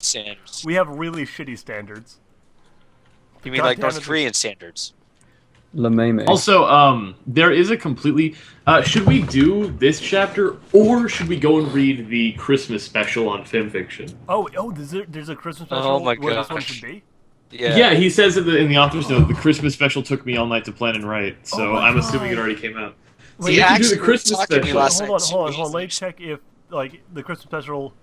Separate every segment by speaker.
Speaker 1: standards.
Speaker 2: We have really shitty standards.
Speaker 1: You mean like North Korean standards?
Speaker 3: Lameme.
Speaker 4: Also, there is a completely... should we do this chapter, or should we go and read the Christmas special on fanfiction?
Speaker 2: Oh, there's a Christmas special
Speaker 1: Oh my
Speaker 2: where this one
Speaker 1: gosh.
Speaker 2: should be?
Speaker 4: Yeah, he says in the author's note, the Christmas special took me all night to plan and write, so I'm assuming it already came out. So
Speaker 1: He
Speaker 4: we can do
Speaker 1: actually
Speaker 4: the Christmas
Speaker 1: talked to me
Speaker 4: special.
Speaker 1: last night.
Speaker 2: Hold on. Let me check if, like, the Christmas special...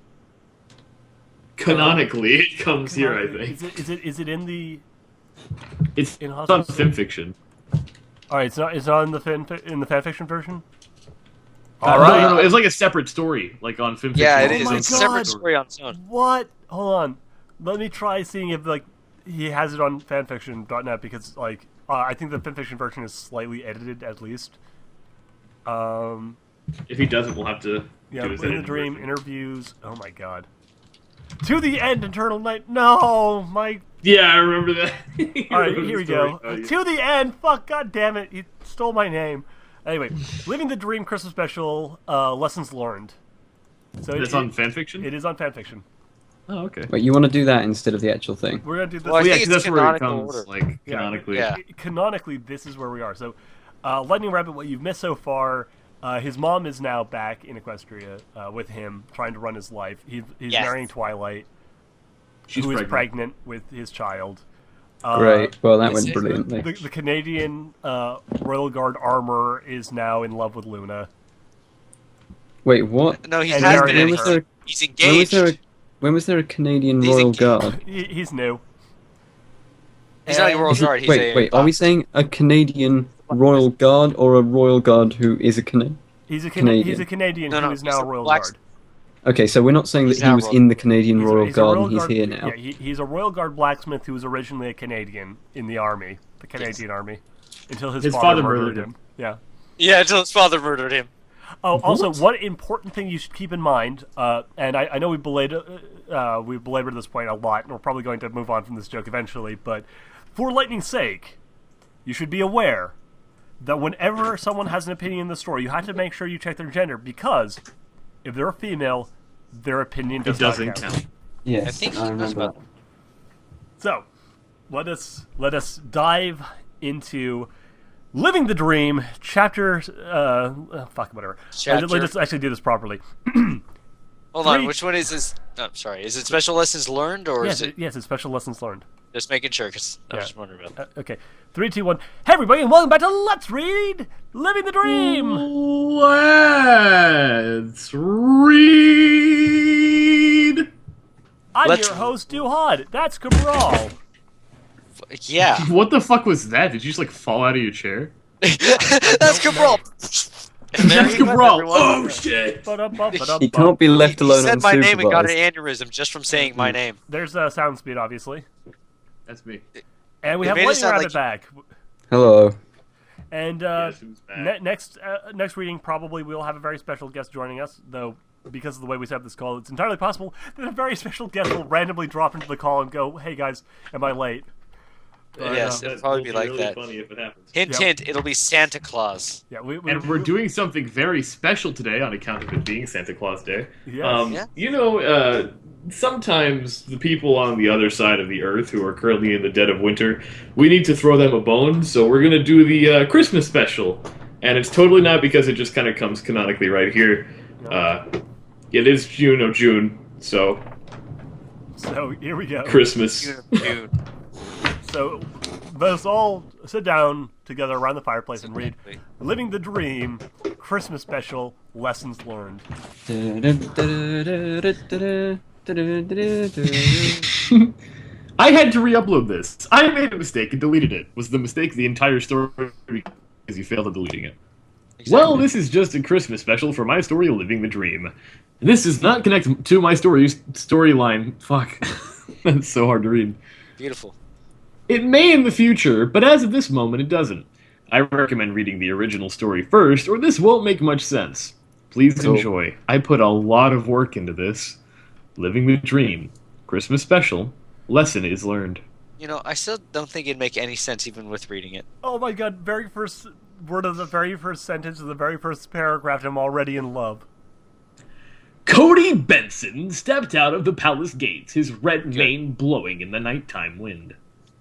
Speaker 4: Canonically, it comes here, I think.
Speaker 2: Is it in the...
Speaker 4: It's
Speaker 2: in
Speaker 4: on
Speaker 2: Hospice?
Speaker 4: fanfiction.
Speaker 2: Alright, it's not in the fanfiction version?
Speaker 4: No, it's like a separate story, like on fanfiction.
Speaker 1: Yeah, it
Speaker 2: Oh
Speaker 1: is.
Speaker 2: my
Speaker 1: It's a separate
Speaker 2: God.
Speaker 1: story on its own.
Speaker 2: What? Hold on. Let me try seeing if, like, he has it on fanfiction.net, because, like, I think the fanfiction version is slightly edited, at least.
Speaker 4: If he doesn't, we'll have to
Speaker 2: Yeah,
Speaker 4: do his
Speaker 2: in the
Speaker 4: edited
Speaker 2: dream,
Speaker 4: version.
Speaker 2: interviews... Oh my god. To the end, Eternal Night... No! My...
Speaker 4: Yeah, I remember that.
Speaker 2: Alright, here we go. To the end! Fuck, god damn it! He stole my name. Anyway, Living the Dream Christmas Special, Lessons Learned. So
Speaker 4: It's on fanfiction?
Speaker 2: It is on fanfiction.
Speaker 4: Oh, okay.
Speaker 3: Wait, you want to do that instead of the actual thing?
Speaker 2: We're gonna do this...
Speaker 1: Well, I
Speaker 4: Yeah,
Speaker 1: think
Speaker 4: 'cause
Speaker 1: it's
Speaker 4: that's where it
Speaker 1: canonical
Speaker 4: comes,
Speaker 1: order.
Speaker 4: like, canonically.
Speaker 1: Yeah.
Speaker 2: Canonically, this is where we are. So, Lightning Rabbit, what you've missed so far, his mom is now back in Equestria with him, trying to run his life. He's
Speaker 1: Yes.
Speaker 2: marrying Twilight,
Speaker 4: She's
Speaker 2: who is
Speaker 4: pregnant.
Speaker 2: pregnant with his child.
Speaker 3: Great. Well, that
Speaker 1: is
Speaker 3: went
Speaker 1: it-
Speaker 3: brilliantly.
Speaker 2: The Canadian Royal Guard armor is now in love with Luna.
Speaker 3: Wait, what?
Speaker 1: No, he
Speaker 2: And
Speaker 1: has
Speaker 2: married
Speaker 1: been.
Speaker 2: her.
Speaker 3: was there,
Speaker 1: He's
Speaker 3: when was
Speaker 1: engaged.
Speaker 3: there a, when was there a Canadian
Speaker 1: He's
Speaker 3: Royal
Speaker 1: engaged.
Speaker 3: Guard?
Speaker 2: He's new.
Speaker 1: He's not a Royal
Speaker 3: Is he-
Speaker 1: Guard. He's
Speaker 3: wait, are we saying a Canadian Royal Guard or a Royal Guard who is a Canadian?
Speaker 2: He's a
Speaker 3: Canadian.
Speaker 2: He's a Canadian
Speaker 1: No,
Speaker 2: who
Speaker 1: no,
Speaker 2: is
Speaker 1: he's
Speaker 2: now
Speaker 1: a
Speaker 2: a Royal
Speaker 1: black-
Speaker 2: Guard.
Speaker 3: Okay, so we're not saying
Speaker 1: He's
Speaker 3: that he
Speaker 1: now
Speaker 3: was
Speaker 1: Royal-
Speaker 3: in the Canadian Royal
Speaker 2: He's a
Speaker 3: Guard
Speaker 2: Royal
Speaker 3: and he's
Speaker 2: Guard-
Speaker 3: here now.
Speaker 2: Yeah, he's a Royal Guard blacksmith who was originally a Canadian in the army, the Canadian army, until his father murdered him. Yeah.
Speaker 1: Yeah, until his father murdered him.
Speaker 2: Oh, also, one important thing you should keep in mind, and I know we've belabored this point a lot, and we're probably going to move on from this joke eventually, but for lightning's sake, you should be aware that whenever someone has an opinion in the story, you have to make sure you check their gender, because if they're a female, their opinion
Speaker 4: It
Speaker 2: does not
Speaker 4: doesn't count.
Speaker 3: Yes,
Speaker 1: I think
Speaker 3: I
Speaker 1: he knows
Speaker 3: remember.
Speaker 1: about.
Speaker 2: So, let us dive into Living the Dream, chapter. Fuck, whatever.
Speaker 1: Chapter.
Speaker 2: Let's actually do this properly.
Speaker 1: Hold on,
Speaker 2: Three-
Speaker 1: which one is this? Oh, sorry. Is it special lessons learned or
Speaker 2: Yes,
Speaker 1: is it
Speaker 2: yes, it's special lessons learned.
Speaker 1: just making sure? Because I was
Speaker 2: Yeah.
Speaker 1: just wondering about that.
Speaker 2: Okay, 3, 2, 1. Hey, everybody, and welcome back to Let's Read Living the Dream.
Speaker 4: Let's read.
Speaker 2: I'm
Speaker 1: Let's-
Speaker 2: your host, Duhad. That's Cabral.
Speaker 1: Yeah.
Speaker 4: What the fuck was that? Did you just like fall out of your chair?
Speaker 1: That's Cabral.
Speaker 4: That's Cabral.
Speaker 1: everyone.
Speaker 4: Oh shit!
Speaker 3: He can't be left
Speaker 1: He
Speaker 3: alone
Speaker 1: said my name and got an
Speaker 3: unsupervised.
Speaker 1: aneurysm just from saying my name.
Speaker 2: There's sound speed, obviously,
Speaker 4: That's me.
Speaker 2: and we
Speaker 1: It
Speaker 2: have
Speaker 1: made it
Speaker 2: Lightning
Speaker 1: sound
Speaker 2: Rabbit
Speaker 1: like-
Speaker 2: back.
Speaker 3: Hello.
Speaker 2: And
Speaker 4: Yes, who's back?
Speaker 2: next reading, probably we'll have a very special guest joining us, though because of the way we set up this call, it's entirely possible that a very special guest will randomly drop into the call and go, "Hey guys, am I late?"
Speaker 1: Yes,
Speaker 4: That
Speaker 1: it'll probably
Speaker 4: will
Speaker 1: be like
Speaker 4: really
Speaker 1: that.
Speaker 4: Funny if it happens.
Speaker 1: Hint,
Speaker 2: Yep.
Speaker 1: hint. It'll be Santa Claus.
Speaker 2: Yeah,
Speaker 4: And we're doing something very special today on account of it being Santa Claus Day.
Speaker 2: Yes.
Speaker 1: Yeah.
Speaker 4: You know, sometimes the people on the other side of the earth who are currently in the dead of winter, we need to throw them a bone, so we're going to do the Christmas special. And it's totally not because it just kind of comes canonically right here. It is June, so
Speaker 2: So here we go.
Speaker 4: Christmas.
Speaker 1: June.
Speaker 2: So let's all sit down together around the fireplace and read "Living the Dream" Christmas special lessons learned.
Speaker 4: I had to re-upload this. I made a mistake and deleted it. Was the mistake the entire story because you failed at deleting it? Well, this is just a Christmas special for my story, Living the Dream. This does not connect to my storyline. Fuck. That's so hard to read.
Speaker 1: Beautiful.
Speaker 4: It may in the future, but as of this moment, it doesn't. I recommend reading the original story first, or this won't make much sense. Please
Speaker 3: Cool.
Speaker 4: enjoy. I put a lot of work into this. Living the Dream. Christmas special. Lesson is learned.
Speaker 1: You know, I still don't think it'd make any sense even with reading it.
Speaker 2: Oh my god! Very first word of the very first sentence of the very first paragraph, and I'm already in love.
Speaker 4: Cody Benson stepped out of the palace gates, his red mane blowing in the nighttime wind.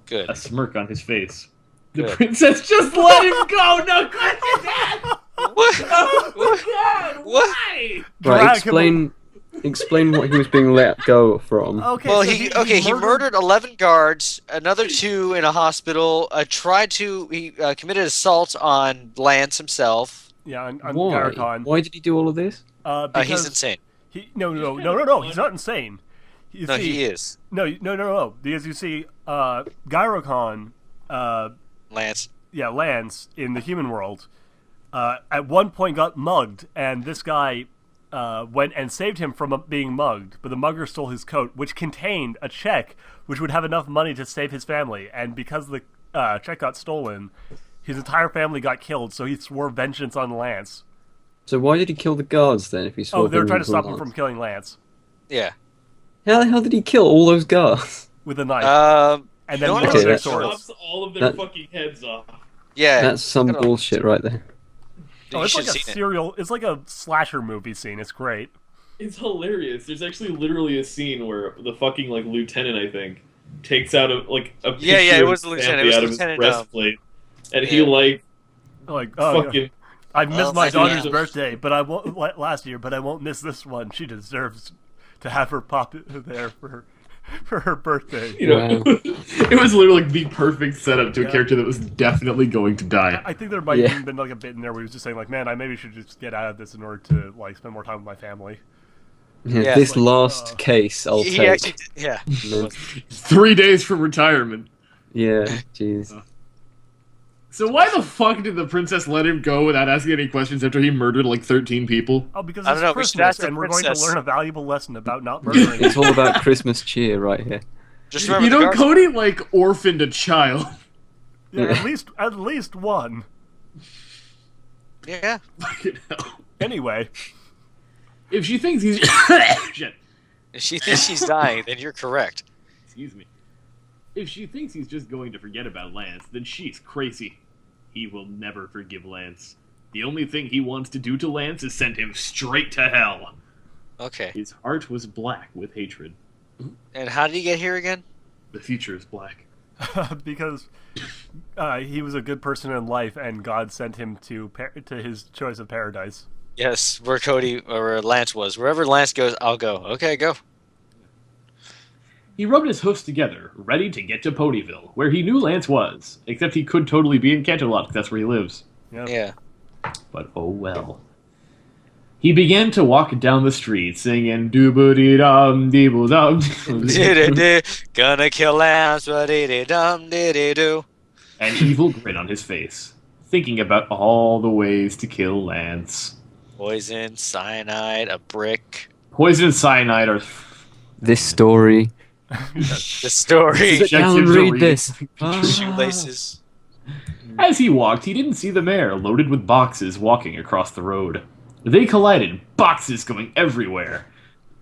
Speaker 1: Good.
Speaker 4: A smirk on his face. The
Speaker 1: Good.
Speaker 4: princess just let him go! No question, Dad!
Speaker 1: What?
Speaker 4: Oh, God,
Speaker 1: What?
Speaker 4: why?
Speaker 3: Right,
Speaker 2: Drag him
Speaker 3: explain what he was being let go from.
Speaker 2: Okay.
Speaker 1: Well,
Speaker 2: so
Speaker 1: he murdered 11 guards, another 2 in a hospital. He committed assault on Lance himself.
Speaker 2: Yeah, on
Speaker 3: Why?
Speaker 2: Garacon.
Speaker 3: Why did he do all of this?
Speaker 2: Because
Speaker 1: He's insane.
Speaker 2: No. He's not insane. You
Speaker 1: No,
Speaker 2: see,
Speaker 1: he is.
Speaker 2: No. Because you see, Gyrocon,
Speaker 1: Lance.
Speaker 2: Lance in the human world, at one point got mugged, and this guy went and saved him from being mugged. But the mugger stole his coat, which contained a check which would have enough money to save his family. And because the check got stolen, his entire family got killed. So he swore vengeance on Lance.
Speaker 3: So why did he kill the guards then? If he swore
Speaker 2: They were trying to
Speaker 3: vengeance on
Speaker 2: stop him
Speaker 3: Lance?
Speaker 2: from killing Lance
Speaker 1: Yeah.
Speaker 3: How the hell did he kill all those guards?
Speaker 2: with a knife. And
Speaker 1: you
Speaker 2: then
Speaker 1: know what?
Speaker 2: one of
Speaker 3: Okay,
Speaker 2: their
Speaker 3: that's-
Speaker 2: swords.
Speaker 5: Chops all of their
Speaker 3: That-
Speaker 5: fucking heads off.
Speaker 1: Yeah.
Speaker 3: That's some
Speaker 1: Gotta-
Speaker 3: bullshit right there.
Speaker 1: You
Speaker 2: Oh, it's
Speaker 1: should
Speaker 2: like a
Speaker 1: have seen it.
Speaker 2: serial. It's like a slasher movie scene. It's great.
Speaker 5: It's hilarious. There's actually literally a scene where the fucking like lieutenant, I think, takes out a picture
Speaker 1: it
Speaker 5: of
Speaker 1: was
Speaker 5: his
Speaker 1: the lieutenant.
Speaker 5: family
Speaker 1: It was
Speaker 5: out of his
Speaker 1: Lieutenant,
Speaker 5: breastplate, and he
Speaker 1: yeah.
Speaker 5: like
Speaker 2: Like, oh,
Speaker 5: fucking.
Speaker 2: yeah. I missed
Speaker 1: Oh,
Speaker 2: my
Speaker 1: my
Speaker 2: daughter's
Speaker 1: God.
Speaker 2: birthday, but I won't last year. But I won't miss this one. She deserves to have her pop there for her birthday.
Speaker 5: You know,
Speaker 3: Wow.
Speaker 5: it was literally like the perfect setup to a character that was
Speaker 4: Definitely going to die.
Speaker 2: I think there might
Speaker 3: Yeah.
Speaker 2: have even been like a bit in there where he was just saying like, "Man, I maybe should just get out of this in order to like spend more time with my family."
Speaker 1: Yeah.
Speaker 3: This
Speaker 2: Like,
Speaker 3: last case I'll
Speaker 1: He
Speaker 3: take.
Speaker 1: actually did, yeah.
Speaker 3: No.
Speaker 4: 3 days from retirement.
Speaker 3: Yeah, jeez.
Speaker 4: So why the fuck did the princess let him go without asking any questions after he murdered like 13 people?
Speaker 2: Oh, because
Speaker 1: I
Speaker 2: it's
Speaker 1: don't know, we should
Speaker 2: Christmas,
Speaker 1: ask the
Speaker 2: and we're going to
Speaker 1: princess.
Speaker 2: learn a valuable lesson about not murdering.
Speaker 3: It's all about Christmas cheer right here.
Speaker 1: Just remember
Speaker 4: You
Speaker 1: the
Speaker 4: know,
Speaker 1: guards.
Speaker 4: Cody like orphaned a child.
Speaker 2: Yeah, at least one.
Speaker 1: Yeah.
Speaker 4: Fucking hell.
Speaker 2: Anyway,
Speaker 4: If she thinks he's shit.
Speaker 1: If she thinks she's dying, then you're correct.
Speaker 4: Excuse me. If she thinks he's just going to forget about Lance, then she's crazy. He will never forgive Lance. The only thing he wants to do to Lance is send him straight to hell.
Speaker 1: Okay.
Speaker 4: His heart was black with hatred.
Speaker 1: And how did he get here again?
Speaker 4: The future is black.
Speaker 2: because he was a good person in life, and God sent him to his choice of paradise.
Speaker 1: Yes, where Lance was. Wherever Lance goes, I'll go. Okay, go.
Speaker 4: He rubbed his hoofs together, ready to get to Ponyville, where he knew Lance was. Except he could totally be in Canterlot, that's where he lives.
Speaker 1: Yeah.
Speaker 4: But oh well. He began to walk down the street, singing doo-boo-dee-dum, dee-boo-dum.
Speaker 1: Dee-dee-dee. Gonna kill Lance, dee-dee-dum, dee-dee-doo.
Speaker 4: An evil grin on his face, thinking about all the ways to kill Lance.
Speaker 1: Poison, cyanide, a brick.
Speaker 4: Poison and cyanide are...
Speaker 3: This story.
Speaker 1: The story.
Speaker 3: Sit down and
Speaker 4: Objectives are
Speaker 3: read this.
Speaker 1: Shoelaces.
Speaker 4: As he walked, he didn't see the mare, loaded with boxes, walking across the road. They collided, boxes going everywhere.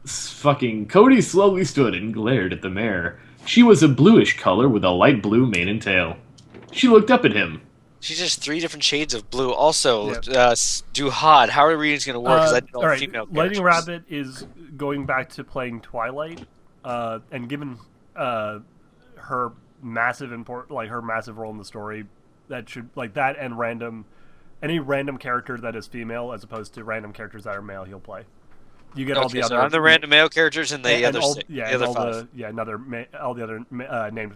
Speaker 4: Fucking Cody slowly stood and glared at the mare. She was a bluish color with a light blue mane and tail. She looked up at him.
Speaker 1: She's just 3 different shades of blue. Also,
Speaker 2: Yeah.
Speaker 1: Duhad. How are readings going to work? Because I don't know
Speaker 2: all right,
Speaker 1: female
Speaker 2: Lightning
Speaker 1: characters.
Speaker 2: Rabbit is going back to playing Twilight, and given her massive her massive role in the story, that should that and any random character that is female as opposed to random characters that are male, he'll play. You get all
Speaker 1: Okay,
Speaker 2: the
Speaker 1: so
Speaker 2: other.
Speaker 1: I'm the random male characters and the
Speaker 2: and
Speaker 1: other
Speaker 2: all,
Speaker 1: 6.
Speaker 2: yeah,
Speaker 1: the
Speaker 2: and
Speaker 1: other
Speaker 2: all
Speaker 1: 5.
Speaker 2: all the other named.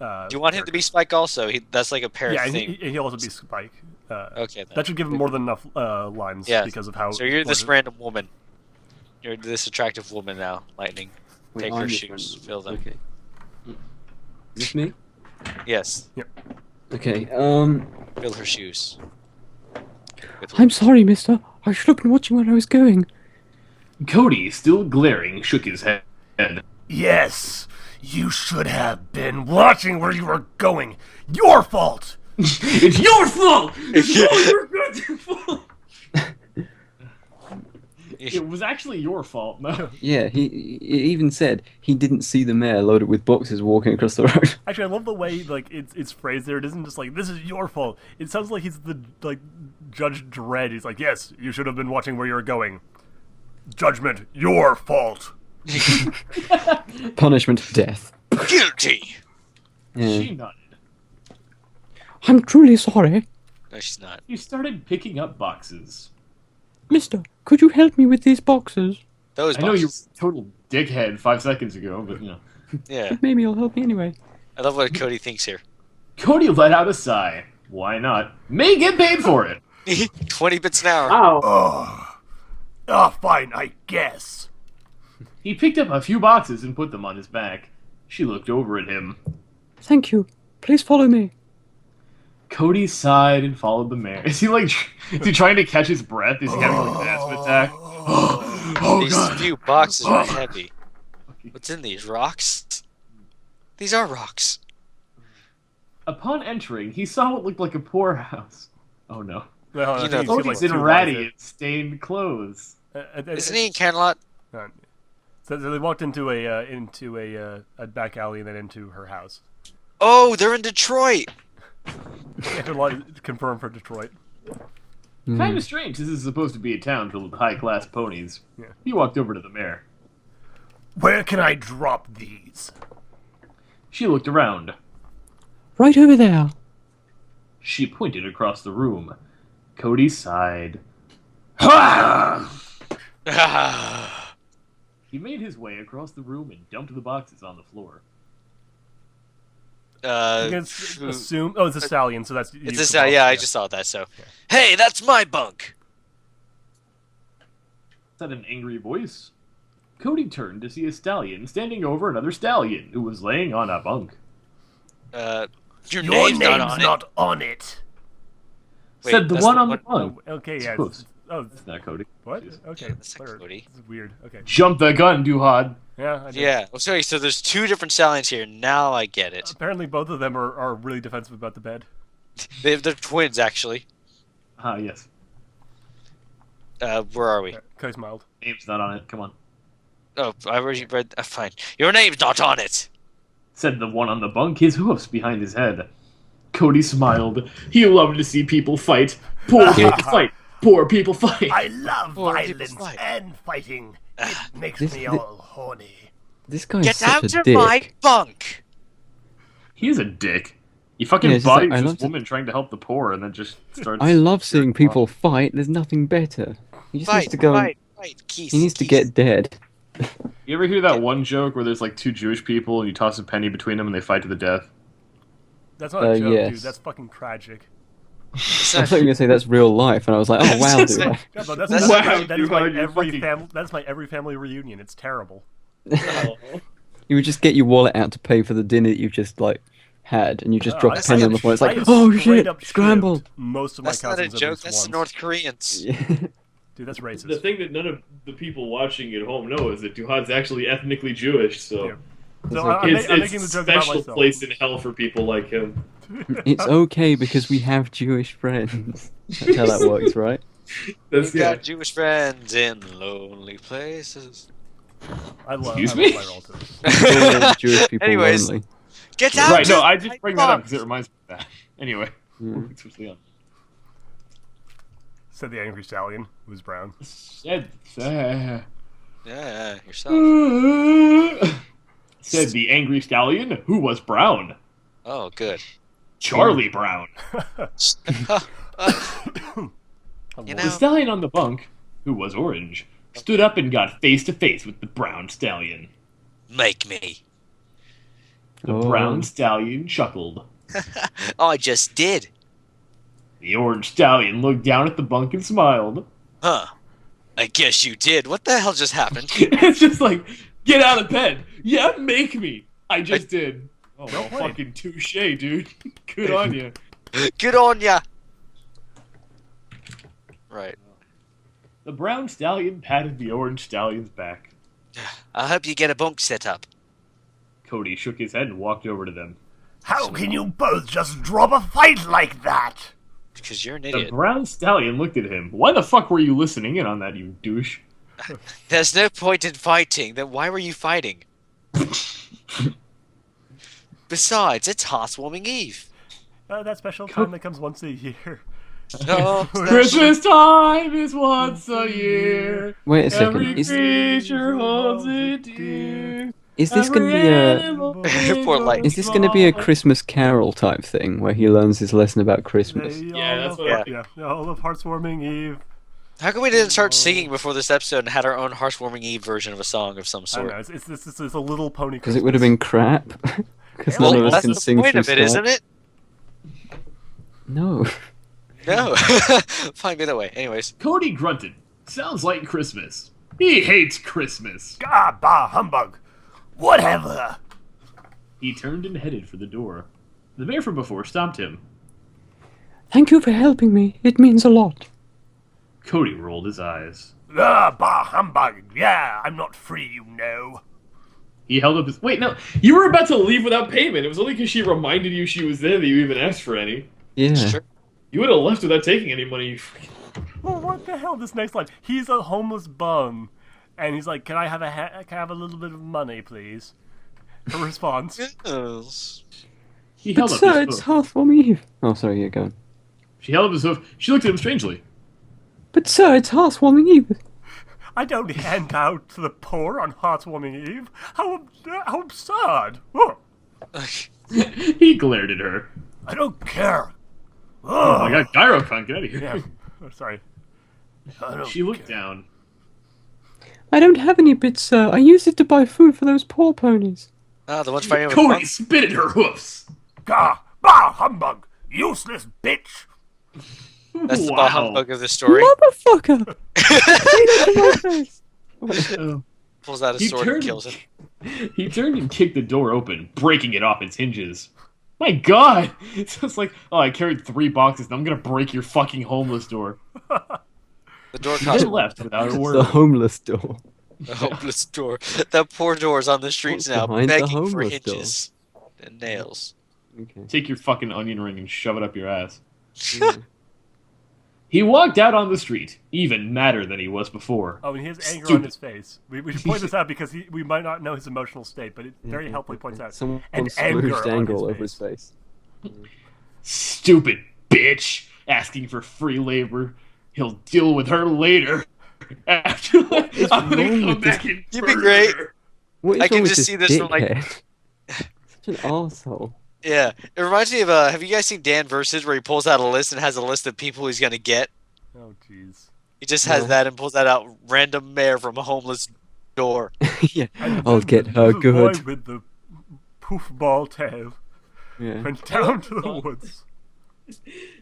Speaker 1: Do you want him to be Spike also? That's like a pair
Speaker 2: Yeah, and
Speaker 1: thing.
Speaker 2: he'll also be Spike.
Speaker 1: Okay, then.
Speaker 2: That should give him more than enough lines
Speaker 1: Yeah.
Speaker 2: because of how.
Speaker 1: So you're this
Speaker 2: what-
Speaker 1: random woman. You're this attractive woman now, Lightning.
Speaker 3: Wait,
Speaker 1: Take
Speaker 3: I'm
Speaker 1: her
Speaker 3: this
Speaker 1: shoes,
Speaker 3: one.
Speaker 1: fill them.
Speaker 3: Okay. Is this me?
Speaker 1: Yes,
Speaker 3: Okay,
Speaker 1: fill her shoes. With
Speaker 3: I'm sorry, mister. I should have been watching where I was going.
Speaker 4: Cody, still glaring, shook his head.
Speaker 2: Yes, you should have been watching where you were going. Your fault.
Speaker 4: It's your fault! It's your goddamn fault! It was actually your fault, no?
Speaker 3: Yeah, he even said he didn't see the mare loaded with boxes walking across the road.
Speaker 2: Actually, I love the way it's phrased there. It isn't just like this is your fault. It sounds like he's the Judge Dredd. He's like, yes, you should have been watching where you were going. Judgment, your fault.
Speaker 3: Punishment, death.
Speaker 1: Guilty.
Speaker 3: Yeah.
Speaker 4: She nodded.
Speaker 3: I'm truly sorry.
Speaker 1: No, she's not.
Speaker 4: You started picking up boxes.
Speaker 3: Mister, could you help me with these boxes?
Speaker 1: Those
Speaker 4: I know you were
Speaker 1: boxes.
Speaker 4: a total dickhead 5 seconds ago, but
Speaker 1: Yeah.
Speaker 3: But maybe you'll help me anyway.
Speaker 1: I love what Cody thinks here.
Speaker 4: Cody let out a sigh. Why not? May get paid for it.
Speaker 1: 20 bits an hour.
Speaker 6: Wow.
Speaker 2: Fine, I guess.
Speaker 4: He picked up a few boxes and put them on his back. She looked over at him.
Speaker 3: Thank you. Please follow me.
Speaker 4: Cody sighed and followed the mayor. Is he trying to catch his breath? Is he having like an asthma attack? Oh
Speaker 1: These
Speaker 4: god.
Speaker 1: few boxes are heavy. What's in these? Rocks? These are rocks.
Speaker 4: Upon entering, he saw what looked like a poorhouse. Oh no.
Speaker 2: Well, I
Speaker 1: You
Speaker 2: think
Speaker 1: know,
Speaker 2: you see,
Speaker 4: Cody's
Speaker 2: like,
Speaker 4: in
Speaker 2: two
Speaker 4: ratty
Speaker 2: lines
Speaker 4: and stained clothes.
Speaker 2: there.
Speaker 1: Isn't he in Canterlot?
Speaker 2: So they walked into a back alley and then into her house.
Speaker 1: Oh, they're in Detroit.
Speaker 2: Confirmed for Detroit.
Speaker 4: Kind of strange. This is supposed to be a town filled with high-class ponies.
Speaker 2: Yeah.
Speaker 4: He walked over to the mayor.
Speaker 2: Where can I drop these?
Speaker 4: She looked around.
Speaker 3: Right over there.
Speaker 4: She pointed across the room. Cody sighed. Ha! He made his way across the room and dumped the boxes on the floor.
Speaker 2: You can assume. Oh, it's a stallion, so that's.
Speaker 1: It's this. Yeah, I just saw that. So, hey, that's my bunk.
Speaker 4: Said an angry voice. Cody turned to see a stallion standing over another stallion who was laying on a bunk.
Speaker 1: Your name's not on it.
Speaker 2: it.
Speaker 1: Wait,
Speaker 4: Said the
Speaker 1: that's
Speaker 4: one
Speaker 1: the
Speaker 4: on the
Speaker 1: one-
Speaker 4: bunk.
Speaker 2: Okay, yeah.
Speaker 4: Close.
Speaker 2: Oh,
Speaker 4: That's not Cody.
Speaker 2: what?
Speaker 4: Jeez.
Speaker 2: Okay,
Speaker 1: That's not
Speaker 2: whatever.
Speaker 1: Cody.
Speaker 2: This is weird. Okay.
Speaker 4: Jump the gun, Duhad.
Speaker 2: Yeah. I did.
Speaker 1: Yeah. Well, sorry. So there's two different stallions here. Now I get it.
Speaker 2: Apparently, both of them are really defensive about the bed.
Speaker 1: They're twins, actually.
Speaker 4: Ah, yes.
Speaker 1: Where are we?
Speaker 2: Kai smiled.
Speaker 4: Name's not on it. Come on.
Speaker 1: Oh, I already read. Fine. Your name's not on it.
Speaker 4: Said the one on the bunk, his hoofs behind his head. Cody smiled. He loved to see people fight. Poor people fight. Poor people fight.
Speaker 2: I love
Speaker 1: Poor people fight.
Speaker 2: and fighting. It makes
Speaker 3: This-
Speaker 2: me
Speaker 3: thi-
Speaker 2: all horny.
Speaker 3: This guy's
Speaker 1: Get
Speaker 3: such
Speaker 1: out
Speaker 3: a
Speaker 1: of
Speaker 3: dick.
Speaker 1: my bunk.
Speaker 4: He's a dick. He fucking
Speaker 3: Yeah, it's just
Speaker 4: bodies
Speaker 3: like, I
Speaker 4: this
Speaker 3: love to-
Speaker 4: woman trying to help the poor and then just starts...
Speaker 3: I love seeing people fight. There's nothing better. He just needs
Speaker 1: Fight,
Speaker 3: to go.
Speaker 1: fight, fight. Keys,
Speaker 3: He needs to
Speaker 1: keys.
Speaker 3: get dead.
Speaker 4: You ever hear that one joke where there's like two Jewish people and you toss a penny between them and they fight to the death?
Speaker 2: That's not a joke,
Speaker 3: yes.
Speaker 2: dude. That's fucking tragic.
Speaker 3: I thought you were gonna say that's real life, and I was like, oh wow,
Speaker 1: That's
Speaker 3: dude.
Speaker 1: just-
Speaker 2: Yeah, but
Speaker 1: That's-
Speaker 4: Wow,
Speaker 2: that is my
Speaker 4: Duhad, you're
Speaker 2: every
Speaker 4: fucking-
Speaker 2: family. That's my every family reunion. It's terrible.
Speaker 3: You would just get your wallet out to pay for the dinner that you've just like had, and you just drop
Speaker 2: I-
Speaker 3: a penny
Speaker 2: I-
Speaker 3: on the floor. It's like,
Speaker 2: I
Speaker 3: oh
Speaker 2: straight
Speaker 3: shit,
Speaker 2: up
Speaker 3: scramble.
Speaker 2: shivved Most of my
Speaker 1: That's not a
Speaker 2: cousins at
Speaker 1: joke.
Speaker 2: least
Speaker 1: That's the
Speaker 2: once.
Speaker 1: North Koreans.
Speaker 3: Yeah.
Speaker 2: Dude, that's racist.
Speaker 5: The thing that none of the people watching at home know is that Duhad's actually ethnically Jewish, so
Speaker 2: Yeah. So I'm
Speaker 5: it's
Speaker 2: making the
Speaker 5: a
Speaker 2: joke about
Speaker 5: special
Speaker 2: myself.
Speaker 5: place in hell for people like him.
Speaker 3: It's okay because we have Jewish friends. That's how that works, right?
Speaker 5: That's
Speaker 1: We've
Speaker 5: yeah.
Speaker 1: got Jewish friends in lonely places.
Speaker 2: I love
Speaker 4: Excuse
Speaker 2: my
Speaker 4: me?
Speaker 2: relatives.
Speaker 3: It's all Jewish people
Speaker 1: Anyways.
Speaker 3: only.
Speaker 1: Get out!
Speaker 4: Right, no,
Speaker 1: of
Speaker 4: I
Speaker 1: my
Speaker 4: just bring that up
Speaker 1: bunk.
Speaker 4: because it reminds me of that. Anyway,
Speaker 3: Yeah.
Speaker 4: switch Leon.
Speaker 2: Said the angry stallion, who was brown.
Speaker 4: Said
Speaker 1: Yeah, yourself.
Speaker 4: Said the angry stallion who was brown.
Speaker 1: Oh, good.
Speaker 4: Charlie Brown.
Speaker 1: You
Speaker 4: The
Speaker 1: know,
Speaker 4: stallion on the bunk, who was orange, stood up and got face to face with the brown stallion.
Speaker 1: make me.
Speaker 4: The
Speaker 3: Oh.
Speaker 4: brown stallion chuckled.
Speaker 1: Oh, I just did.
Speaker 4: The orange stallion looked down at the bunk and smiled.
Speaker 1: Huh. I guess you did. What the hell just happened?
Speaker 4: It's just like, get out of bed. Yeah, make me. I just did. Oh, well,
Speaker 2: played.
Speaker 4: fucking touche, dude. Good on you.
Speaker 1: Good on ya. Right.
Speaker 4: The brown stallion patted the orange stallion's back.
Speaker 1: I hope you get a bunk set up.
Speaker 4: Cody shook his head and walked over to them.
Speaker 2: How can you both just drop a fight like that?
Speaker 1: Because you're an
Speaker 4: The
Speaker 1: idiot.
Speaker 4: brown stallion looked at him. Why the fuck were you listening in on that, you douche?
Speaker 1: There's no point in fighting. Then why were you fighting? Besides, it's Hearths Warming Eve.
Speaker 2: That special time that comes once a year.
Speaker 1: So
Speaker 4: Christmas time is once a year.
Speaker 3: Wait a
Speaker 4: Every
Speaker 3: second. Is
Speaker 4: creature holds it dear.
Speaker 3: this gonna
Speaker 4: Every
Speaker 3: be a
Speaker 4: animal
Speaker 1: Poor
Speaker 4: big or
Speaker 1: Lightning.
Speaker 3: is this gonna be a
Speaker 4: small.
Speaker 3: Christmas Carol type thing where he learns his lesson about Christmas?
Speaker 2: They
Speaker 5: Yeah,
Speaker 2: all
Speaker 5: that's
Speaker 2: love,
Speaker 5: what
Speaker 1: I
Speaker 2: yeah, they all love Hearths Warming Eve.
Speaker 1: How come we didn't start singing before this episode and had our own Hearths Warming Eve version of a song of some
Speaker 2: I don't
Speaker 1: sort?
Speaker 2: know. It's a little pony.
Speaker 3: Because it would have been crap. Because
Speaker 2: Well,
Speaker 3: none of us
Speaker 1: That's
Speaker 3: can
Speaker 1: the
Speaker 3: sing
Speaker 1: point
Speaker 3: from
Speaker 1: of it,
Speaker 3: scratch.
Speaker 1: isn't it?
Speaker 3: No.
Speaker 1: No. Find me that way. Anyways.
Speaker 4: Cody grunted. Sounds like Christmas. He hates Christmas.
Speaker 2: Ah, bah, humbug. Whatever.
Speaker 4: He turned and headed for the door. The mayor from before stopped him.
Speaker 3: Thank you for helping me. It means a lot.
Speaker 4: Cody rolled his eyes.
Speaker 2: Ah, bah, humbug. Yeah, I'm not free, you know.
Speaker 4: He held up his.
Speaker 5: Wait, no, you were about to leave without payment. It was only because she reminded you she was there that you even asked for any.
Speaker 3: Yeah.
Speaker 1: Sure.
Speaker 5: You would have left without taking any money. You freaking...
Speaker 2: Well, what the hell? This next line. He's a homeless bum, and he's like, "Can I have can I have a little bit of money, please?" Her response.
Speaker 1: Yes.
Speaker 4: He
Speaker 3: But
Speaker 4: held up
Speaker 3: sir,
Speaker 4: his
Speaker 3: it's
Speaker 4: hoof.
Speaker 3: Hearths Warming Eve. Oh, sorry, you're going.
Speaker 4: She held up his hoof. She looked at him strangely.
Speaker 3: But sir, it's Hearths Warming Eve.
Speaker 2: I don't hand out to the poor on Hearths Warming Eve. How absurd! Oh,
Speaker 4: He glared at her.
Speaker 2: I don't care.
Speaker 4: Oh my god, Gyrocon, get out of here.
Speaker 2: Yeah. Oh, sorry. I don't
Speaker 4: She looked
Speaker 2: care.
Speaker 4: down.
Speaker 3: I don't have any bits, sir. I used it to buy food for those poor ponies.
Speaker 1: Ah, the one's fighting with
Speaker 4: Cody
Speaker 1: monks.
Speaker 4: spit at her hoofs.
Speaker 2: Gah! Bah! Humbug! Useless bitch!
Speaker 1: That's the
Speaker 4: Wow.
Speaker 1: bah humbug of the story.
Speaker 3: Motherfucker! Say that to my face.
Speaker 4: Oh.
Speaker 1: Pulls out his
Speaker 4: He
Speaker 1: sword
Speaker 4: turned-
Speaker 1: and kills him.
Speaker 4: He turned and kicked the door open, breaking it off its hinges. My god! It's just like, oh, I carried 3 boxes and I'm gonna break your fucking homeless door.
Speaker 1: The door
Speaker 4: He
Speaker 1: cost
Speaker 4: then left without a
Speaker 3: It's
Speaker 4: word.
Speaker 3: the homeless door.
Speaker 1: a hopeless door. That poor door's on the streets
Speaker 3: What's
Speaker 1: now,
Speaker 3: behind the
Speaker 1: begging for
Speaker 3: homeless door?
Speaker 1: hinges and nails.
Speaker 3: Okay.
Speaker 4: Take your fucking onion ring and shove it up your ass.
Speaker 3: Yeah.
Speaker 4: He walked out on the street, even madder than he was before.
Speaker 2: Oh, and he has anger on
Speaker 4: Stupid.
Speaker 2: his face. We should point this out because we might not know his emotional state, but it very helpfully points out.
Speaker 3: Someone
Speaker 2: And anger
Speaker 3: splooged
Speaker 2: on
Speaker 3: anger
Speaker 2: his
Speaker 3: all over his
Speaker 2: face.
Speaker 3: face.
Speaker 4: Stupid bitch! Asking for free labor. He'll deal with her later. After I'm
Speaker 3: wrong
Speaker 4: gonna come
Speaker 3: with
Speaker 4: back
Speaker 3: this-
Speaker 4: and
Speaker 1: You'd be
Speaker 4: murder
Speaker 1: great.
Speaker 4: her.
Speaker 3: What is
Speaker 1: I can
Speaker 3: wrong with
Speaker 1: just see this from, like-
Speaker 3: dickhead? Such an arsehole.
Speaker 1: Yeah, it reminds me of have you guys seen Dan Versus where he pulls out a list and has a list of people he's gonna get?
Speaker 2: Oh, jeez.
Speaker 1: He just has
Speaker 3: No.
Speaker 1: that and pulls that out random mayor from a homeless door.
Speaker 3: Yeah,
Speaker 2: And
Speaker 3: I'll
Speaker 2: then
Speaker 3: get her
Speaker 2: the boy
Speaker 3: good.
Speaker 2: with the poof ball tail
Speaker 3: Yeah.
Speaker 2: went down to the woods.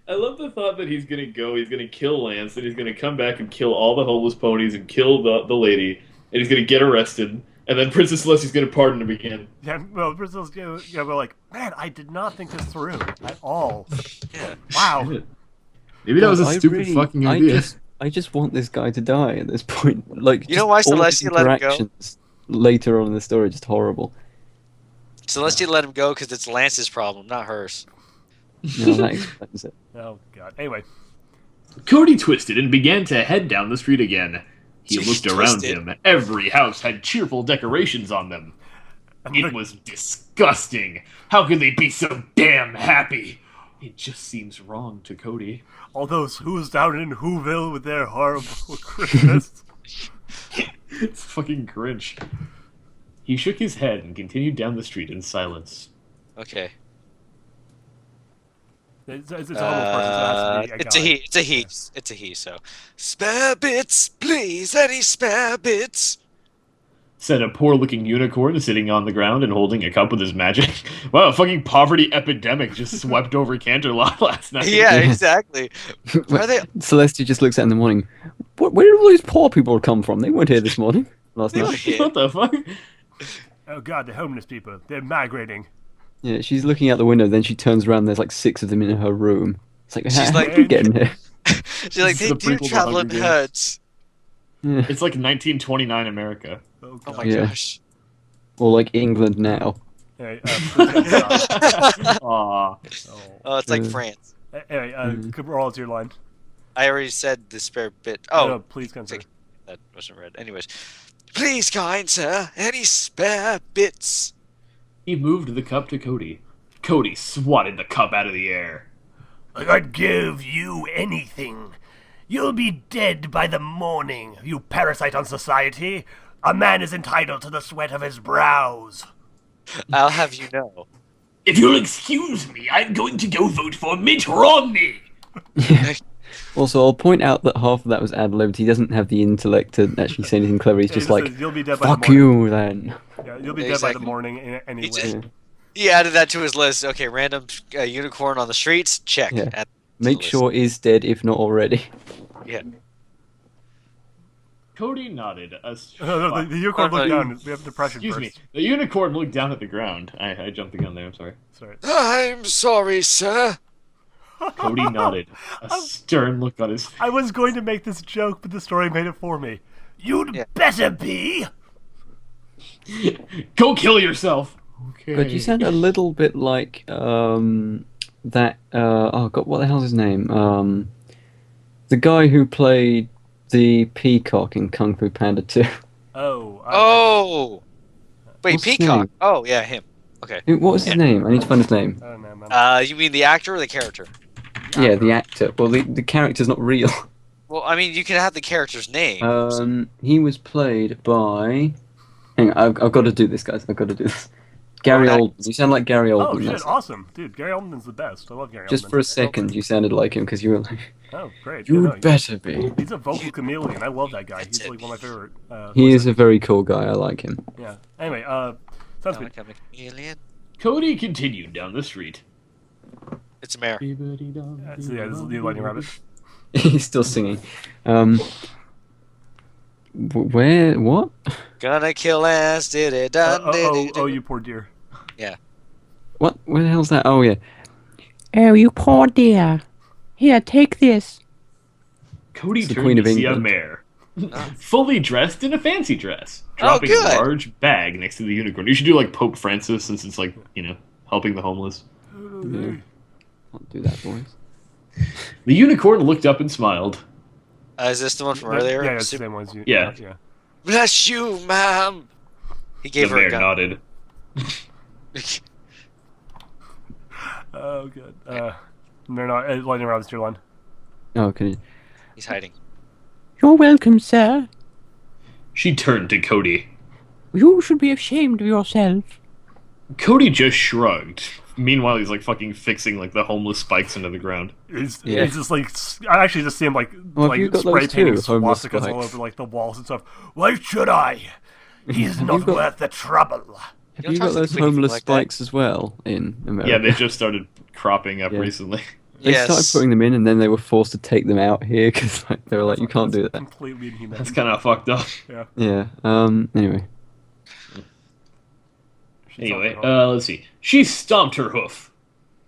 Speaker 5: I love the thought that he's gonna kill Lance, and he's gonna come back and kill all the homeless ponies and kill the lady, and he's gonna get arrested, and then Princess Celestia's gonna pardon him again.
Speaker 2: Yeah, well, Brazil's we're like, man, I did not think this through at all.
Speaker 1: Yeah.
Speaker 2: Wow.
Speaker 4: Maybe that was a
Speaker 3: I
Speaker 4: stupid
Speaker 3: really-
Speaker 4: fucking idea.
Speaker 3: I just want this guy to die at this point. Like,
Speaker 1: You know
Speaker 3: just
Speaker 1: why
Speaker 3: all of his
Speaker 1: Celestia let him go?
Speaker 3: interactions later on in the story are just horrible.
Speaker 1: Celestia let him go because it's Lance's problem, not hers.
Speaker 3: No, that explains it.
Speaker 2: Oh god. Anyway,
Speaker 4: Cody twisted and began to head down the street again. He
Speaker 1: He
Speaker 4: looked around
Speaker 1: twisted.
Speaker 4: him. Every house had cheerful decorations on them.
Speaker 2: and
Speaker 4: It was disgusting. How could they be so damn happy? It just seems wrong to Cody.
Speaker 2: all those who's down in Whoville with their horrible Christmas.
Speaker 4: It's fucking cringe. He shook his head and continued down the street in silence.
Speaker 1: Okay.
Speaker 2: It's a homeless person, so it has to be a
Speaker 1: It's a
Speaker 2: guy.
Speaker 1: he. It's a he. It's a he. So, spare bits, please. Any spare bits?
Speaker 4: Said a poor-looking unicorn sitting on the ground and holding a cup with his magic. Wow, a fucking poverty epidemic just swept over Canterlot last night.
Speaker 1: Yeah, exactly. Why are they?
Speaker 3: Celestia just looks out in the morning. Where did all these poor people come from? They weren't here this morning. Last
Speaker 1: They were
Speaker 3: night.
Speaker 1: here.
Speaker 4: What the fuck?
Speaker 2: Oh god, the homeless people. They're migrating.
Speaker 3: Yeah, she's looking out the window. Then she turns around. There's like 6 of them in her room. It's like,
Speaker 1: She's
Speaker 3: how
Speaker 1: like-
Speaker 3: did you get in here?
Speaker 1: She's like,
Speaker 4: This is
Speaker 1: they
Speaker 4: the
Speaker 1: do
Speaker 4: prequel to
Speaker 1: travel in
Speaker 4: Hunger Games.
Speaker 1: herds.
Speaker 3: Yeah.
Speaker 4: It's like 1929 America.
Speaker 2: Oh
Speaker 1: Oh
Speaker 2: god.
Speaker 1: my
Speaker 3: Yeah.
Speaker 1: gosh.
Speaker 3: Or like England now.
Speaker 2: Anyway, please don't stop.
Speaker 4: Aw.
Speaker 2: Oh.
Speaker 1: Oh, it's like
Speaker 3: Uh,
Speaker 1: France.
Speaker 2: Anyway, Cabral, it's your line.
Speaker 1: I already said the spare bit.
Speaker 2: No,
Speaker 1: Oh,
Speaker 2: no, please consider.
Speaker 1: that wasn't read. Anyways, please, kind sir, any spare bits?
Speaker 4: He moved the cup to Cody. Cody swatted the cup out of the air.
Speaker 2: I'd give you anything. You'll be dead by the morning, you parasite on society. A man is entitled to the sweat of his brows.
Speaker 1: I'll have you know.
Speaker 4: If you'll excuse me, I'm going to go vote for Mitt Romney.
Speaker 3: Also, I'll point out that half of that was ad-libbed. He doesn't have the intellect to actually say anything clever. He's
Speaker 2: Yeah,
Speaker 3: just
Speaker 2: he
Speaker 3: like,
Speaker 2: says, "You'll be dead by
Speaker 3: fuck
Speaker 2: the morning."
Speaker 3: you, then.
Speaker 2: Yeah, you'll be dead by the
Speaker 1: Exactly.
Speaker 2: morning anyway.
Speaker 1: just-
Speaker 3: Yeah.
Speaker 1: He added that to his list. Okay, random unicorn on the streets. Check.
Speaker 3: Yeah.
Speaker 1: Add to the
Speaker 3: Make
Speaker 1: list.
Speaker 3: sure is dead, if not already.
Speaker 1: Yeah.
Speaker 4: Cody nodded.
Speaker 2: No, the unicorn looked
Speaker 1: you-
Speaker 2: down. We have depression
Speaker 4: Excuse
Speaker 2: first.
Speaker 4: me. The unicorn looked down at the ground. I jumped the gun there. I'm sorry.
Speaker 2: Sorry.
Speaker 1: I'm sorry, sir.
Speaker 4: Cody nodded. A stern look on his face.
Speaker 2: I was going to make this joke, but the story made it for me. You'd
Speaker 1: Yeah.
Speaker 2: better be.
Speaker 4: Go kill yourself. Okay.
Speaker 3: But you sound a little bit like that. Oh God, what the hell's his name? The guy who played the peacock in Kung Fu Panda 2.
Speaker 2: Oh.
Speaker 1: Oh. Wait,
Speaker 3: What's his
Speaker 1: Peacock.
Speaker 3: name?
Speaker 1: Oh, yeah, him. Okay.
Speaker 3: What was his name? I need to find his name.
Speaker 2: I don't know, man.
Speaker 1: You mean the actor or the character?
Speaker 3: Yeah, the actor. Well, the character's not real.
Speaker 1: Well, I mean, you can have the character's name.
Speaker 3: He was played by. Hang on, I've got to do this, guys. I've got to do this. Gary
Speaker 1: that-
Speaker 3: Oldman. You sound like Gary Oldman.
Speaker 2: Oh shit!
Speaker 3: that's-
Speaker 2: Awesome, dude. Gary Oldman's the best. I love Gary
Speaker 3: Just
Speaker 2: Oldman.
Speaker 3: for a second, you sounded like him because you were like,
Speaker 2: Oh, great.
Speaker 3: "You'd
Speaker 2: Yeah, no,
Speaker 3: better be."
Speaker 2: He's a vocal chameleon. I love that guy. He's like one of my favorite.
Speaker 3: He is a very cool guy. I like him.
Speaker 2: Yeah. Anyway, sounds good.
Speaker 1: I'm a chameleon.
Speaker 4: Cody continued down the street.
Speaker 1: It's a mare.
Speaker 2: So yeah, this is the Lightning Rabbit.
Speaker 3: He's still singing. Where? What?
Speaker 1: Gonna kill ass, did it, done, did it.
Speaker 2: Oh, you poor dear.
Speaker 3: What? Where the hell's that? Oh yeah.
Speaker 6: Oh, you poor dear. Here, take this.
Speaker 4: Cody
Speaker 3: It's the
Speaker 4: turned
Speaker 3: Queen
Speaker 4: to
Speaker 3: of
Speaker 4: see a
Speaker 3: England.
Speaker 4: mare. Fully dressed in a fancy dress. Dropping a
Speaker 1: good.
Speaker 4: large bag next to the unicorn. You should do like Pope Francis since it's like, helping the homeless.
Speaker 3: Yeah. Can't do that, boys.
Speaker 4: The unicorn looked up and smiled.
Speaker 1: Is this the one from earlier?
Speaker 2: Yeah, it's the
Speaker 1: Super-
Speaker 2: same one as you.
Speaker 4: Yeah.
Speaker 2: Yeah.
Speaker 1: Bless you, ma'am. He
Speaker 4: The
Speaker 1: gave her a
Speaker 4: mare
Speaker 1: gun.
Speaker 4: nodded.
Speaker 2: Oh, good. They're not. Lightning Rabbit's your line.
Speaker 3: Oh, can you?
Speaker 1: He's hiding.
Speaker 6: You're welcome, sir.
Speaker 4: She turned to Cody.
Speaker 6: You should be ashamed of yourself.
Speaker 4: Cody just shrugged. Meanwhile, he's like fucking fixing like the homeless spikes into the ground.
Speaker 2: It's
Speaker 3: Yeah.
Speaker 2: just like I actually just see him like
Speaker 3: Well, have you got
Speaker 2: spray
Speaker 3: those
Speaker 2: painting
Speaker 3: too, homeless
Speaker 2: swastikas all
Speaker 3: spikes?
Speaker 2: over like the walls and stuff. Why should I? He's not
Speaker 3: got-
Speaker 2: worth the trouble.
Speaker 3: Have
Speaker 1: don't
Speaker 3: you
Speaker 1: talk
Speaker 3: got
Speaker 1: to
Speaker 3: those
Speaker 1: the queen
Speaker 3: homeless
Speaker 1: like that.
Speaker 3: spikes as well in America?
Speaker 4: Yeah, they just started cropping up
Speaker 3: Yeah.
Speaker 4: recently.
Speaker 3: They
Speaker 1: Yes.
Speaker 3: started putting them in, and then they were forced to take them out here because they were like, "You can't do
Speaker 2: That's
Speaker 3: that."
Speaker 2: Completely inhuman.
Speaker 4: That's kind of fucked up.
Speaker 3: Yeah. Anyway.
Speaker 4: Anyway, let's see. She stomped her hoof.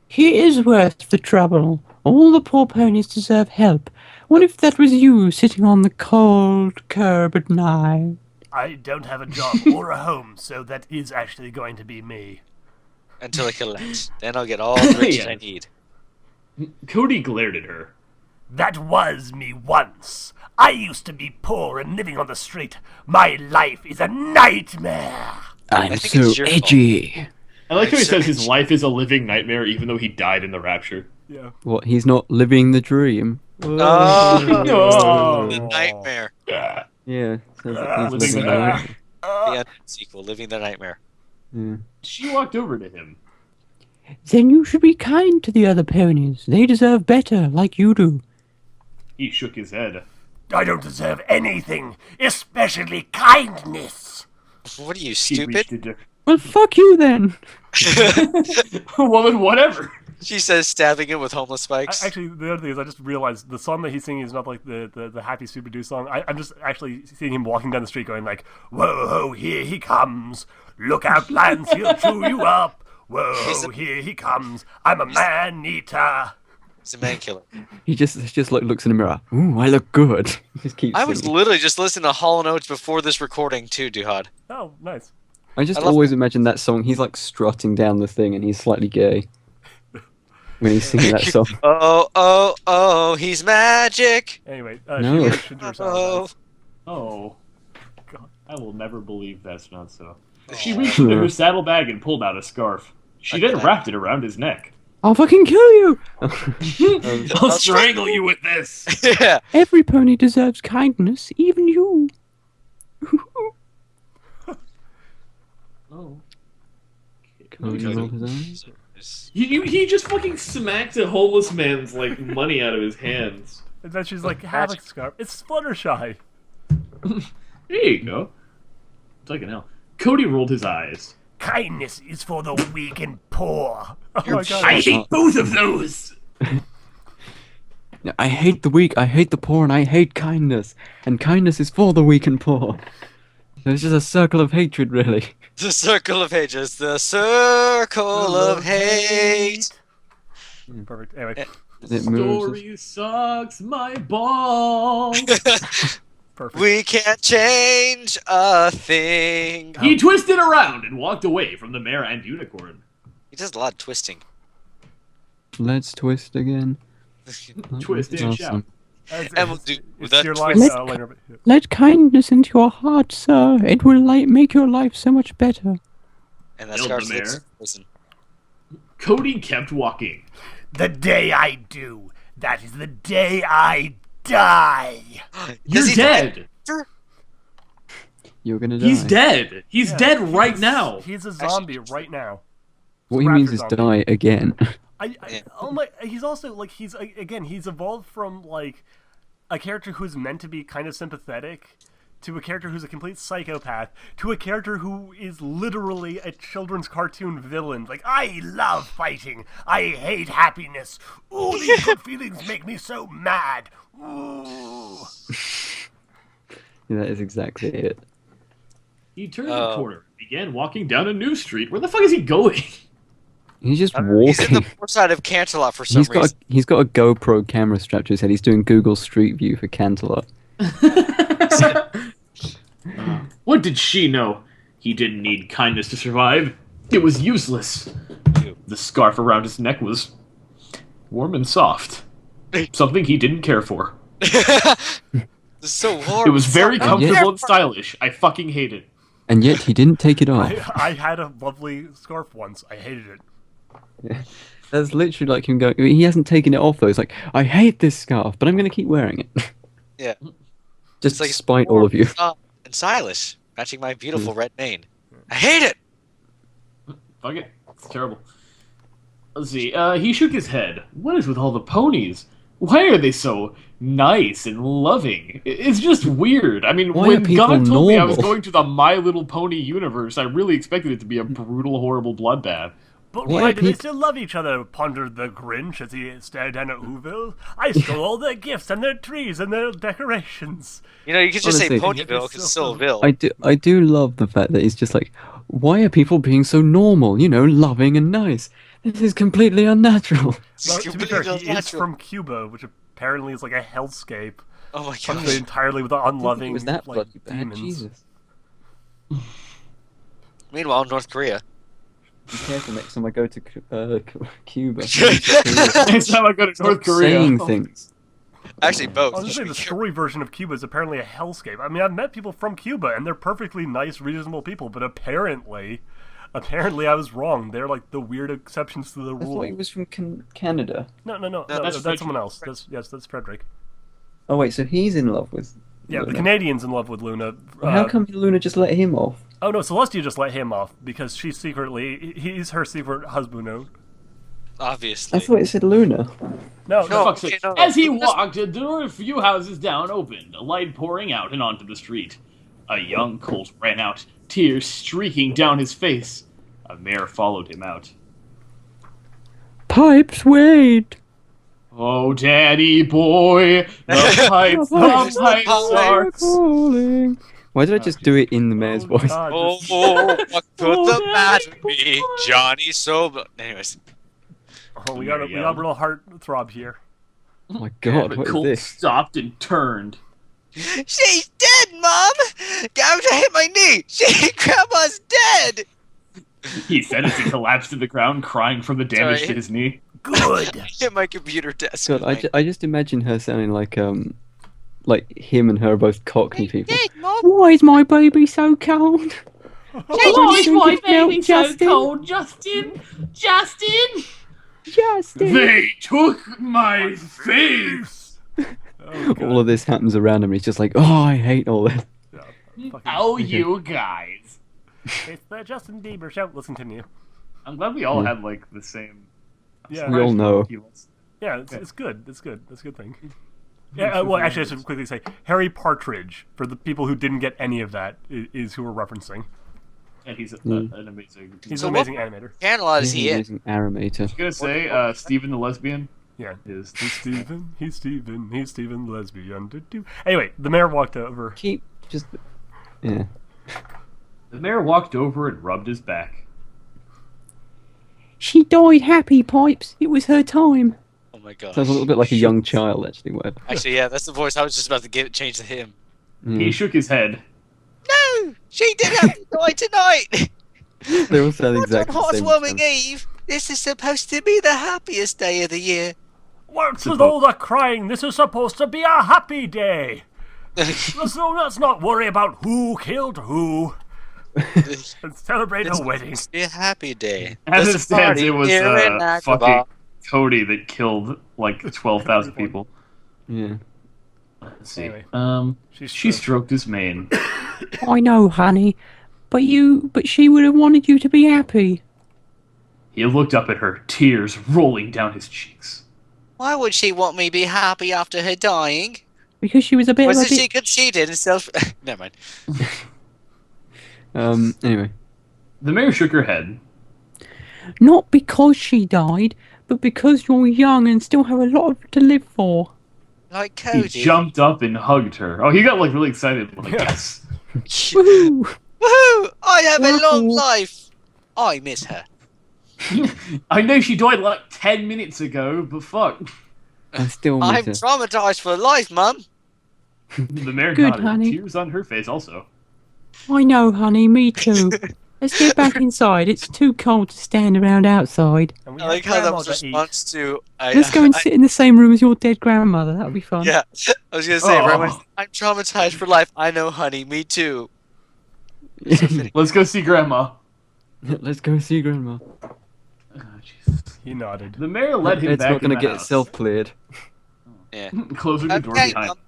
Speaker 6: He is worth the trouble. All the poor ponies deserve help. What if that was you sitting on the cold curb at night?
Speaker 2: I don't have a job or a home, so that is actually going to be me.
Speaker 1: Until I kill Lance. Then I'll get all the riches
Speaker 4: Yeah.
Speaker 1: I need.
Speaker 4: Cody glared at her.
Speaker 2: That was me once. I used to be poor and living on the street. My life is a nightmare.
Speaker 3: I'm
Speaker 1: think
Speaker 3: so
Speaker 1: it's your fault.
Speaker 3: edgy.
Speaker 4: I like how he
Speaker 1: I'm so
Speaker 4: says his
Speaker 1: itchy.
Speaker 4: life is a living nightmare, even though he died in the rapture.
Speaker 2: Yeah.
Speaker 3: What? He's not living the dream.
Speaker 1: Oh,
Speaker 4: No.
Speaker 1: the nightmare.
Speaker 4: Ah.
Speaker 3: Yeah. Sounds like he's
Speaker 4: Living
Speaker 3: living
Speaker 4: the
Speaker 3: the
Speaker 4: nightmare.
Speaker 3: dream.
Speaker 1: The unknown sequel, Living the Nightmare.
Speaker 3: Yeah.
Speaker 4: She walked over to him.
Speaker 6: Then you should be kind to the other ponies. They deserve better, like you do.
Speaker 4: He shook his head.
Speaker 2: I don't deserve anything, especially kindness.
Speaker 1: What are you,
Speaker 4: She
Speaker 1: stupid?
Speaker 4: reached into
Speaker 6: Well, fuck you then.
Speaker 4: woman, whatever.
Speaker 1: She says, stabbing him with homeless spikes.
Speaker 2: Actually, the other thing is, I just realized the song that he's singing is not like the happy Super Doo song. I'm just actually seeing him walking down the street going like, "Whoa, ho, here he comes! Look out, Lance, he'll chew you up! Whoa,
Speaker 1: He's
Speaker 2: ho,
Speaker 1: a-
Speaker 2: here he comes! I'm a man-eater!"
Speaker 1: He's a man killer.
Speaker 3: He just like looks in the mirror. Ooh, I look good. He just keeps.
Speaker 1: I was
Speaker 3: singing.
Speaker 1: literally just listening to Hall & Oates before this recording too, Duhad.
Speaker 2: Oh, nice.
Speaker 3: I just
Speaker 1: I love-
Speaker 3: always imagine that song. He's like strutting down the thing, and he's slightly gay when he's singing that song.
Speaker 1: Oh, oh, oh, he's magic.
Speaker 2: Anyway,
Speaker 3: No.
Speaker 2: she mentioned herself.
Speaker 1: Oh,
Speaker 4: Oh,
Speaker 2: God.
Speaker 4: I will never believe that's not so. She reached into her saddlebag and pulled out a scarf. She
Speaker 1: Okay.
Speaker 4: then wrapped it around his neck.
Speaker 6: I'll fucking kill you!
Speaker 3: Um,
Speaker 4: I'll strangle you with this.
Speaker 5: I'll strangle you with this.
Speaker 1: Yeah.
Speaker 6: Every pony deserves kindness, even you.
Speaker 5: Oh.
Speaker 3: Cody rolled his eyes.
Speaker 5: He just fucking smacked a homeless man's like money out of his hands.
Speaker 2: And then she's like, have a scarf. It's Fluttershy.
Speaker 4: There you go. Take an L. Cody rolled his eyes.
Speaker 2: Kindness is for the weak and poor. Oh my god.
Speaker 4: I hate both of those.
Speaker 3: I hate the weak, I hate the poor, and I hate kindness. And kindness is for the weak and poor. It's just a circle of hatred, really.
Speaker 1: The circle of hate. Just the circle of hate.
Speaker 2: Perfect. Anyway,
Speaker 3: It moves.
Speaker 4: Story sucks my balls.
Speaker 2: perfect.
Speaker 1: We can't change a thing.
Speaker 4: He twisted around and walked away from the mare and unicorn.
Speaker 1: He does a lot of twisting.
Speaker 3: Let's twist again.
Speaker 4: Twist and shout.
Speaker 1: And we'll do
Speaker 2: It's
Speaker 1: the
Speaker 2: your line,
Speaker 1: twist.
Speaker 2: later, but-
Speaker 6: Let kindness into your heart, sir. It will make your life so much better.
Speaker 1: And that
Speaker 4: Build
Speaker 1: scarf
Speaker 4: the
Speaker 1: looks
Speaker 4: mare.
Speaker 1: listen.
Speaker 4: Cody kept walking.
Speaker 2: The day I do, that is the day I die.
Speaker 4: You're
Speaker 1: Is he
Speaker 4: dead.
Speaker 3: You're gonna die.
Speaker 4: He's dead. He's
Speaker 2: Yeah,
Speaker 4: dead right
Speaker 2: he's-
Speaker 4: now.
Speaker 2: He's a zombie right now.
Speaker 3: What he means
Speaker 2: Raptor
Speaker 3: is
Speaker 2: zombie.
Speaker 3: die again.
Speaker 2: Oh my! He's also like he's evolved from like a character who's meant to be kind of sympathetic to a character who's a complete psychopath to a character who is literally a children's cartoon villain. Like, I love fighting. I hate happiness. Ooh, these good feelings make me so mad. Ooh.
Speaker 3: Yeah, that is exactly it.
Speaker 4: He turned the corner, began walking down a new street. Where the fuck is he going?
Speaker 3: He's just
Speaker 1: He's
Speaker 3: walking.
Speaker 1: in the poor side of Canterlot for some reason.
Speaker 3: He's got a GoPro camera strapped to his head. He's doing Google Street View for Canterlot.
Speaker 4: What did she know? He didn't need kindness to survive. It was useless. The scarf around his neck was warm and soft. Something he didn't care for.
Speaker 1: This is so hard.
Speaker 4: It was very
Speaker 1: So-
Speaker 4: comfortable and stylish. I fucking hate it.
Speaker 3: And yet he didn't take it off.
Speaker 2: I had a lovely scarf once. I hated it.
Speaker 3: That's literally like him going. He hasn't taken it off though. He's like, I hate this scarf, but I'm going to keep wearing it.
Speaker 1: Yeah.
Speaker 3: Just
Speaker 1: It's like
Speaker 3: despite all of you.
Speaker 1: And stylish, matching my beautiful red mane. I hate it.
Speaker 4: Fuck it. It's terrible. Let's see. He shook his head. What is with all the ponies? Why are they so nice and loving? It's just weird. I mean,
Speaker 3: Why are
Speaker 4: when
Speaker 3: people
Speaker 4: God told me I was
Speaker 3: normal?
Speaker 4: going to the My Little Pony universe, I really expected it to be a brutal, horrible bloodbath.
Speaker 2: But
Speaker 3: Why
Speaker 2: why do they
Speaker 3: peop-
Speaker 2: still love each other? Pondered the Grinch as he stared down at Whoville. I stole all their gifts and their trees and their decorations.
Speaker 1: You know, you could just
Speaker 3: Honestly.
Speaker 1: say Ponyville because it's still a Ville.
Speaker 3: I do love the fact that he's just like, why are people being so normal? You know, loving and nice. This is completely unnatural.
Speaker 2: Well, to be fair, he is
Speaker 1: unnatural.
Speaker 2: from Cuba, which apparently is like a hellscape,
Speaker 1: Oh my
Speaker 2: functioned
Speaker 1: gosh.
Speaker 2: entirely with
Speaker 3: It
Speaker 2: unloving
Speaker 3: was that
Speaker 2: like,
Speaker 3: bloody bad.
Speaker 2: demons.
Speaker 3: Jesus.
Speaker 1: Meanwhile, North Korea.
Speaker 3: Be careful next time I go to Cuba.
Speaker 4: Next time I go to North Korea.
Speaker 3: Saying things.
Speaker 1: Actually, both.
Speaker 2: Honestly, the story version of Cuba is apparently a hellscape. I mean, I've met people from Cuba, and they're perfectly nice, reasonable people, but apparently I was wrong. They're like the weird exceptions to the
Speaker 3: I thought
Speaker 2: rule.
Speaker 3: he was from Canada.
Speaker 2: No,
Speaker 4: that's
Speaker 2: that's someone
Speaker 4: Frederick.
Speaker 2: else. That's Frederick.
Speaker 3: Oh wait, so he's in love with.
Speaker 2: Yeah, the
Speaker 3: Luna.
Speaker 2: Canadian's in love with Luna.
Speaker 3: How come Luna just let him off?
Speaker 2: Oh no, Celestia just let him off because he's her secret husband.
Speaker 1: Obviously.
Speaker 3: I thought it said Luna.
Speaker 2: No,
Speaker 1: No.
Speaker 2: no.
Speaker 4: Fuck's sake.
Speaker 1: okay, no.
Speaker 4: As he walked, a door a few houses down opened, a light pouring out and onto the street. A young colt ran out, tears streaking down his face. A mare followed him out.
Speaker 6: Pipes, wait.
Speaker 4: Oh, daddy boy, the pipes are...
Speaker 6: Calling.
Speaker 3: Why did I just do it in the mayor's voice?
Speaker 2: God,
Speaker 1: Oh,
Speaker 2: just-
Speaker 1: what could the matter be? Johnny Sober. Anyways.
Speaker 2: oh, we got a real heart throb here.
Speaker 3: Oh my
Speaker 4: And
Speaker 3: god,
Speaker 4: the
Speaker 3: what is
Speaker 4: colt
Speaker 3: this?
Speaker 4: stopped and turned.
Speaker 1: She's dead, Mom! I hit my knee! Grandma's dead!
Speaker 4: He said as he collapsed to the ground, crying from the damage
Speaker 1: Sorry.
Speaker 4: to his knee.
Speaker 2: Good.
Speaker 1: Hit my computer desk.
Speaker 3: God,
Speaker 1: with my-
Speaker 3: I just imagine her sounding like him and her are both Cockney people.
Speaker 6: Why is my baby so cold?
Speaker 4: Why
Speaker 6: is my baby so
Speaker 4: cold, Justin? Justin!
Speaker 6: Justice!
Speaker 4: They took my face!
Speaker 2: Oh, God.
Speaker 3: All of this happens around him, and he's just like, "Oh, I hate all this."
Speaker 2: Yeah, fucking-
Speaker 4: Oh, you guys.
Speaker 2: It's the Justin Bieber show. Let's continue.
Speaker 4: I'm glad we all
Speaker 3: Yeah.
Speaker 4: had, like, the same...
Speaker 2: Yeah.
Speaker 3: We all know.
Speaker 2: Yeah, it's good. It's good. That's a good thing. Yeah, well, actually, I should quickly say Harry Partridge, for the people who didn't get any of that, is who we're referencing.
Speaker 4: And he's an amazing...
Speaker 2: He's
Speaker 1: So
Speaker 2: an amazing animator.
Speaker 1: Channel is he in?
Speaker 3: Amazing animator.
Speaker 4: I was gonna say, Steven the lesbian
Speaker 2: Yeah.
Speaker 4: is...
Speaker 2: He's Steven the lesbian. Anyway, the mayor walked over.
Speaker 3: Keep just. Yeah.
Speaker 4: The mayor walked over and rubbed his back.
Speaker 6: She died happy, Pipes. It was her time.
Speaker 1: Oh my god.
Speaker 3: Sounds a little bit like a young child, actually. Whatever.
Speaker 1: Actually, yeah, that's the voice I was just about to change to him.
Speaker 4: He shook his head.
Speaker 1: No, she did have to die tonight.
Speaker 3: They all sound
Speaker 1: Not
Speaker 3: exactly
Speaker 1: on
Speaker 3: the
Speaker 1: Hearths
Speaker 3: same.
Speaker 1: Warming Eve. This is supposed to be the happiest day of the year.
Speaker 2: What's with all the crying? This is supposed to be a happy day. So let's not worry about who killed who. And celebrate a wedding.
Speaker 1: It's a happy day.
Speaker 4: As
Speaker 1: There's
Speaker 4: it
Speaker 1: a
Speaker 4: stands,
Speaker 1: party
Speaker 4: it was
Speaker 1: here in
Speaker 4: fucking
Speaker 1: Cabral.
Speaker 4: Cody that killed like 12,000 people.
Speaker 3: Yeah.
Speaker 4: Let's see.
Speaker 2: Anyway.
Speaker 4: She stroked his mane.
Speaker 6: I know, honey. But she would have wanted you to be happy.
Speaker 4: He looked up at her, tears rolling down his cheeks.
Speaker 1: Why would she want me to be happy after her dying?
Speaker 6: Because she was a bit
Speaker 1: Was
Speaker 6: of a
Speaker 1: it
Speaker 6: bit...
Speaker 1: she conceited and self... Never mind.
Speaker 3: Anyway.
Speaker 4: The mayor shook her head.
Speaker 6: Not because she died, but because you're young and still have a lot to live for.
Speaker 1: Like
Speaker 4: He
Speaker 1: Cody.
Speaker 4: jumped up and hugged her. Oh, he got like really excited. Like, yes.
Speaker 6: Woohoo!
Speaker 1: Woohoo! I have a long
Speaker 6: Woohoo.
Speaker 1: life. I miss her.
Speaker 4: I know she died like 10 minutes ago, but fuck.
Speaker 3: I still
Speaker 1: I'm
Speaker 3: miss her.
Speaker 1: traumatized for life, Mum.
Speaker 4: The mayor
Speaker 6: Good,
Speaker 4: nodded,
Speaker 6: honey.
Speaker 4: tears on her face also.
Speaker 6: I know, honey, me too. Let's get back inside. It's too cold to stand around outside.
Speaker 2: And we
Speaker 1: I
Speaker 2: have
Speaker 1: like how that
Speaker 2: grandma
Speaker 1: was
Speaker 2: to eat.
Speaker 1: response to...
Speaker 6: Let's go and sit in the same room as your dead grandmother. That'll be fun.
Speaker 1: Yeah, I was gonna say,
Speaker 4: Oh.
Speaker 1: right, I'm traumatized for life. I know, honey, me too.
Speaker 4: Let's go see Grandma.
Speaker 3: Let's go see Grandma.
Speaker 4: Oh, Jesus.
Speaker 2: He nodded.
Speaker 4: The mayor led him
Speaker 3: It's
Speaker 4: back
Speaker 3: not going
Speaker 4: in
Speaker 3: to
Speaker 4: the
Speaker 3: get
Speaker 4: house.
Speaker 3: itself cleared.
Speaker 1: Yeah.
Speaker 4: Closing the door
Speaker 1: Okay,
Speaker 4: behind.
Speaker 1: Mum.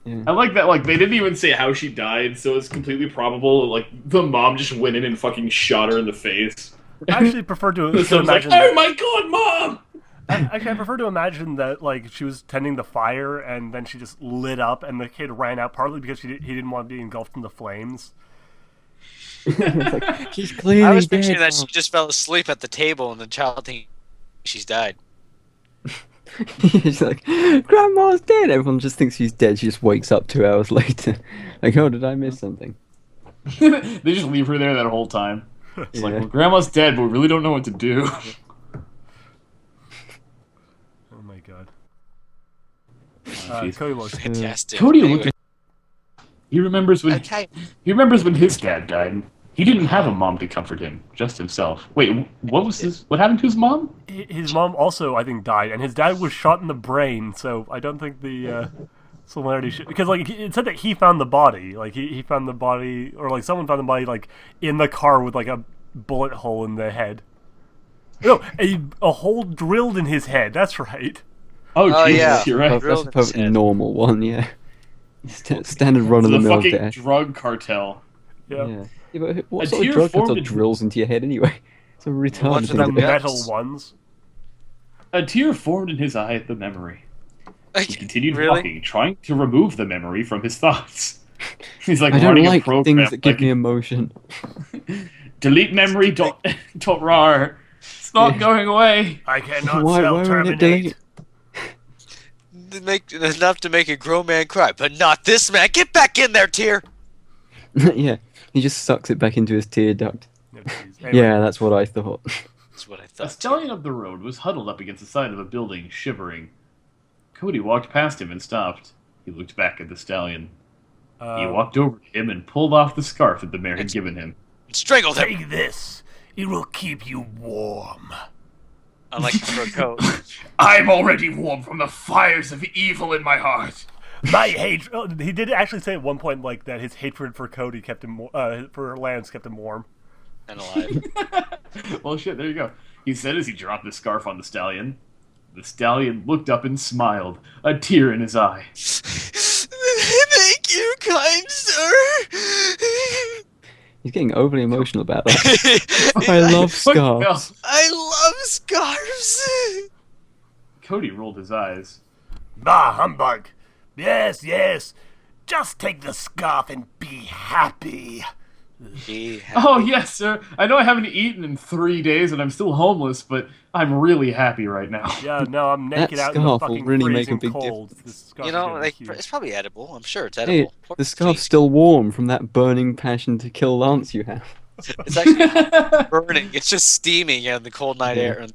Speaker 3: Yeah.
Speaker 5: I like that, like, they didn't even say how she died, so it's completely probable, like, the mom just went in and fucking shot her in the face.
Speaker 2: I actually prefer to
Speaker 5: So it's like,
Speaker 2: imagine.
Speaker 5: oh my god, mom!
Speaker 2: Actually, I prefer to imagine that like she was tending the fire and then she just lit up and the kid ran out partly because he didn't want to be engulfed in the flames.
Speaker 3: It's like, she's clearly
Speaker 1: I was
Speaker 3: dead.
Speaker 1: picturing that she just fell asleep at the table and the child thinking she's died.
Speaker 3: She's like, Grandma's dead. Everyone just thinks she's dead. She just wakes up 2 hours later. Like, oh, did I miss something?
Speaker 4: They just leave her there that whole time. It's like,
Speaker 3: Yeah.
Speaker 4: well, Grandma's dead, but we really don't know what to do.
Speaker 2: Oh my god.
Speaker 4: Jeez.
Speaker 2: Cody looks.
Speaker 1: Fantastic.
Speaker 4: Cody
Speaker 1: Anyway,
Speaker 4: looked at... He remembers when
Speaker 1: Okay.
Speaker 4: his dad died. He didn't have a mom to comfort him, just himself. Wait, what was his? What happened to his mom?
Speaker 2: His mom also, I think, died, and his dad was shot in the brain. So I don't think the similarity should, because like it said that he found the body, like he found the body, or like someone found the body like in the car with like a bullet hole in the head. No, a hole drilled in his head. That's right.
Speaker 4: Oh,
Speaker 1: Oh,
Speaker 4: Jesus,
Speaker 1: yeah.
Speaker 4: you're right.
Speaker 3: That's
Speaker 1: Drilled
Speaker 3: a
Speaker 1: in his
Speaker 3: perfectly
Speaker 1: head.
Speaker 3: normal one, yeah. Standard run of
Speaker 4: The
Speaker 3: the mill
Speaker 4: fucking
Speaker 3: death.
Speaker 4: drug cartel.
Speaker 2: Yeah.
Speaker 3: Yeah. Yeah, but what
Speaker 4: A
Speaker 3: sort of
Speaker 4: tear
Speaker 3: drug
Speaker 4: formed
Speaker 3: cartel
Speaker 4: in-
Speaker 3: drills into your head anyway? It's a retarded
Speaker 1: ones
Speaker 3: thing
Speaker 1: with
Speaker 3: to
Speaker 2: The
Speaker 3: do.
Speaker 1: Yeah.
Speaker 2: metal ones.
Speaker 4: A tear formed in his eye at the memory. He continued
Speaker 1: Really?
Speaker 4: walking, trying to remove the memory from his thoughts. He's like
Speaker 3: I don't
Speaker 4: running
Speaker 3: like
Speaker 4: a program.
Speaker 3: things that give
Speaker 4: like,
Speaker 3: me emotion.
Speaker 4: delete memory. Dot rar. It's not
Speaker 3: Yeah.
Speaker 4: going away.
Speaker 2: I cannot
Speaker 3: Why won't it
Speaker 2: self-terminate.
Speaker 3: delete?
Speaker 1: Enough to make a grown man cry, but not this man. Get back in there, tear.
Speaker 3: Yeah, he just sucks it back into his tear duct.
Speaker 2: No, jeez. Anyway,
Speaker 3: Yeah, that's what I thought.
Speaker 1: That's what I
Speaker 4: A
Speaker 1: thought.
Speaker 4: stallion up the road was huddled up against the side of a building, shivering. Cody walked past him and stopped. He looked back at the stallion. He walked over to him and pulled off the scarf that the mayor had given him.
Speaker 1: Strangled him.
Speaker 2: Take this. It will keep you warm.
Speaker 1: Unlike the fur coat.
Speaker 4: I'm already warm from the fires of evil in my heart.
Speaker 2: My hate. Oh, he did actually say at one point like that his hatred for Cody kept him for Lance kept him warm.
Speaker 1: And alive.
Speaker 4: Well, shit, there you go. He said as he dropped the scarf on the stallion. The stallion looked up and smiled, a tear in his eye.
Speaker 1: Thank you, kind sir.
Speaker 3: He's getting overly emotional about that. I love scarves.
Speaker 1: I love scarves.
Speaker 4: Cody rolled his eyes.
Speaker 2: Bah, humbug. Yes, yes. Just take the scarf and be happy.
Speaker 4: Oh, yes, sir. I know I haven't eaten in 3 days and I'm still homeless, but I'm really happy right now.
Speaker 2: Yeah, no, I'm naked
Speaker 3: That
Speaker 2: out in the
Speaker 3: scarf will
Speaker 2: fucking
Speaker 3: really make a
Speaker 2: freezing
Speaker 3: big
Speaker 2: cold.
Speaker 3: difference.
Speaker 2: This scarf
Speaker 1: You
Speaker 2: is
Speaker 1: know,
Speaker 2: gonna be
Speaker 1: like,
Speaker 2: huge.
Speaker 1: it's probably edible. I'm sure it's
Speaker 3: Hey,
Speaker 1: edible.
Speaker 3: the scarf's still warm from that burning passion to kill Lance you have.
Speaker 1: It's actually burning. It's just steaming in the cold night air.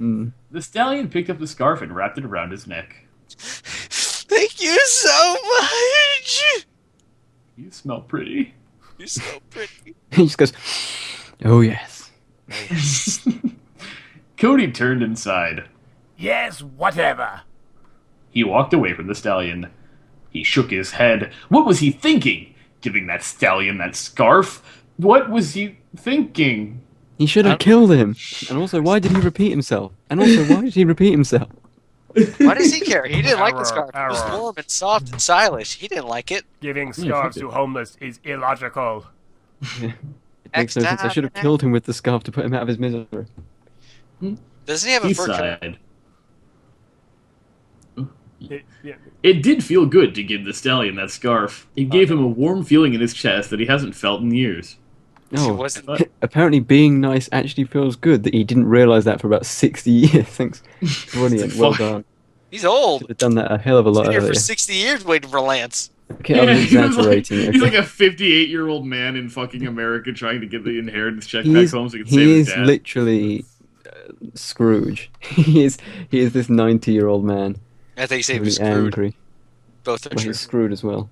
Speaker 3: Mm.
Speaker 4: The stallion picked up the scarf and wrapped it around his neck.
Speaker 1: Thank you so much.
Speaker 4: You smell pretty.
Speaker 1: You're so pretty.
Speaker 3: He just goes, oh yes.
Speaker 4: Cody turned inside.
Speaker 2: Yes, whatever.
Speaker 4: He walked away from the stallion. He shook his head. What was he thinking? Giving that stallion that scarf? What was he thinking?
Speaker 3: He should have killed him. And also, why did he repeat himself? And also, why did he repeat himself?
Speaker 1: Why does he care? He didn't like the
Speaker 2: Error,
Speaker 1: scarf. It was
Speaker 2: error.
Speaker 1: warm and soft and stylish. He didn't like it.
Speaker 2: Giving scarves to homeless is illogical.
Speaker 3: It makes no sense. I should have killed him with the scarf to put him out of his misery.
Speaker 1: Doesn't he have a
Speaker 4: He
Speaker 1: fur coat?
Speaker 4: sighed.
Speaker 2: Yeah.
Speaker 4: It did feel good to give the stallion that scarf. It gave him a warm feeling in his chest that he hasn't felt in years.
Speaker 3: Oh,
Speaker 1: wasn't-
Speaker 3: apparently being nice actually feels good. That he didn't realize that for about 60 years. Thanks. Brilliant. Well done.
Speaker 1: He's old.
Speaker 3: Should have done that a hell of a
Speaker 1: He's
Speaker 3: lot
Speaker 1: been here
Speaker 3: earlier.
Speaker 1: for 60 years waiting for Lance.
Speaker 3: Okay, I was
Speaker 4: he was
Speaker 3: exaggerating.
Speaker 4: he's
Speaker 3: okay.
Speaker 4: like a 58-year-old man in fucking America trying to get the inheritance check back home so he can save
Speaker 3: He
Speaker 4: his
Speaker 3: is
Speaker 4: dad.
Speaker 3: literally Scrooge. He is this 90-year-old man.
Speaker 1: I think he said he
Speaker 3: Really
Speaker 1: was screwed.
Speaker 3: angry.
Speaker 1: Both are
Speaker 3: Well,
Speaker 1: true.
Speaker 3: he's screwed as well.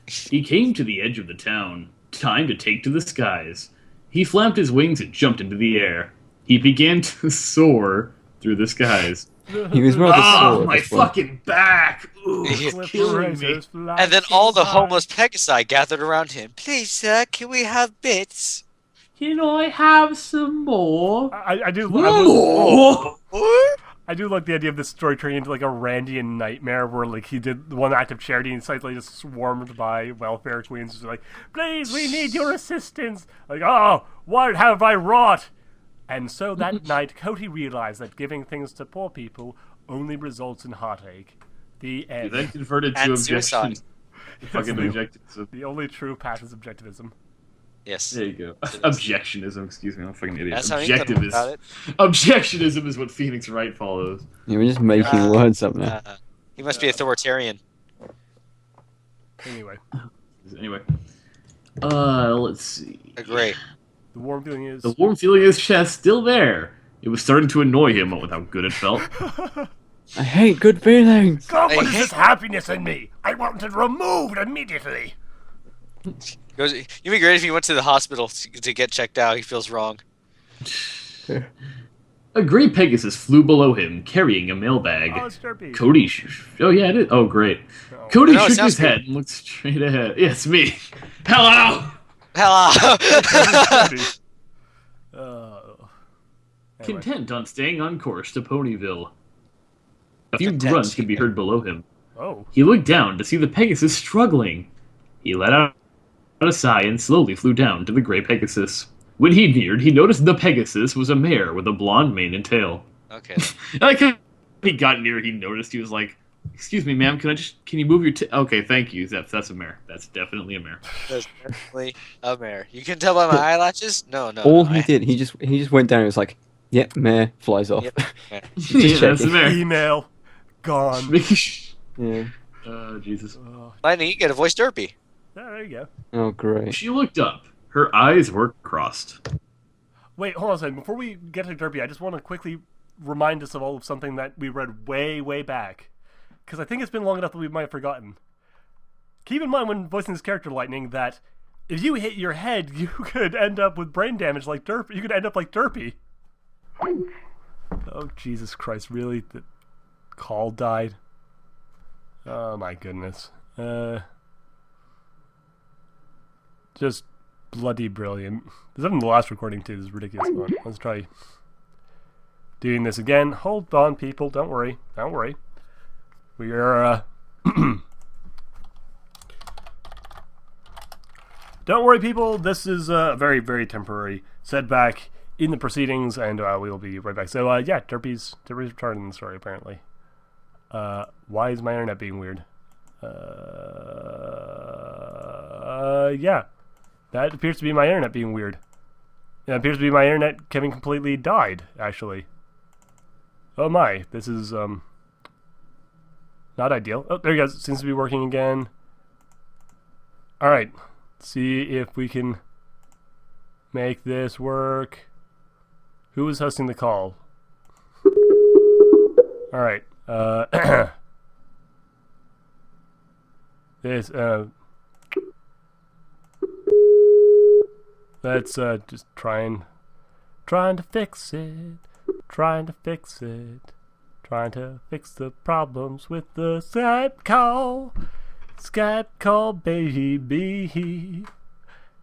Speaker 4: He came to the edge of the town. Time to take to the skies. He flapped his wings and jumped into the air. He began to soar through the skies.
Speaker 3: He was rather sore
Speaker 4: Oh,
Speaker 3: at
Speaker 4: my
Speaker 3: this point.
Speaker 4: fucking back! Ooh,
Speaker 1: Yeah.
Speaker 4: it's killing me.
Speaker 1: And then all the homeless Pegasi gathered around him. Please, sir, can we have bits?
Speaker 4: Can I have some more?
Speaker 2: I do.
Speaker 4: More?
Speaker 2: I do like the idea of this story turning into like a Randian nightmare where like he did one act of charity and suddenly just swarmed by welfare queens just like, please, we need your assistance. Like, oh, what have I wrought? And so that night, Cody realized that giving things to poor people only results in heartache. The
Speaker 4: He
Speaker 2: end.
Speaker 4: then converted to
Speaker 1: And
Speaker 4: objection.
Speaker 1: suicide.
Speaker 4: Fucking objectivism.
Speaker 2: The only true path is objectivism.
Speaker 1: Yes.
Speaker 4: There you go. Objectionism, excuse me, I'm a fucking idiot.
Speaker 1: That's how you can look about it.
Speaker 4: Objectionism is what Phoenix Wright follows.
Speaker 3: Yeah, we're just making words up now.
Speaker 1: He must be authoritarian.
Speaker 2: Anyway,
Speaker 4: Anyway. Let's see.
Speaker 1: Agree.
Speaker 2: the warm feeling is.
Speaker 4: The warm feeling in his chest still there. It was starting to annoy him with how good it felt.
Speaker 3: I hate good feelings.
Speaker 2: God, what
Speaker 1: I
Speaker 2: is
Speaker 1: hate-
Speaker 2: this happiness in me? I want it removed immediately.
Speaker 1: It'd be great if he went to the hospital to get checked out. He feels wrong.
Speaker 4: A gray Pegasus flew below him, carrying a mailbag.
Speaker 2: Oh, it's Derpy.
Speaker 4: Cody oh yeah, it is. Oh, great. Cody
Speaker 1: No, it
Speaker 4: shook
Speaker 1: sounds
Speaker 4: his head and looked straight ahead. Yeah, it's me. Hello!
Speaker 1: Hello.
Speaker 2: Derpy. Anyway.
Speaker 4: Content on staying on course to Ponyville. A few
Speaker 1: Content.
Speaker 4: grunts could be heard below him.
Speaker 2: Oh.
Speaker 4: He looked down to see the Pegasus struggling. He let out a sigh and slowly flew down to the gray Pegasus. When he neared, he noticed the Pegasus was a mare with a blonde mane and tail.
Speaker 1: Okay.
Speaker 4: Like when he got near, he noticed. He was like, "Excuse me, ma'am, can you move your Okay, thank you. That's a mare. That's definitely a mare."
Speaker 1: That's definitely a mare. You can tell by my eyelashes? No.
Speaker 3: All he did, he just went down and was like, "Yep, mare flies off."
Speaker 1: Yep, mare.
Speaker 4: Yeah, that's a
Speaker 3: checking.
Speaker 4: mare.
Speaker 2: Email. Gone.
Speaker 3: Yeah.
Speaker 4: Oh, Jesus.
Speaker 1: Lightning, you get a voice Derpy.
Speaker 2: Yeah, there you go.
Speaker 3: Oh, great.
Speaker 4: She looked up. Her eyes were crossed.
Speaker 2: Wait, hold on a second. Before we get to Derpy, I just want to quickly remind us of all of something that we read way, way back. Because I think it's been long enough that we might have forgotten. Keep in mind when voicing this character, Lightning, that if you hit your head, you could end up with brain damage like Derpy. You could end up like Derpy. Oh, Jesus Christ, really? The call died? Oh, my goodness. Just bloody brilliant. This happened in the last recording too. This is ridiculous. Hold on, let's try doing this again. Hold on, people. Don't worry. Don't worry. We are. Don't worry, people. This is a very, very temporary setback in the proceedings, and we will be right back. So, yeah, Derpy's retarded in the story, apparently. Why is my internet being weird? Yeah. That appears to be my internet being weird. It appears to be my internet having completely died, actually. Oh my, this is, not ideal. Oh, there you go. It seems to be working again. Alright. See if we can make this work. Who was hosting the call? Alright. This, let's, just trying to fix it. Trying to fix the problems with the Skype call. Skype call, baby.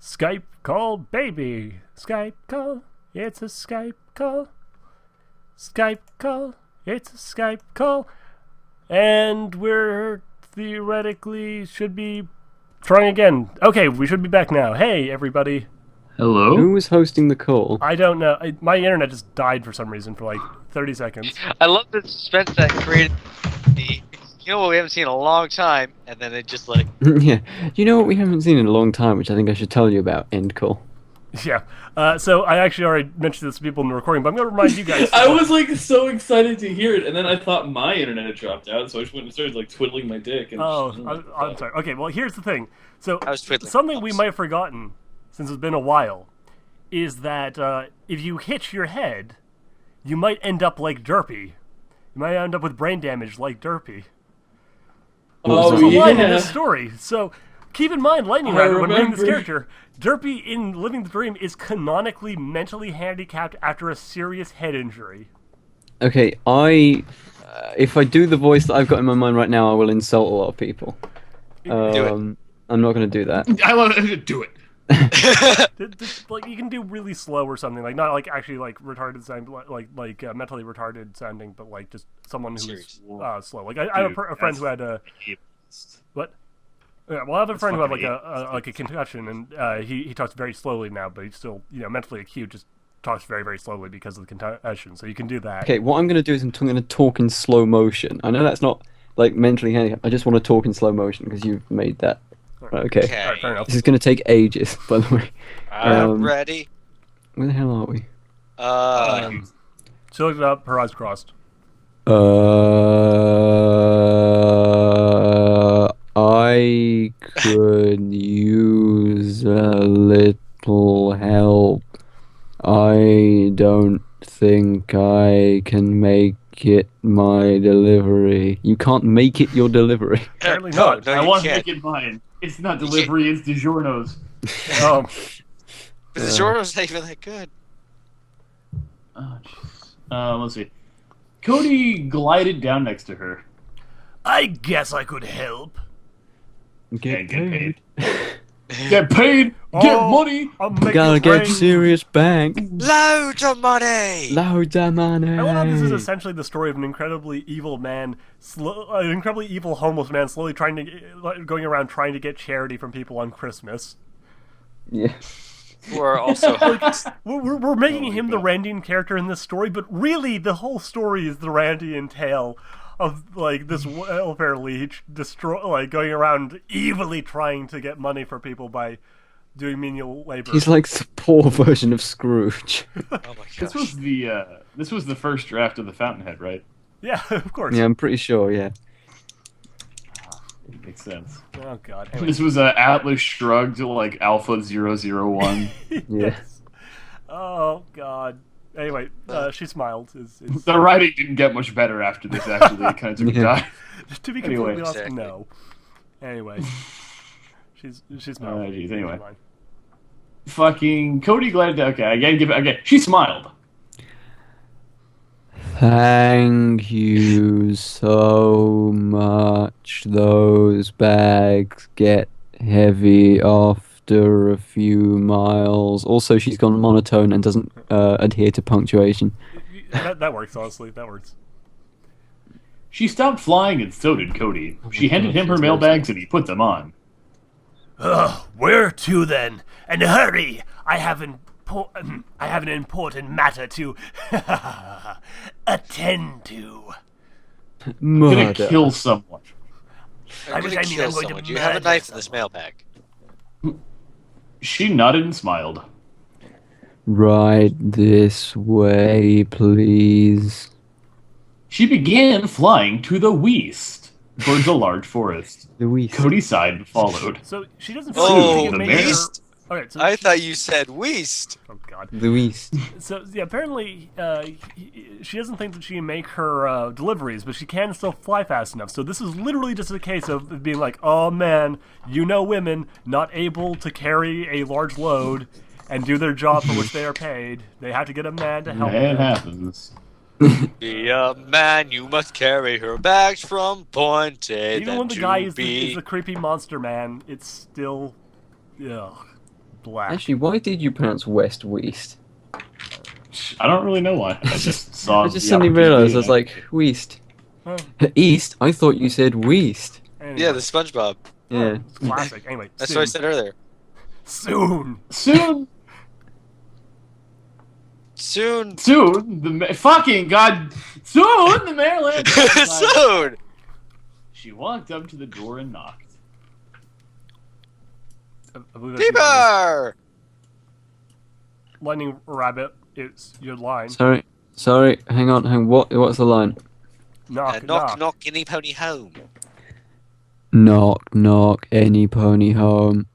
Speaker 2: Skype call, baby. Skype call. It's a Skype call. Skype call. It's a Skype call. And we're theoretically should be trying again. Okay, we should be back now. Hey, everybody.
Speaker 4: Hello?
Speaker 3: Who was hosting the call?
Speaker 2: I don't know. My internet just died for some reason for like 30 seconds.
Speaker 1: I love the suspense that created the. You know what we haven't seen in a long time, and then it just like.
Speaker 3: Yeah. You know what we haven't seen in a long time, which I think I should tell you about? End call.
Speaker 2: Yeah. So I actually already mentioned this to people in the recording, but I'm going to remind you guys.
Speaker 5: I was like so excited to hear it, and then I thought my internet had dropped out, so I just went and started like twiddling my dick. And
Speaker 2: I'm sorry. Okay, well here's the thing. So
Speaker 1: I was twiddling
Speaker 2: something
Speaker 1: my
Speaker 2: we
Speaker 1: thumbs.
Speaker 2: might have forgotten, since it's been a while, is that if you hit your head, you might end up like Derpy. You might end up with brain damage like Derpy.
Speaker 5: Oh,
Speaker 2: There's a line in
Speaker 5: yeah.
Speaker 2: this story, so keep in mind, Lightning Rider, when reading this
Speaker 5: remember.
Speaker 2: character, Derpy in Living the Dream is canonically mentally handicapped after a serious head injury.
Speaker 3: Okay, if I do the voice that I've got in my mind right now, I will insult a lot of people. I'm not going to do that.
Speaker 4: I love it. Do it.
Speaker 2: Like you can do really slow or something, like not like actually like retarded sound, like mentally retarded sounding, but like just someone who's
Speaker 1: Serious.
Speaker 2: slow. Like I have a friend who had a what? Yeah, well, I have a friend who had like a concussion, and he talks very slowly now, but he's still mentally acute, just talks very very slowly because of the concussion. So you can do that.
Speaker 3: Okay, what I'm going to do is I'm going to talk in slow motion. I know that's not like mentally handicapped. I just want to talk in slow motion because you've made that. Okay.
Speaker 2: All right, fair enough.
Speaker 3: This is going to take ages, by the way.
Speaker 1: I'm ready.
Speaker 3: Where the hell are we?
Speaker 2: She looked it up, her eyes crossed.
Speaker 3: I could use a little help. I don't think I can make it my delivery. You can't make it your delivery.
Speaker 2: Apparently not.
Speaker 1: No,
Speaker 4: I
Speaker 1: you
Speaker 4: want to
Speaker 1: can't.
Speaker 4: make it mine. It's not delivery, it's DiGiorno's.
Speaker 2: Oh,
Speaker 1: But the Jordan's not even that good.
Speaker 4: Oh, jeez. Let's see. Cody glided down next to her.
Speaker 2: I guess I could help.
Speaker 3: Get
Speaker 4: Get paid.
Speaker 3: paid.
Speaker 4: Get paid! Get
Speaker 2: Oh,
Speaker 4: money!
Speaker 2: I'm making
Speaker 3: Gotta get
Speaker 2: rain.
Speaker 3: serious bank.
Speaker 1: Loads of money.
Speaker 3: Loads of money.
Speaker 2: I love how this is essentially the story of an incredibly evil man, an incredibly evil homeless man, slowly going around trying to get charity from people on Christmas.
Speaker 3: Yeah.
Speaker 1: Who are also
Speaker 2: We're making him the Randian character in this story, but really the whole story is the Randian tale of like this welfare leech going around evilly trying to get money for people by doing menial labor.
Speaker 3: He's like the poor version of Scrooge.
Speaker 1: Oh my
Speaker 4: This
Speaker 1: gosh.
Speaker 4: was the first draft of the Fountainhead, right?
Speaker 2: Yeah, of course.
Speaker 3: Yeah, I'm pretty sure, yeah.
Speaker 4: Makes sense.
Speaker 2: Oh god. Anyway.
Speaker 4: This was Atlas Shrugged, like Alpha 001.
Speaker 3: Yeah.
Speaker 2: Oh god. Anyway, she smiled.
Speaker 4: The writing didn't get much better after this, actually. It kind of took a
Speaker 3: Yeah.
Speaker 4: dive.
Speaker 2: To be completely
Speaker 4: Anyway.
Speaker 2: honest,
Speaker 1: Exactly.
Speaker 2: no. Anyway, she's
Speaker 4: Oh,
Speaker 2: not.
Speaker 4: jeez, anyway. Fucking Cody glided down. Okay, I gotta give it. Okay, she smiled.
Speaker 3: Thank you so much. Those bags get heavy often. after a few miles. Also, she's gone monotone and doesn't adhere to punctuation.
Speaker 2: That works, honestly. That works.
Speaker 4: She stopped flying, and so did Cody. She handed him her mailbags, and he put them on.
Speaker 2: Where to then? And hurry! I have an important matter to attend to.
Speaker 4: I'm gonna
Speaker 3: Murder.
Speaker 4: kill someone.
Speaker 1: I'm gonna kill someone. Do you have a knife in this mailbag?
Speaker 4: She nodded and smiled.
Speaker 3: Right this way, please.
Speaker 4: She began flying to the west, towards a large forest.
Speaker 3: The West.
Speaker 4: Cody sighed and followed.
Speaker 2: So she doesn't
Speaker 1: Oh,
Speaker 2: feel
Speaker 4: the
Speaker 2: like
Speaker 4: mayor.
Speaker 1: West?
Speaker 2: Okay, so
Speaker 1: I thought you said Weast.
Speaker 2: oh god.
Speaker 3: The West.
Speaker 2: So yeah, apparently she doesn't think that she can make her deliveries, but she can still fly fast enough. So this is literally just a case of being like, oh man, women not able to carry a large load and do their job for which they are paid. They have to get a man to help
Speaker 4: It
Speaker 2: them.
Speaker 4: happens.
Speaker 1: Be a man, you must carry her bags from point A.
Speaker 2: Even
Speaker 1: then
Speaker 2: when the
Speaker 1: to
Speaker 2: guy is
Speaker 1: B.
Speaker 2: the creepy monster man, it's still black.
Speaker 3: Actually, why did you pronounce West West?
Speaker 4: I don't really know why. I just saw.
Speaker 3: I just
Speaker 4: the
Speaker 3: suddenly
Speaker 4: opportunity
Speaker 3: realised I was
Speaker 4: and
Speaker 3: like, West.
Speaker 2: Huh.
Speaker 3: East? I thought you said West.
Speaker 2: Anyway,
Speaker 1: Yeah, the SpongeBob.
Speaker 3: Yeah.
Speaker 2: it's classic. Anyway,
Speaker 1: That's
Speaker 2: soon.
Speaker 1: what I said earlier.
Speaker 2: Soon.
Speaker 4: soon,
Speaker 1: Soon.
Speaker 4: fucking god, soon the Maryland.
Speaker 1: Soon.
Speaker 4: She walked up to the door and knocked.
Speaker 2: I believe that's
Speaker 1: Beaver.
Speaker 2: Lightning Rabbit, it's your line.
Speaker 3: Sorry, hang on. What's the line?
Speaker 2: Knock,
Speaker 1: Knock, knock, any pony home.
Speaker 3: Knock, knock, any pony home.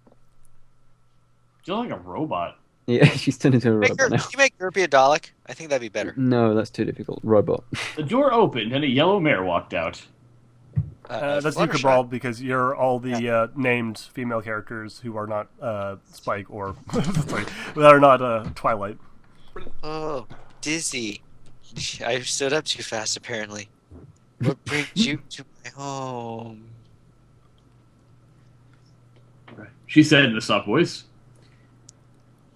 Speaker 4: You're like a robot.
Speaker 3: Yeah, she's turned into a
Speaker 1: Make
Speaker 3: robot
Speaker 1: her,
Speaker 3: now.
Speaker 1: can you make Derpy a Dalek? I think that'd be better.
Speaker 3: No, that's too difficult. Robot.
Speaker 4: The door opened and a yellow mare walked out.
Speaker 2: That's you,
Speaker 1: Fluttershy.
Speaker 2: Cabral, because you're all the named female characters who are not Spike or sorry, that are not Twilight.
Speaker 1: Oh, dizzy. I stood up too fast, apparently. What brings you to my home?
Speaker 4: She said in a soft voice.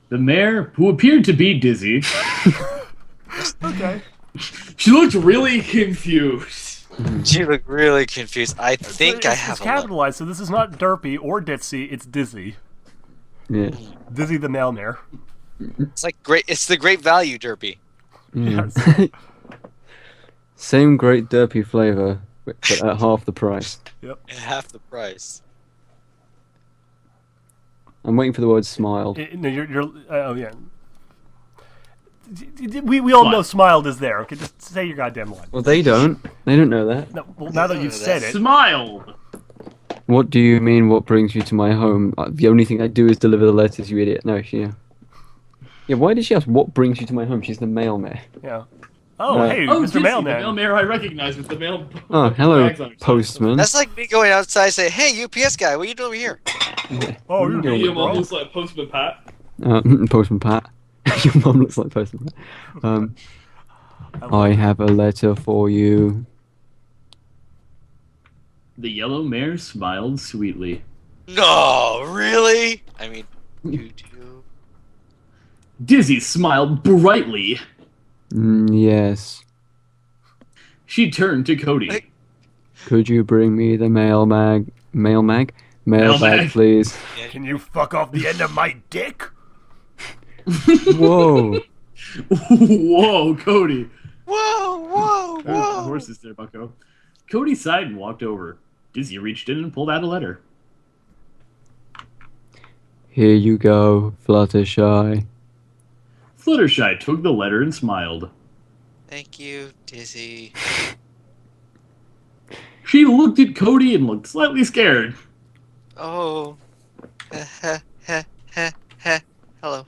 Speaker 4: The mare, who appeared to be dizzy,
Speaker 2: Okay.
Speaker 4: she looked really confused.
Speaker 1: You look really confused. I think I have
Speaker 2: it's
Speaker 1: a look.
Speaker 2: capitalized, so this is not Derpy or Ditzy, it's Dizzy.
Speaker 3: Yeah.
Speaker 2: Dizzy the male mare.
Speaker 1: It's like great. It's the great value Derpy.
Speaker 3: Yeah.
Speaker 2: Yes.
Speaker 3: Same great derpy flavor, but at half the price.
Speaker 2: Yep.
Speaker 1: At half the price.
Speaker 3: I'm waiting for the word smiled.
Speaker 2: No, you're oh yeah. We all
Speaker 4: What?
Speaker 2: know smiled is there. Okay, just say your goddamn line.
Speaker 3: Well, they don't. They don't know that.
Speaker 2: No, well, now that you've said it,
Speaker 4: Smiled.
Speaker 3: What do you mean? What brings you to my home? The only thing I do is deliver the letters, you idiot. No, she. Yeah. Why did she ask what brings you to my home? She's the mailman.
Speaker 2: yeah. Oh,
Speaker 3: No.
Speaker 2: hey,
Speaker 4: Oh,
Speaker 2: Mr.
Speaker 4: Dizzy, the
Speaker 2: Mailman.
Speaker 4: mail mare I recognize with the mail.
Speaker 3: Oh, hello,
Speaker 4: bags on her
Speaker 3: postman.
Speaker 1: That's like me going outside and say, "Hey, UPS guy, what are you doing over here?"
Speaker 2: Oh, you're doing
Speaker 5: Your
Speaker 2: it,
Speaker 5: mom
Speaker 2: bro.
Speaker 5: looks like Postman Pat.
Speaker 3: Postman Pat. Your mom looks like Postman Pat. I have a letter for you.
Speaker 4: The yellow mare smiled sweetly.
Speaker 1: No, really? I mean, you do.
Speaker 4: Dizzy smiled brightly.
Speaker 3: Yes.
Speaker 4: She turned to Cody.
Speaker 1: Hey.
Speaker 3: Could you bring me the mailbag,
Speaker 4: Mailbag.
Speaker 3: please?
Speaker 2: Can you fuck off the end of my dick?
Speaker 3: Whoa.
Speaker 4: Whoa, Cody.
Speaker 1: Whoa, whoa,
Speaker 4: The
Speaker 1: whoa!
Speaker 4: horse is there, bucko. Cody sighed and walked over. Dizzy reached in and pulled out a letter.
Speaker 3: Here you go, Fluttershy.
Speaker 4: Fluttershy took the letter and smiled.
Speaker 1: Thank you, Dizzy.
Speaker 4: She looked at Cody and looked slightly scared.
Speaker 1: Oh. Hello.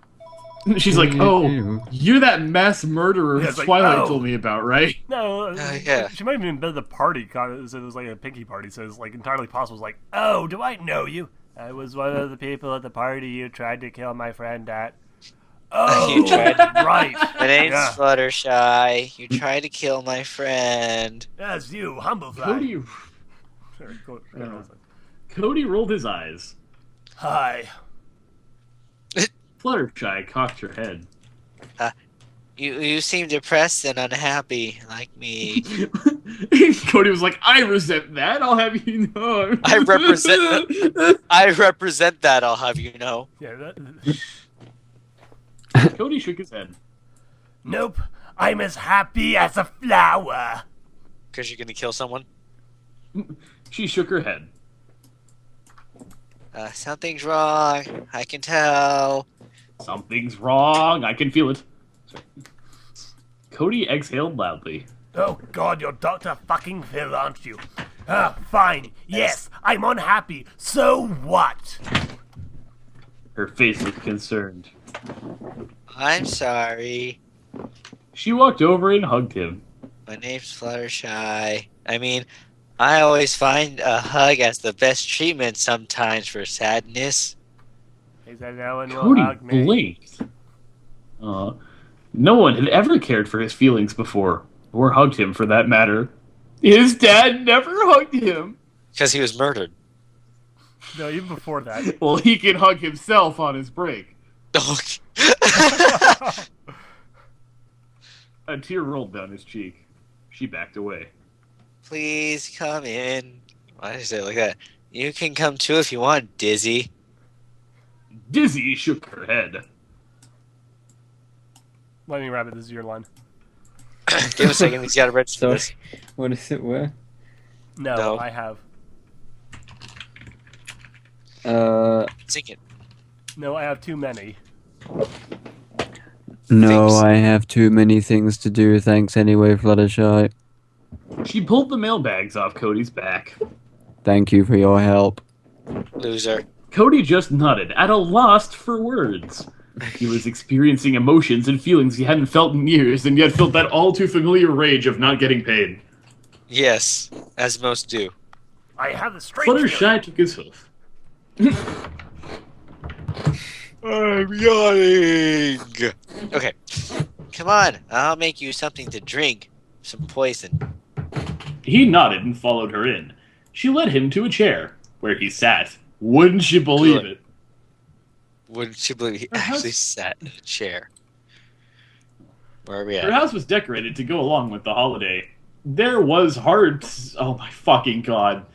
Speaker 4: She's like, oh, you're that mass murderer
Speaker 2: Yeah, it's like,
Speaker 4: Twilight
Speaker 2: oh.
Speaker 4: told me about, right?
Speaker 2: No,
Speaker 1: yeah.
Speaker 2: she might have even been at the party. So it was like a pinky party, so it's like entirely possible. It's like, oh, do I know you? I was one of the people at the party you tried to kill my friend at. Oh,
Speaker 1: You tried to-
Speaker 2: right.
Speaker 1: My name's
Speaker 2: Yeah.
Speaker 1: Fluttershy. You tried to kill my friend.
Speaker 2: That's you, Humblefly.
Speaker 4: Cody,
Speaker 2: Sorry, go
Speaker 4: Cody rolled his eyes.
Speaker 2: Hi.
Speaker 4: Fluttershy cocked her head.
Speaker 1: You seem depressed and unhappy, like me.
Speaker 4: Cody was like, I resent that, I'll have you know.
Speaker 1: I represent that, I'll have you know.
Speaker 2: Yeah.
Speaker 4: Cody shook his head.
Speaker 2: Nope. I'm as happy as a flower.
Speaker 1: Because you're gonna kill someone?
Speaker 4: She shook her head.
Speaker 1: Something's wrong. I can tell.
Speaker 4: Something's wrong, I can feel it. Sorry. Cody exhaled loudly.
Speaker 2: Oh god, you're Dr. fucking Phil, aren't you? Fine. Yes, I'm unhappy. So what?
Speaker 4: Her face looked concerned.
Speaker 1: I'm sorry.
Speaker 4: She walked over and hugged him.
Speaker 1: My name's Fluttershy. I mean, I always find a hug as the best treatment sometimes for sadness.
Speaker 2: He said no one will
Speaker 4: Cody
Speaker 2: hug me.
Speaker 4: blinked. No one had ever cared for his feelings before, or hugged him for that matter. His dad never hugged him.
Speaker 1: Because he was murdered.
Speaker 2: No, even before that.
Speaker 4: Well, he can hug himself on his break. A tear rolled down his cheek. She backed away.
Speaker 1: Please come in. Why did I say it like that? You can come too if you want, Dizzy.
Speaker 4: Dizzy shook her head.
Speaker 2: Lightning Rabbit, this is your line.
Speaker 1: Give him a second, he's got to register
Speaker 3: Sorry.
Speaker 1: this.
Speaker 3: What is it? Where?
Speaker 2: No,
Speaker 1: No.
Speaker 2: I have.
Speaker 1: Sing it.
Speaker 2: No, I have too many.
Speaker 3: No,
Speaker 1: Thanks.
Speaker 3: I have too many things to do. Thanks anyway, Fluttershy.
Speaker 4: She pulled the mailbags off Cody's back.
Speaker 3: Thank you for your help.
Speaker 1: Loser.
Speaker 4: Cody just nodded, at a loss for words. He was experiencing emotions and feelings he hadn't felt in years, and yet felt that all too familiar rage of not getting paid.
Speaker 1: Yes, as most do.
Speaker 2: I have a strange feeling.
Speaker 4: Fluttershy took his hoof.
Speaker 1: I'm yawning. Okay. Come on, I'll make you something to drink. Some poison.
Speaker 4: He nodded and followed her in. She led him to a chair, where he sat. Wouldn't you believe it?
Speaker 1: Wouldn't you believe he
Speaker 4: Her house-
Speaker 1: actually sat in a chair? Where are we
Speaker 4: Her
Speaker 1: at?
Speaker 4: house was decorated to go along with the holiday. There was hearts. Oh my fucking god.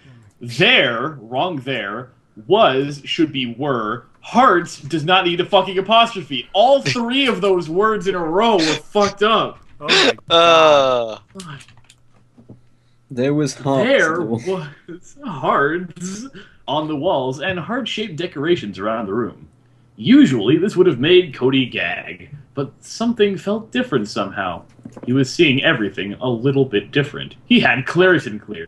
Speaker 4: There, wrong there, was, should be were. Hearts does not need a fucking apostrophe. All three of those words in a row were fucked up.
Speaker 2: Oh my god.
Speaker 3: There was hearts.
Speaker 4: There was hearts on the walls and heart-shaped decorations around the room. Usually this would have made Cody gag, but something felt different somehow. He was seeing everything a little bit different. He had Claritin clear.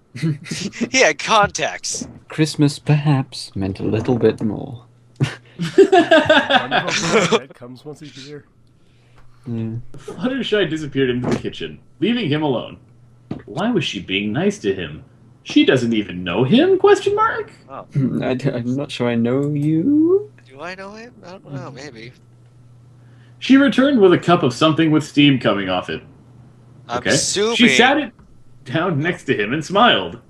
Speaker 1: He had contacts.
Speaker 3: Christmas perhaps meant a little bit more.
Speaker 2: Wonderful it comes once a year.
Speaker 3: Yeah.
Speaker 4: Fluttershy disappeared into the kitchen, leaving him alone. Why was she being nice to him? She doesn't even know him? Question mark?
Speaker 3: I'm not sure I know you.
Speaker 1: Do I know him? I don't know, maybe.
Speaker 4: She returned with a cup of something with steam coming off it.
Speaker 1: I'm
Speaker 4: Okay.
Speaker 1: assuming
Speaker 4: She sat it down next to him and smiled.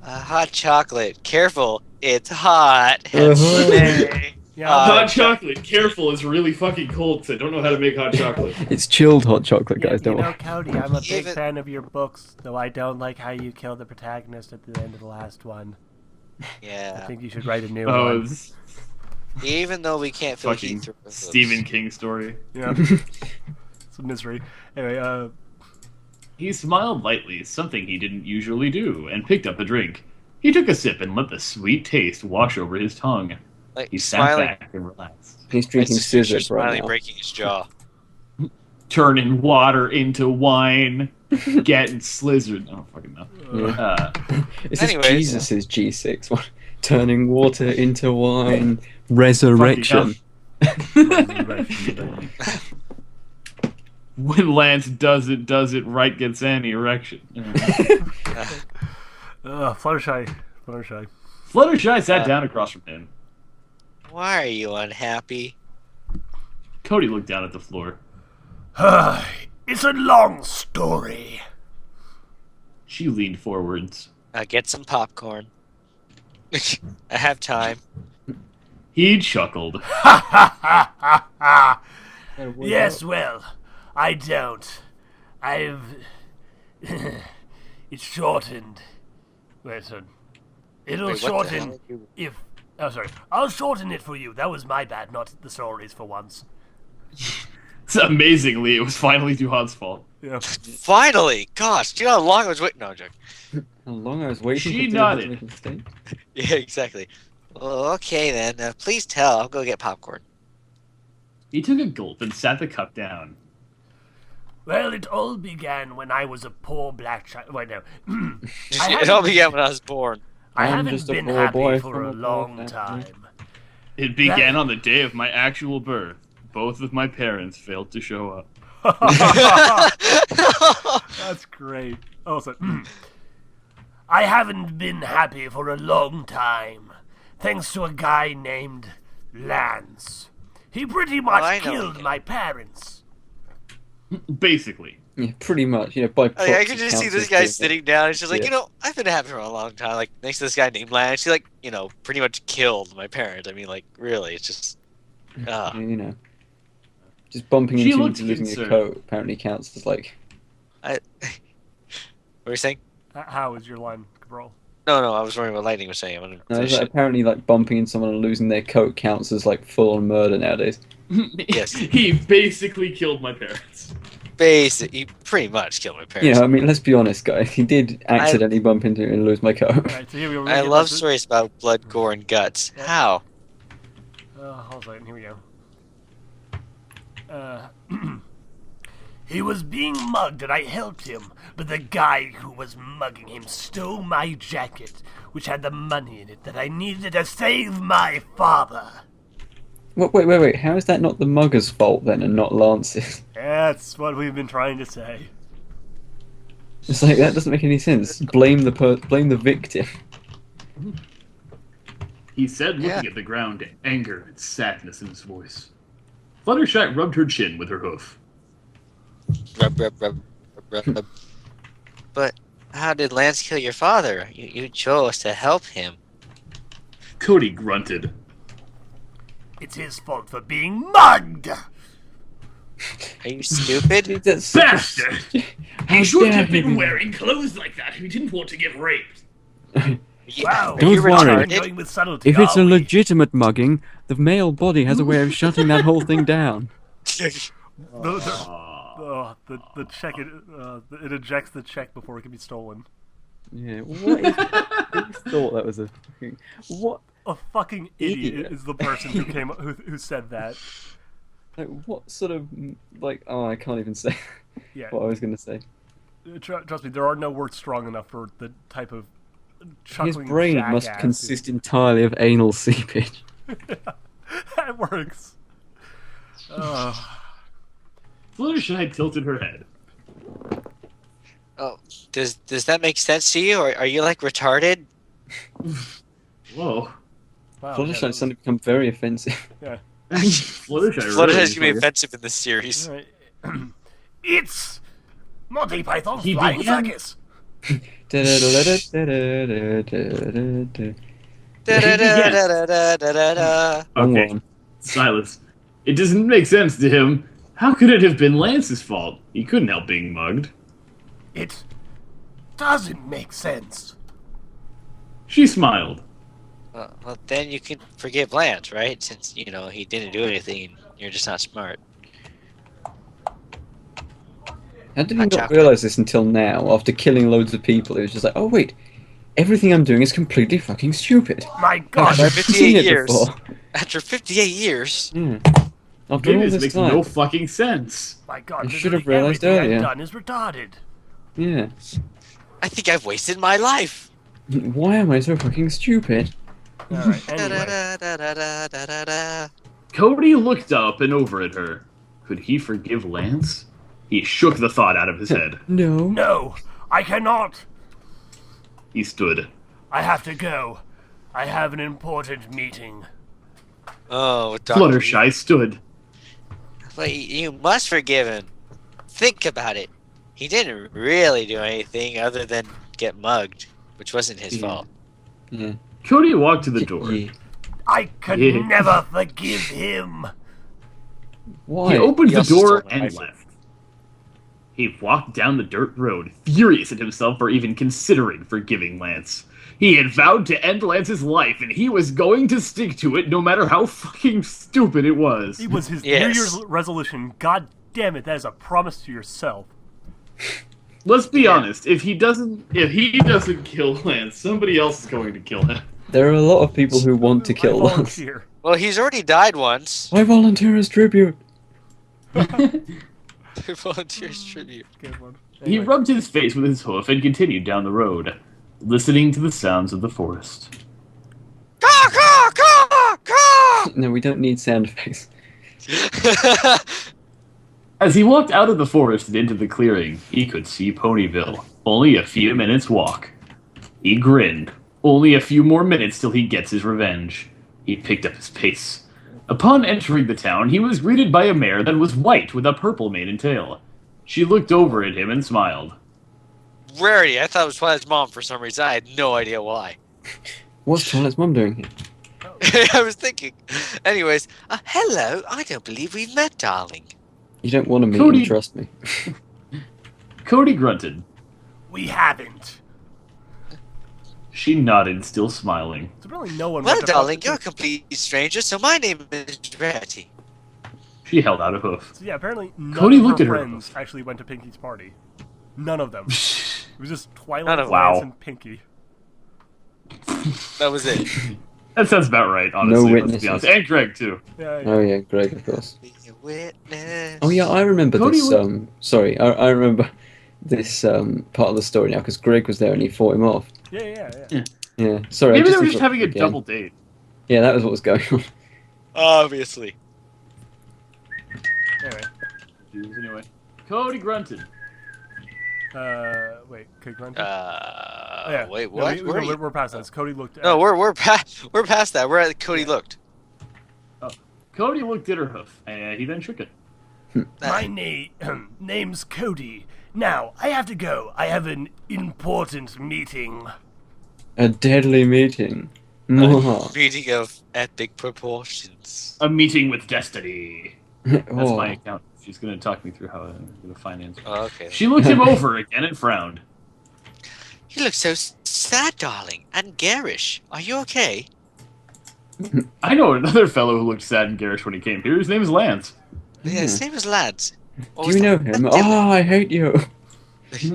Speaker 1: hot chocolate. Careful, it's hot.
Speaker 2: Yeah,
Speaker 4: Hot chocolate. Careful, it's really fucking cold because I don't know how to make hot chocolate.
Speaker 3: It's chilled hot chocolate,
Speaker 2: yeah,
Speaker 3: guys.
Speaker 2: you
Speaker 3: Don't
Speaker 2: know,
Speaker 3: worry.
Speaker 2: Cody, I'm a big
Speaker 1: Even-
Speaker 2: fan of your books, though I don't like how you killed the protagonist at the end of the last one. I
Speaker 1: Yeah.
Speaker 2: think you should write a new
Speaker 4: Oh,
Speaker 2: one.
Speaker 4: it's
Speaker 1: Even though we can't feel
Speaker 4: fucking
Speaker 1: heat through the
Speaker 4: Stephen King story.
Speaker 2: Yeah. It's a misery. Anyway,
Speaker 4: He smiled lightly, something he didn't usually do, and picked up the drink. He took a sip and let the sweet taste wash over his tongue.
Speaker 1: Like
Speaker 4: He sat
Speaker 1: smiling.
Speaker 4: back and relaxed.
Speaker 3: He's
Speaker 1: I
Speaker 3: drinking
Speaker 1: just picture
Speaker 3: scissors right
Speaker 1: smiling,
Speaker 3: now.
Speaker 1: breaking his jaw.
Speaker 4: Turning water into wine, getting slizzard. I don't fucking know.
Speaker 3: Yeah. This is
Speaker 1: Anyways.
Speaker 3: Jesus' G6 one. Turning water into wine. Resurrection.
Speaker 4: When Lance does it right, gets an erection.
Speaker 2: Fluttershy.
Speaker 4: Fluttershy sat down across from him.
Speaker 1: Why are you unhappy?
Speaker 4: Cody looked down at the floor.
Speaker 2: It's a long story.
Speaker 4: She leaned forwards.
Speaker 1: Get some popcorn. I have time.
Speaker 4: He chuckled.
Speaker 2: Yes, well, I don't. I've... it's shortened. Listen. It'll
Speaker 1: Wait, what the hell
Speaker 2: shorten
Speaker 1: are you-
Speaker 2: if... Oh, sorry. I'll shorten it for you. That was my bad, not the stories for once.
Speaker 4: Amazingly, it was finally Duhad's fault.
Speaker 2: Yeah.
Speaker 1: Finally! Gosh, do you know how long I was waiting? No, I'm joking.
Speaker 3: How long I was waiting
Speaker 4: She
Speaker 3: for Duhad
Speaker 4: nodded.
Speaker 3: to make a mistake?
Speaker 1: Yeah, exactly. Well, okay then. Please tell. I'll go get popcorn.
Speaker 4: He took a gulp and sat the cup down.
Speaker 2: Well, it all began when I was a poor black child. Wait, no.
Speaker 1: It all began when I was born.
Speaker 2: I
Speaker 3: I'm
Speaker 2: haven't
Speaker 3: just a
Speaker 2: been
Speaker 3: poor
Speaker 2: happy
Speaker 3: boy
Speaker 2: for
Speaker 3: from
Speaker 2: a
Speaker 3: a poor
Speaker 2: long
Speaker 3: family.
Speaker 2: time.
Speaker 4: It began on the day of my actual birth. Both of my parents failed to show up.
Speaker 2: That's great. Oh, so, I haven't been happy for a long time, thanks to a guy named Lance. He pretty much
Speaker 1: I know
Speaker 2: killed
Speaker 1: him.
Speaker 2: my parents.
Speaker 4: Basically.
Speaker 3: Yeah, pretty much. You know, by
Speaker 1: I
Speaker 3: proxy
Speaker 1: could just see
Speaker 3: counts
Speaker 1: this
Speaker 3: as
Speaker 1: guy
Speaker 3: doing it.
Speaker 1: sitting down. He's just like,
Speaker 3: Yeah.
Speaker 1: you know, I've been happy for a long time. Like next to this guy named Lance. He like, you know, pretty much killed my parents. I mean, like, really, it's just.
Speaker 3: Yeah, you know. Just bumping
Speaker 4: She
Speaker 3: into you
Speaker 4: looked
Speaker 3: and losing your
Speaker 4: concerned.
Speaker 3: coat apparently counts as like...
Speaker 1: What were you saying?
Speaker 2: How is your line, Cabral?
Speaker 1: No, I was wondering what Lightning was saying. I'm gonna
Speaker 3: No,
Speaker 1: finish
Speaker 3: like,
Speaker 1: it.
Speaker 3: apparently like bumping into someone and losing their coat counts as like full-on murder nowadays.
Speaker 1: Yes.
Speaker 4: He basically killed my parents.
Speaker 1: He pretty much killed my parents.
Speaker 3: You know, I mean, let's be honest, guys. He did accidentally bump into it and lose my coat.
Speaker 2: Alright, so here we go.
Speaker 1: I love stories about blood, gore, and guts. How?
Speaker 2: Hold on, here we go. He was being mugged and I helped him, but the guy who was mugging him stole my jacket, which had the money in it that I needed to save my father.
Speaker 3: Wait. How is that not the mugger's fault then and not Lance's?
Speaker 2: That's what we've been trying to say.
Speaker 3: It's like, that doesn't make any sense. Blame the victim.
Speaker 4: He said, looking
Speaker 1: Yeah.
Speaker 4: at the ground, anger and sadness in his voice. Fluttershy rubbed her chin with her hoof.
Speaker 1: Rub. But how did Lance kill your father? You chose to help him.
Speaker 4: Cody grunted.
Speaker 2: It's his fault for being mugged!
Speaker 1: Are you stupid?
Speaker 3: Dude, that's
Speaker 4: Bastard!
Speaker 3: How
Speaker 4: He shouldn't
Speaker 3: dare
Speaker 4: have been
Speaker 3: he.
Speaker 4: wearing clothes like that if he didn't want to get raped.
Speaker 2: Wow,
Speaker 1: Are
Speaker 3: Don't
Speaker 1: you
Speaker 3: worry.
Speaker 1: retarded?
Speaker 2: going with subtlety,
Speaker 3: If it's
Speaker 2: are
Speaker 3: a
Speaker 2: we?
Speaker 3: legitimate mugging, the male body has a way of shutting that whole thing down.
Speaker 2: The check, it ejects the check before it can be stolen.
Speaker 3: Yeah, what is... Who thought that was a fucking... What?
Speaker 2: A fucking idiot,
Speaker 3: Idiot.
Speaker 2: is the person who said that.
Speaker 3: Like, what sort of... Like, oh, I can't even say
Speaker 2: Yeah,
Speaker 3: what I was going to say.
Speaker 2: trust me, there are no words strong enough for the type of
Speaker 3: His
Speaker 2: chuckling
Speaker 3: brain must
Speaker 2: jackass
Speaker 3: consist entirely of anal seepage.
Speaker 2: That works.
Speaker 4: Fluttershy tilted her head.
Speaker 1: Oh, does that make sense to you? Or are you like retarded?
Speaker 4: Whoa.
Speaker 2: Wow,
Speaker 3: Fluttershy
Speaker 2: yeah,
Speaker 3: suddenly become very offensive.
Speaker 2: yeah.
Speaker 4: Fluttershy
Speaker 1: Fluttershy's
Speaker 4: really
Speaker 1: gonna be offensive in this series.
Speaker 2: Alright. It's Monty Python's
Speaker 4: He
Speaker 2: Flying
Speaker 4: began-
Speaker 2: Circus.
Speaker 1: Da-da-da-da-da-da-da-da.
Speaker 4: Okay, Silas. It doesn't make sense to him. How could it have been Lance's fault? He couldn't help being mugged.
Speaker 2: It doesn't make sense.
Speaker 4: She smiled.
Speaker 1: Well, then you can forgive Lance, right? Since, you know, he didn't do anything and you're just not smart.
Speaker 3: How did he
Speaker 1: Hot
Speaker 3: not
Speaker 1: chocolate.
Speaker 3: realise this until now, after killing loads of people? He was just like, oh wait, everything I'm doing is completely fucking stupid.
Speaker 2: My God,
Speaker 1: After
Speaker 3: I've
Speaker 1: 58
Speaker 3: seen it
Speaker 1: years.
Speaker 3: before.
Speaker 1: After 58 years.
Speaker 3: Yeah. After all
Speaker 4: This
Speaker 3: this
Speaker 4: makes
Speaker 3: time.
Speaker 4: no fucking sense.
Speaker 2: my God,
Speaker 3: I should have
Speaker 2: literally
Speaker 3: realised
Speaker 2: everything
Speaker 3: earlier.
Speaker 2: I've done is retarded.
Speaker 3: Yeah.
Speaker 1: I think I've wasted my life.
Speaker 3: Why am I so fucking stupid?
Speaker 2: Alright, anyway.
Speaker 1: Da-da-da-da-da-da-da.
Speaker 4: Cody looked up and over at her. Could he forgive Lance? He shook the thought out of his head.
Speaker 3: No.
Speaker 2: No, I cannot.
Speaker 4: He stood.
Speaker 2: I have to go. I have an important meeting.
Speaker 1: Oh, Dr.
Speaker 4: Fluttershy stood.
Speaker 1: But you must forgive him. Think about it. He didn't really do anything other than get mugged, which wasn't his
Speaker 3: Yeah.
Speaker 1: fault.
Speaker 3: Yeah.
Speaker 4: Cody walked to the door.
Speaker 3: Yeah.
Speaker 2: I could
Speaker 4: Yeah.
Speaker 2: never forgive him.
Speaker 3: Why?
Speaker 4: He opened
Speaker 1: He
Speaker 4: the
Speaker 1: also
Speaker 4: door
Speaker 1: stole my
Speaker 4: and
Speaker 1: rifle.
Speaker 4: left. He walked down the dirt road, furious at himself for even considering forgiving Lance. He had vowed to end Lance's life, and he was going to stick to it no matter how fucking stupid it was.
Speaker 2: It was his
Speaker 1: Yes.
Speaker 2: New Year's resolution. God damn it, that is a promise to yourself.
Speaker 4: Let's be
Speaker 1: Yeah.
Speaker 4: honest, if he doesn't
Speaker 5: kill Lance, somebody else is going to kill him.
Speaker 3: There are a lot of people who want to
Speaker 2: I
Speaker 3: kill Lance.
Speaker 2: volunteer.
Speaker 1: Well, he's already died once.
Speaker 3: I volunteer as tribute.
Speaker 1: Volunteers tribute.
Speaker 2: Good one.
Speaker 4: He
Speaker 2: Anyway.
Speaker 4: rubbed his face with his hoof and continued down the road, listening to the sounds of the forest.
Speaker 1: Caw, caw, caw, caw!
Speaker 3: No, we don't need sound effects.
Speaker 4: As he walked out of the forest and into the clearing, he could see Ponyville, only a few minutes' walk. He grinned. Only a few more minutes till he gets his revenge. He picked up his pace. Upon entering the town, he was greeted by a mare that was white with a purple mane and tail. She looked over at him and smiled.
Speaker 1: Rarity, I thought it was Twilight's mom for some reason. I had no idea why.
Speaker 3: What's Twilight's mum doing here?
Speaker 1: I was thinking. Anyways, hello, I don't believe we've met, darling.
Speaker 3: You don't want to meet
Speaker 4: Cody-
Speaker 3: him, trust me.
Speaker 4: Cody grunted.
Speaker 2: We haven't.
Speaker 4: She nodded, still smiling.
Speaker 2: So really no one
Speaker 1: Well,
Speaker 2: went to
Speaker 1: darling, you're a complete stranger, so my name is Rarity.
Speaker 4: She held out a hoof.
Speaker 2: So yeah, apparently none
Speaker 4: Cody
Speaker 2: of
Speaker 4: looked
Speaker 2: her
Speaker 4: at her.
Speaker 2: friends actually went to Pinky's party. None of them. It was just
Speaker 1: None
Speaker 2: Twilight,
Speaker 1: of
Speaker 2: Lance,
Speaker 4: them. Wow.
Speaker 2: and Pinky.
Speaker 1: That was it.
Speaker 4: That sounds about right, honestly. Let's
Speaker 3: witnesses.
Speaker 4: be honest. And Greg, too.
Speaker 2: Yeah, yeah.
Speaker 3: Oh yeah, Greg, of course.
Speaker 1: Be a witness.
Speaker 3: Oh yeah, I remember
Speaker 4: Cody
Speaker 3: this.
Speaker 4: would-
Speaker 3: Sorry, I remember this part of the story now because Greg was there and he fought him off.
Speaker 2: Yeah.
Speaker 3: Yeah, sorry. I
Speaker 4: Maybe they were just
Speaker 3: interrupted
Speaker 4: having a
Speaker 3: again.
Speaker 4: double date.
Speaker 3: Yeah, that was what was going on.
Speaker 1: Obviously.
Speaker 2: Anyway.
Speaker 4: Anyway, Cody grunted.
Speaker 2: Wait, Cody Grunt? yeah.
Speaker 1: Wait,
Speaker 2: No,
Speaker 1: what? Where are you?
Speaker 2: we're past that. Cody looked at...
Speaker 1: No, we're past that. We're at Cody looked.
Speaker 4: Cody looked at her hoof, and he then shook it.
Speaker 2: My name's Cody. Now, I have to go. I have an important meeting.
Speaker 3: A deadly meeting. Mwah.
Speaker 1: Meeting of epic proportions.
Speaker 4: A meeting with destiny. That's
Speaker 3: Oh.
Speaker 4: my account. She's going to talk me through how to finance.
Speaker 1: Oh, okay.
Speaker 4: She looked him over again and frowned.
Speaker 1: You look so sad, darling, and garish. Are you okay?
Speaker 4: I know another fellow who looked sad and garish when he came here. His name is Lance.
Speaker 1: Yeah, same as lads. Or
Speaker 3: Do
Speaker 1: was
Speaker 3: you know
Speaker 1: that
Speaker 3: him?
Speaker 1: Dylan?
Speaker 3: Oh, I hate you.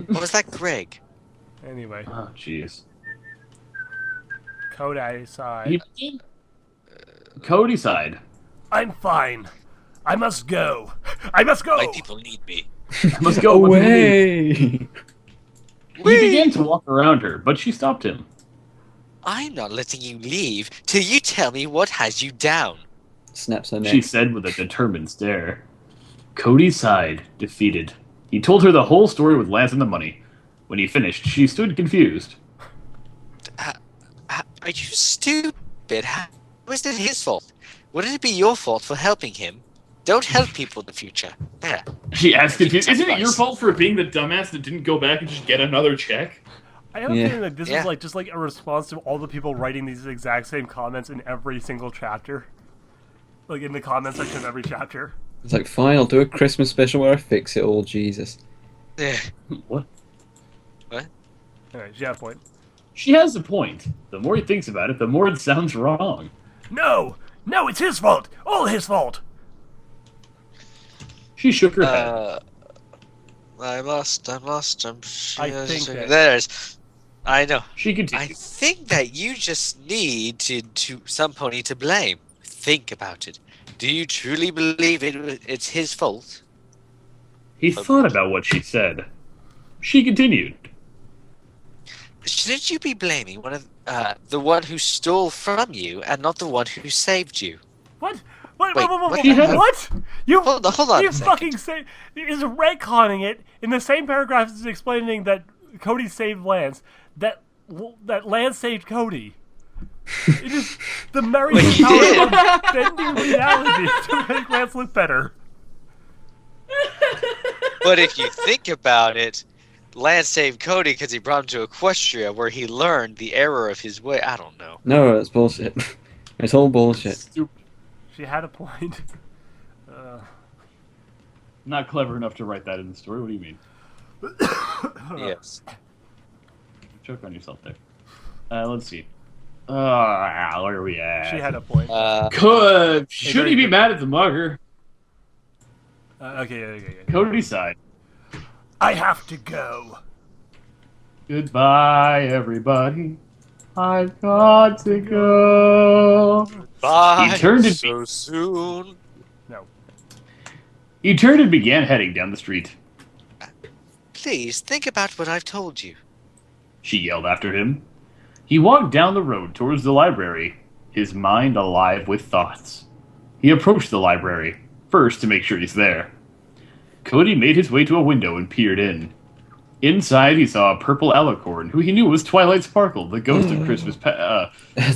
Speaker 1: Or was that Greg?
Speaker 2: Anyway,
Speaker 4: Oh, jeez.
Speaker 2: Cody sighed.
Speaker 4: Cody sighed.
Speaker 2: I'm fine. I must go. I must go.
Speaker 1: My people need me.
Speaker 4: Let's go.
Speaker 3: Away.
Speaker 4: He began to walk around her, but she stopped him.
Speaker 1: I'm not letting you leave till you tell me what has you down.
Speaker 3: Snaps her neck.
Speaker 4: She said with a determined stare. Cody sighed, defeated. He told her the whole story with Lance and the money. When he finished, she stood confused.
Speaker 1: Are you stupid? How is it his fault? Wouldn't it be your fault for helping him? Don't help people in the future. There.
Speaker 4: She asked confused.
Speaker 5: Isn't it your fault for being the dumbass that didn't go back and just get another check?
Speaker 2: I have a
Speaker 3: Yeah.
Speaker 2: feeling that this
Speaker 1: Yeah.
Speaker 2: is like just like a response to all the people writing these exact same comments in every single chapter. Like in the comment section of every chapter.
Speaker 3: It's like, fine, I'll do a Christmas special where I fix it all, Jesus.
Speaker 1: Yeah.
Speaker 4: What?
Speaker 2: Anyway, she had a point.
Speaker 4: She has a point. The more he thinks about it, the more it sounds wrong.
Speaker 2: No! No, it's his fault! All his fault!
Speaker 4: She shook her head.
Speaker 1: I'm lost.
Speaker 2: I think that-
Speaker 1: There's. I know.
Speaker 4: She
Speaker 1: I
Speaker 4: continued.
Speaker 1: think that you just need to some pony to blame. Think about it. Do you truly believe it's his fault?
Speaker 4: He thought about what she said. She continued.
Speaker 1: Shouldn't you be blaming the one who stole from you and not the one who saved you?
Speaker 2: What? What?
Speaker 1: Wait,
Speaker 2: what?
Speaker 1: what
Speaker 4: the heck?
Speaker 2: What? You
Speaker 1: Hold on
Speaker 2: you
Speaker 1: a second.
Speaker 2: fucking say is retconning it in the same paragraph as explaining that Cody saved Lance. That Lance saved Cody. It is the merry
Speaker 1: he
Speaker 2: power
Speaker 1: did.
Speaker 2: of bending reality to make Lance look better.
Speaker 1: But if you think about it, Lance saved Cody because he brought him to Equestria, where he learned the error of his way. I don't know.
Speaker 3: No, that's bullshit. It's all bullshit.
Speaker 4: Stupid.
Speaker 2: She had a point.
Speaker 4: Not clever enough to write that in the story. What do you mean?
Speaker 1: Yes.
Speaker 4: Choke on yourself there. Let's see. Where are we at?
Speaker 2: She had a point.
Speaker 5: Should he be mad at the mugger?
Speaker 2: Okay.
Speaker 4: Cody side.
Speaker 2: I have to go.
Speaker 4: Goodbye, everybody. I've got to go.
Speaker 1: Bye.
Speaker 4: He turned and
Speaker 1: so soon.
Speaker 2: No.
Speaker 4: He turned and began heading down the street.
Speaker 1: Please think about what I've told you.
Speaker 4: She yelled after him. He walked down the road towards the library, his mind alive with thoughts. He approached the library, first to make sure he's there. Cody made his way to a window and peered in. Inside, he saw a purple alicorn, who he knew was Twilight Sparkle, the ghost of Christmas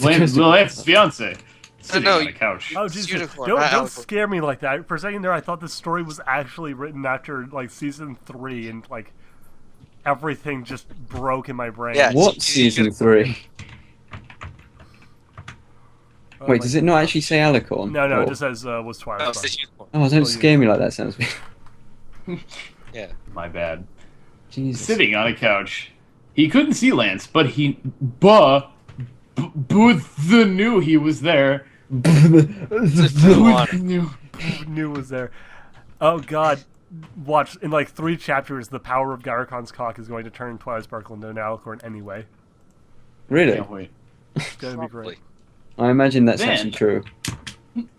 Speaker 4: Lance's fiance, sitting on a couch.
Speaker 2: Oh, Jesus.
Speaker 1: Unicorn,
Speaker 2: Don't scare me like that. For a second there, I thought this story was actually written after, like, season 3, and, like, everything just broke in my brain.
Speaker 1: Yeah.
Speaker 3: What season 3?
Speaker 2: Oh,
Speaker 3: Wait, does it not actually say alicorn?
Speaker 2: No,
Speaker 3: Or-
Speaker 2: it just says, was Twilight
Speaker 1: Oh,
Speaker 2: Sparkle.
Speaker 1: it's a unicorn.
Speaker 3: Oh, don't scare me like that, sounds.
Speaker 1: Yeah.
Speaker 4: My bad.
Speaker 3: Jesus.
Speaker 4: Sitting on a couch. He couldn't see Lance, but Booth knew he was there. Booth knew.
Speaker 2: Knew was there. Oh, God. Watch, in, like, 3 chapters, the power of Gyrocon's cock is going to turn Twilight Sparkle into an alicorn anyway.
Speaker 3: Really?
Speaker 4: Can't wait.
Speaker 2: It's going to be great.
Speaker 3: I imagine that's
Speaker 4: Then-
Speaker 3: actually true.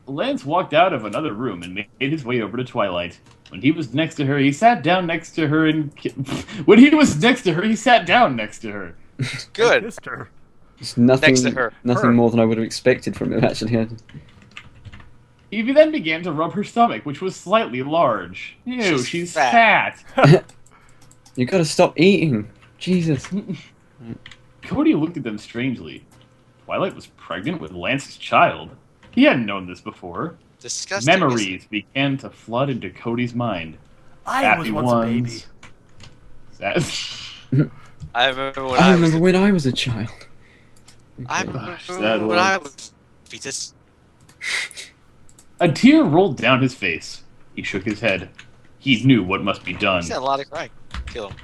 Speaker 4: Lance walked out of another room and made his way over to Twilight. When he was next to her, he sat down next to her and... When he was next to her, he sat down next to her.
Speaker 1: Good.
Speaker 2: Kissed her.
Speaker 3: It's nothing,
Speaker 1: Next to her.
Speaker 3: nothing
Speaker 2: Her.
Speaker 3: more than I would have expected from him, actually.
Speaker 4: He then began to rub her stomach, which was slightly large. Ew, she's
Speaker 1: fat.
Speaker 4: fat.
Speaker 3: You gotta stop eating. Jesus.
Speaker 4: Cody looked at them strangely. Twilight was pregnant with Lance's child. He hadn't known this before.
Speaker 1: Disgusting.
Speaker 4: Memories began to flood into Cody's mind.
Speaker 2: I was once a baby.
Speaker 4: Sad.
Speaker 1: I remember when
Speaker 3: I remember when I was a child.
Speaker 1: I
Speaker 3: Okay.
Speaker 1: remember
Speaker 4: Sad
Speaker 1: when I
Speaker 4: ones.
Speaker 1: was fetus.
Speaker 4: A tear rolled down his face. He shook his head. He knew what must be done.
Speaker 1: He's had a lot of crying. Kill him.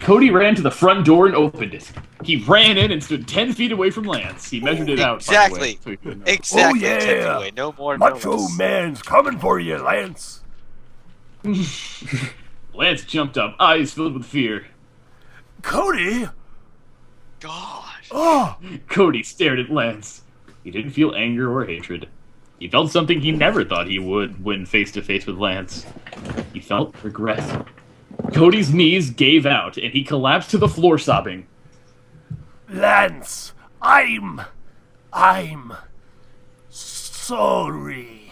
Speaker 4: Cody ran to the front door and opened it. He ran in and stood 10 feet away from Lance. He measured it out, by the way,
Speaker 1: Exactly.
Speaker 4: so he could know.
Speaker 1: Exactly.
Speaker 2: Oh, yeah.
Speaker 1: Take it away. No more. No
Speaker 2: Macho
Speaker 1: less.
Speaker 2: man's coming for you, Lance.
Speaker 4: Lance jumped up, eyes filled with fear.
Speaker 2: Cody?
Speaker 1: Gosh.
Speaker 2: Oh!
Speaker 4: Cody stared at Lance. He didn't feel anger or hatred. He felt something he never thought he would when face to face with Lance. He felt regret. Cody's knees gave out, and he collapsed to the floor sobbing.
Speaker 2: Lance, I'm sorry.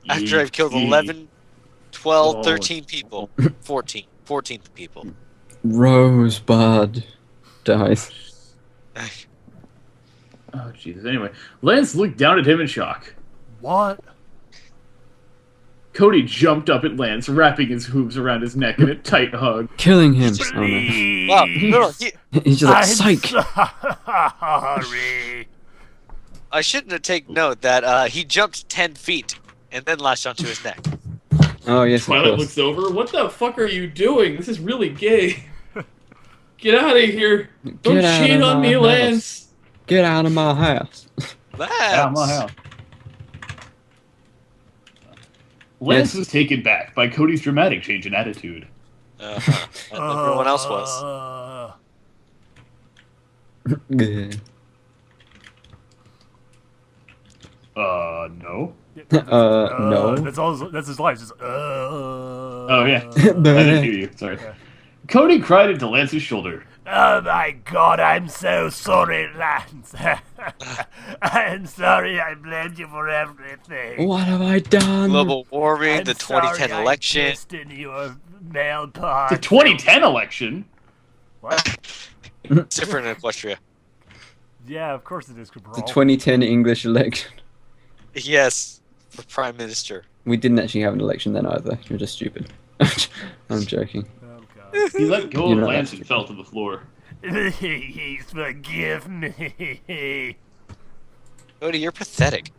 Speaker 1: After I've killed 11, 12,
Speaker 4: Oh.
Speaker 1: 13 people. 14 people.
Speaker 3: Rosebud dies.
Speaker 4: Oh, Jesus. Anyway, Lance looked down at him in shock.
Speaker 2: What?
Speaker 4: Cody jumped up at Lance, wrapping his hooves around his neck in a tight hug.
Speaker 3: Killing him. Oh, no.
Speaker 2: Please.
Speaker 1: Wow. No,
Speaker 3: He's just like,
Speaker 2: I'm
Speaker 3: psych.
Speaker 2: sorry.
Speaker 1: I shouldn't have taken note that he jumped 10 feet and then latched onto his neck.
Speaker 3: Oh, yes, of
Speaker 5: Twilight
Speaker 3: course.
Speaker 5: looks over. What the fuck are you doing? This is really gay. Get out of here. Don't
Speaker 3: Get out
Speaker 5: cheat
Speaker 3: of
Speaker 5: on
Speaker 3: my
Speaker 5: me,
Speaker 3: house.
Speaker 5: Lance.
Speaker 3: Get out of my house.
Speaker 4: Out my house. Lance
Speaker 3: Yes.
Speaker 4: was taken back by Cody's dramatic change in attitude.
Speaker 1: Everyone else was.
Speaker 3: Yeah.
Speaker 4: No.
Speaker 3: No.
Speaker 2: That's all. That's his life. Just,
Speaker 4: Oh, yeah. I didn't hear you. Sorry. Cody cried into Lance's shoulder.
Speaker 2: Oh my God! I'm so sorry, Lance. I'm sorry. I blamed you for everything.
Speaker 3: What have I done?
Speaker 1: Global warming,
Speaker 2: I'm
Speaker 1: the 2010
Speaker 2: sorry
Speaker 1: election.
Speaker 2: I pissed in your mail pod.
Speaker 4: The 2010 election?
Speaker 2: What?
Speaker 1: It's different in Equestria.
Speaker 2: Yeah, of course it is, Cabral.
Speaker 3: The 2010 English election.
Speaker 1: Yes, for Prime Minister.
Speaker 3: We didn't actually have an election then either. You're just stupid. I'm joking.
Speaker 2: Oh God.
Speaker 4: He let go
Speaker 3: You
Speaker 4: of
Speaker 3: know
Speaker 4: Lance
Speaker 3: that's
Speaker 4: and fell to the floor.
Speaker 2: Please forgive me.
Speaker 1: Cody, you're pathetic.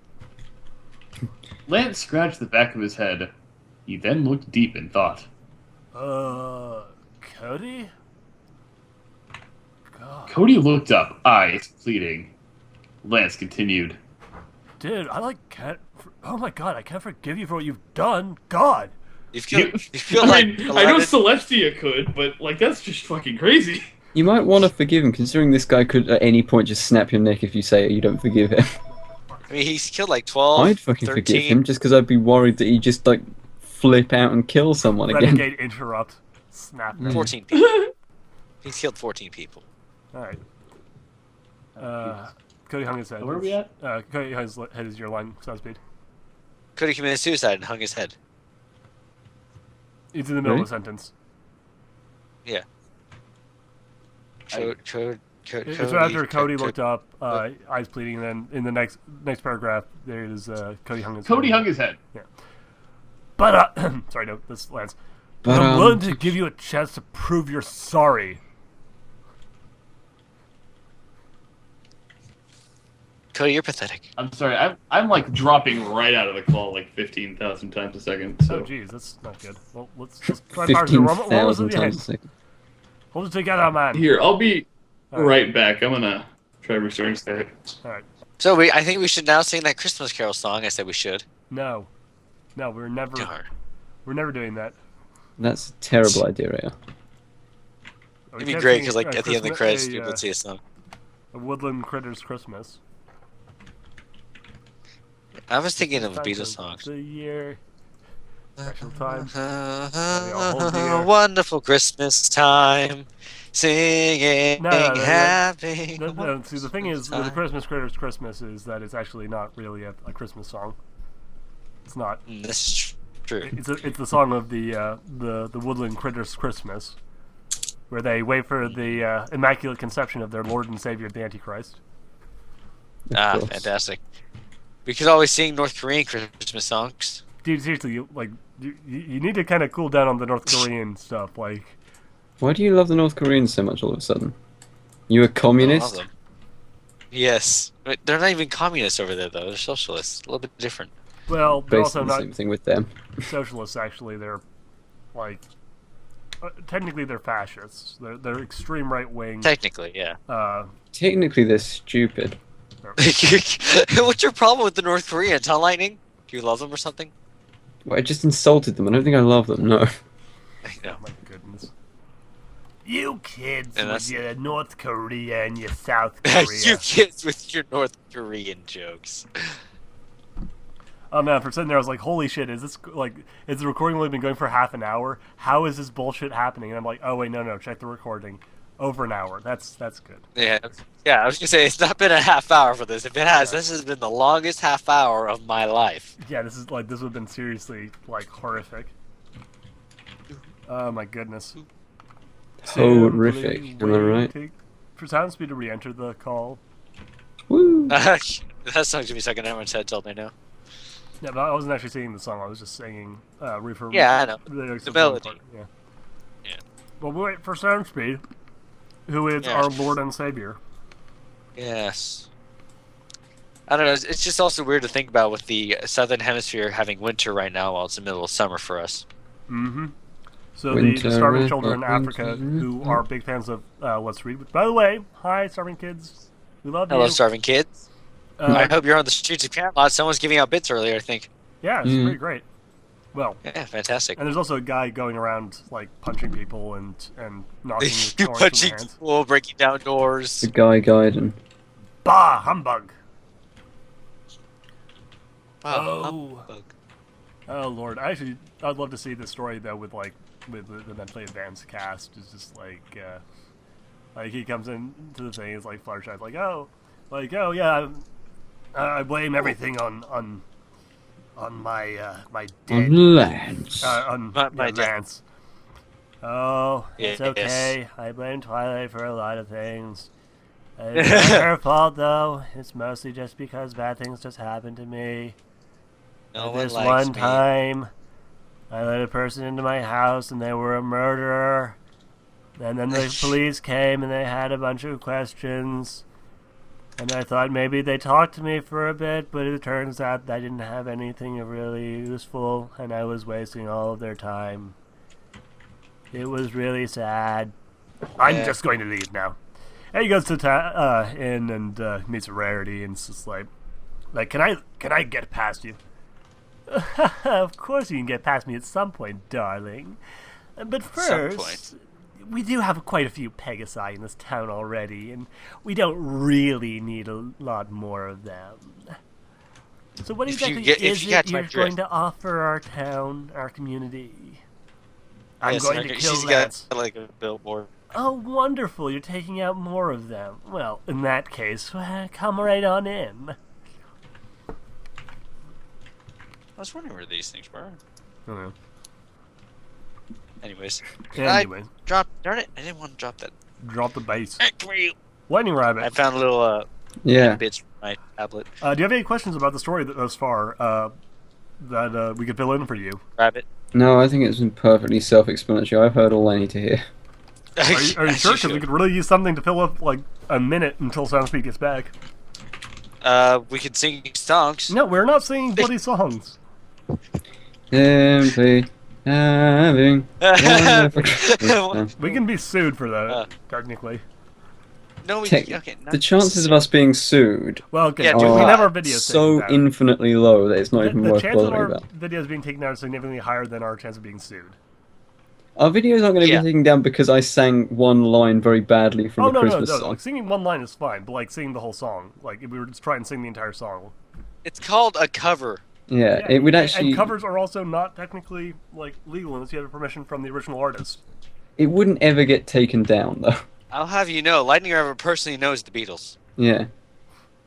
Speaker 4: Lance scratched the back of his head. He then looked deep in thought.
Speaker 2: Cody? God.
Speaker 4: Cody looked up, eyes pleading. Lance continued.
Speaker 2: Dude, can't. Oh my god, I can't forgive you for what you've done. God!
Speaker 1: You feel
Speaker 5: I
Speaker 1: like
Speaker 5: mean, I know
Speaker 1: 11
Speaker 5: Celestia could, but like that's just fucking crazy.
Speaker 3: You might want to forgive him, considering this guy could at any point just snap your neck if you say you don't forgive him.
Speaker 1: I mean, he's killed like 12,
Speaker 3: I'd fucking
Speaker 1: 13.
Speaker 3: forgive him just because I'd be worried that he'd just like flip out and kill someone again.
Speaker 2: Renegade interrupt. Snap.
Speaker 1: 14 people. He's killed 14 people.
Speaker 2: Alright. Cody hung his head.
Speaker 4: Where are we at?
Speaker 2: Cody hung his head is your line, sound speed.
Speaker 1: Cody committed suicide and hung his head.
Speaker 2: It's in the middle
Speaker 3: Really?
Speaker 2: of a sentence.
Speaker 1: Yeah.
Speaker 2: It's right after Cody looked up, eyes bleeding, and then in the next paragraph, there is Cody hung his head.
Speaker 4: Cody hung his head.
Speaker 2: But, sorry, no, this Lance.
Speaker 3: But,
Speaker 2: I'm willing to give you a chance to prove you're sorry.
Speaker 1: Cody, you're pathetic.
Speaker 5: I'm sorry, I'm like dropping right out of the call like 15,000 times a second. So
Speaker 2: Oh, jeez, that's not good. Well, let's try and parse it.
Speaker 3: 15,000 times a second.
Speaker 2: Hold it together, man.
Speaker 5: here, I'll be
Speaker 2: All
Speaker 5: right back. I'm gonna try restoring status.
Speaker 2: Alright.
Speaker 1: So I think we should now sing that Christmas Carol song. I said we should.
Speaker 2: No, we're never doing that.
Speaker 3: That's a terrible idea, Rhea.
Speaker 1: It'd be great because, like, at the end of the credits, people would see a song.
Speaker 2: A Woodland Critters Christmas.
Speaker 1: I was thinking of
Speaker 2: Times
Speaker 1: Beatles
Speaker 2: of
Speaker 1: songs.
Speaker 2: The year. Special time. whole year.
Speaker 1: Wonderful Christmas time, singing,
Speaker 2: No,
Speaker 1: happy.
Speaker 2: No, see, the thing is, with the
Speaker 1: time.
Speaker 2: Christmas Critters Christmas is that it's actually not really a Christmas song. It's not.
Speaker 1: That's true.
Speaker 2: It's the song of the Woodland Critters Christmas, where they wait for the Immaculate Conception of their Lord and Savior, the Antichrist.
Speaker 1: Ah,
Speaker 3: course.
Speaker 1: fantastic. We could always sing North Korean Christmas songs.
Speaker 2: Dude, seriously, you need to kind of cool down on the North Korean stuff. Like,
Speaker 3: Why do you love the North Koreans so much all of a sudden? You a
Speaker 1: I love
Speaker 3: communist?
Speaker 1: them. Yes. But they're not even communists over there, though. They're socialists. A little bit different.
Speaker 2: well, they're also
Speaker 3: Basically the
Speaker 2: not
Speaker 3: same thing with them.
Speaker 2: socialists. Actually, they're like technically they're fascists. They're extreme right wing.
Speaker 1: Technically, yeah.
Speaker 3: Technically, they're stupid.
Speaker 1: What's your problem with the North Koreans, huh, Lightning? Do you love them or something?
Speaker 3: Well, I just insulted them. I don't think I love them. No.
Speaker 1: I know.
Speaker 2: My goodness. You kids
Speaker 1: And
Speaker 2: with
Speaker 1: that's-
Speaker 2: your North Korea and your South Korea.
Speaker 1: You kids with your North Korean jokes.
Speaker 2: Oh man, for sitting there, I was like, "Holy shit! Is the recording only been going for half an hour? How is this bullshit happening?" And I'm like, "Oh wait, no, check the recording, over an hour. That's good."
Speaker 1: Yeah, I was gonna say it's not been a half hour for this. If it has, this has been the longest half hour of my life.
Speaker 2: Yeah, this would have been seriously like horrific. Oh my goodness.
Speaker 3: Horrific. Am I right?
Speaker 2: For sound speed to re-enter the call.
Speaker 3: Woo.
Speaker 1: That song's gonna be stuck in everyone's head till they know.
Speaker 2: Yeah, but I wasn't actually singing the song. I was just singing reverb.
Speaker 1: Yeah, I know.
Speaker 2: The
Speaker 1: melody.
Speaker 2: Yeah.
Speaker 1: Yeah.
Speaker 2: Well, we wait for sound speed, who is
Speaker 1: Yeah.
Speaker 2: our Lord and Savior.
Speaker 1: Yes. I don't know. It's just also weird to think about with the southern hemisphere having winter right now, while it's the middle of summer for us.
Speaker 2: Mm-hmm. So
Speaker 3: Winter,
Speaker 2: the starving
Speaker 3: winter,
Speaker 2: children in Africa
Speaker 3: winter,
Speaker 2: who
Speaker 3: winter.
Speaker 2: are big fans of Let's Read. Which, by the way, hi, starving kids. We love
Speaker 1: Hello,
Speaker 2: you.
Speaker 1: starving kids. I
Speaker 2: Uh,
Speaker 1: hope you're on the streets of Camelot. Someone's giving out bits earlier, I think.
Speaker 2: yeah, it's
Speaker 3: Mm.
Speaker 2: pretty great. Well,
Speaker 1: Yeah, fantastic.
Speaker 2: and there's also a guy going around like punching people and knocking coins from their
Speaker 1: Punching
Speaker 2: hands.
Speaker 1: people, breaking down doors.
Speaker 3: The guy guiding.
Speaker 2: Bah, humbug!
Speaker 1: Oh.
Speaker 2: Oh Lord, I'd love to see this story though with the mentally advanced cast. It's just like he comes in to the thing, it's like Fluttershy's like oh yeah, I blame everything on my my dead
Speaker 3: On Lance.
Speaker 2: on
Speaker 1: My
Speaker 2: yeah,
Speaker 1: dad.
Speaker 2: Lance. Oh, it's
Speaker 1: Yes.
Speaker 2: okay. I blame Twilight for a lot of things. It's not her fault though. It's mostly just because bad things just happen to me.
Speaker 1: No
Speaker 2: Like
Speaker 1: one
Speaker 2: this
Speaker 1: likes
Speaker 2: one
Speaker 1: me.
Speaker 2: time, I let a person into my house and they were a murderer. And then the police came and they had a bunch of questions. And I thought maybe they talked to me for a bit, but it turns out I didn't have anything really useful, and I was wasting all of their time. It was really sad. I'm just going to leave now. And he goes to in and meets a Rarity, and it's just like, can I get past you? Of course you can get past me at some point, darling. But first, we do have quite a few Pegasi in this town already, and we don't really need a lot more of them. So what exactly is it you're going to offer our town, our community? I'm going to kill Lance.
Speaker 1: Like a billboard.
Speaker 2: Oh, wonderful! You're taking out more of them. Well, in that case, come right on in.
Speaker 1: I was wondering where these things were.
Speaker 2: I don't know.
Speaker 1: Anyways.
Speaker 2: Anyway.
Speaker 1: Darn it, I didn't want to drop that.
Speaker 2: Drop the base. Lightning Rabbit.
Speaker 1: I found a little bits from my tablet.
Speaker 2: Do you have any questions about the story thus far that we could fill in for you?
Speaker 1: Rabbit.
Speaker 3: No, I think it's been perfectly self-explanatory. I've heard all I need to hear.
Speaker 2: Are you sure? Because we could really use something to fill up like a minute until Soundspeed gets back.
Speaker 1: We could sing songs.
Speaker 2: No, we're not singing bloody songs.
Speaker 3: Simply having wonderful...
Speaker 2: We can be sued for that, technically.
Speaker 1: No, okay.
Speaker 3: The chances of us being sued
Speaker 2: well, okay,
Speaker 1: yeah,
Speaker 2: we have our videos
Speaker 3: so
Speaker 2: taken down.
Speaker 3: infinitely low that it's not even worth
Speaker 2: the chance of
Speaker 3: bothering
Speaker 2: our
Speaker 3: about.
Speaker 2: videos being taken down is significantly higher than our chance of being sued.
Speaker 3: Our videos aren't going to be taken down because I sang one line very badly from a Christmas song.
Speaker 2: Like, singing one line is fine, but like singing the whole song, like if we were just trying to sing the entire song.
Speaker 1: It's called a cover.
Speaker 3: Yeah, it would actually...
Speaker 2: And covers are also not technically like legal unless you have permission from the original artist.
Speaker 3: It wouldn't ever get taken down, though.
Speaker 1: I'll have you know, Lightning Rabbit personally knows the Beatles.
Speaker 3: Yeah.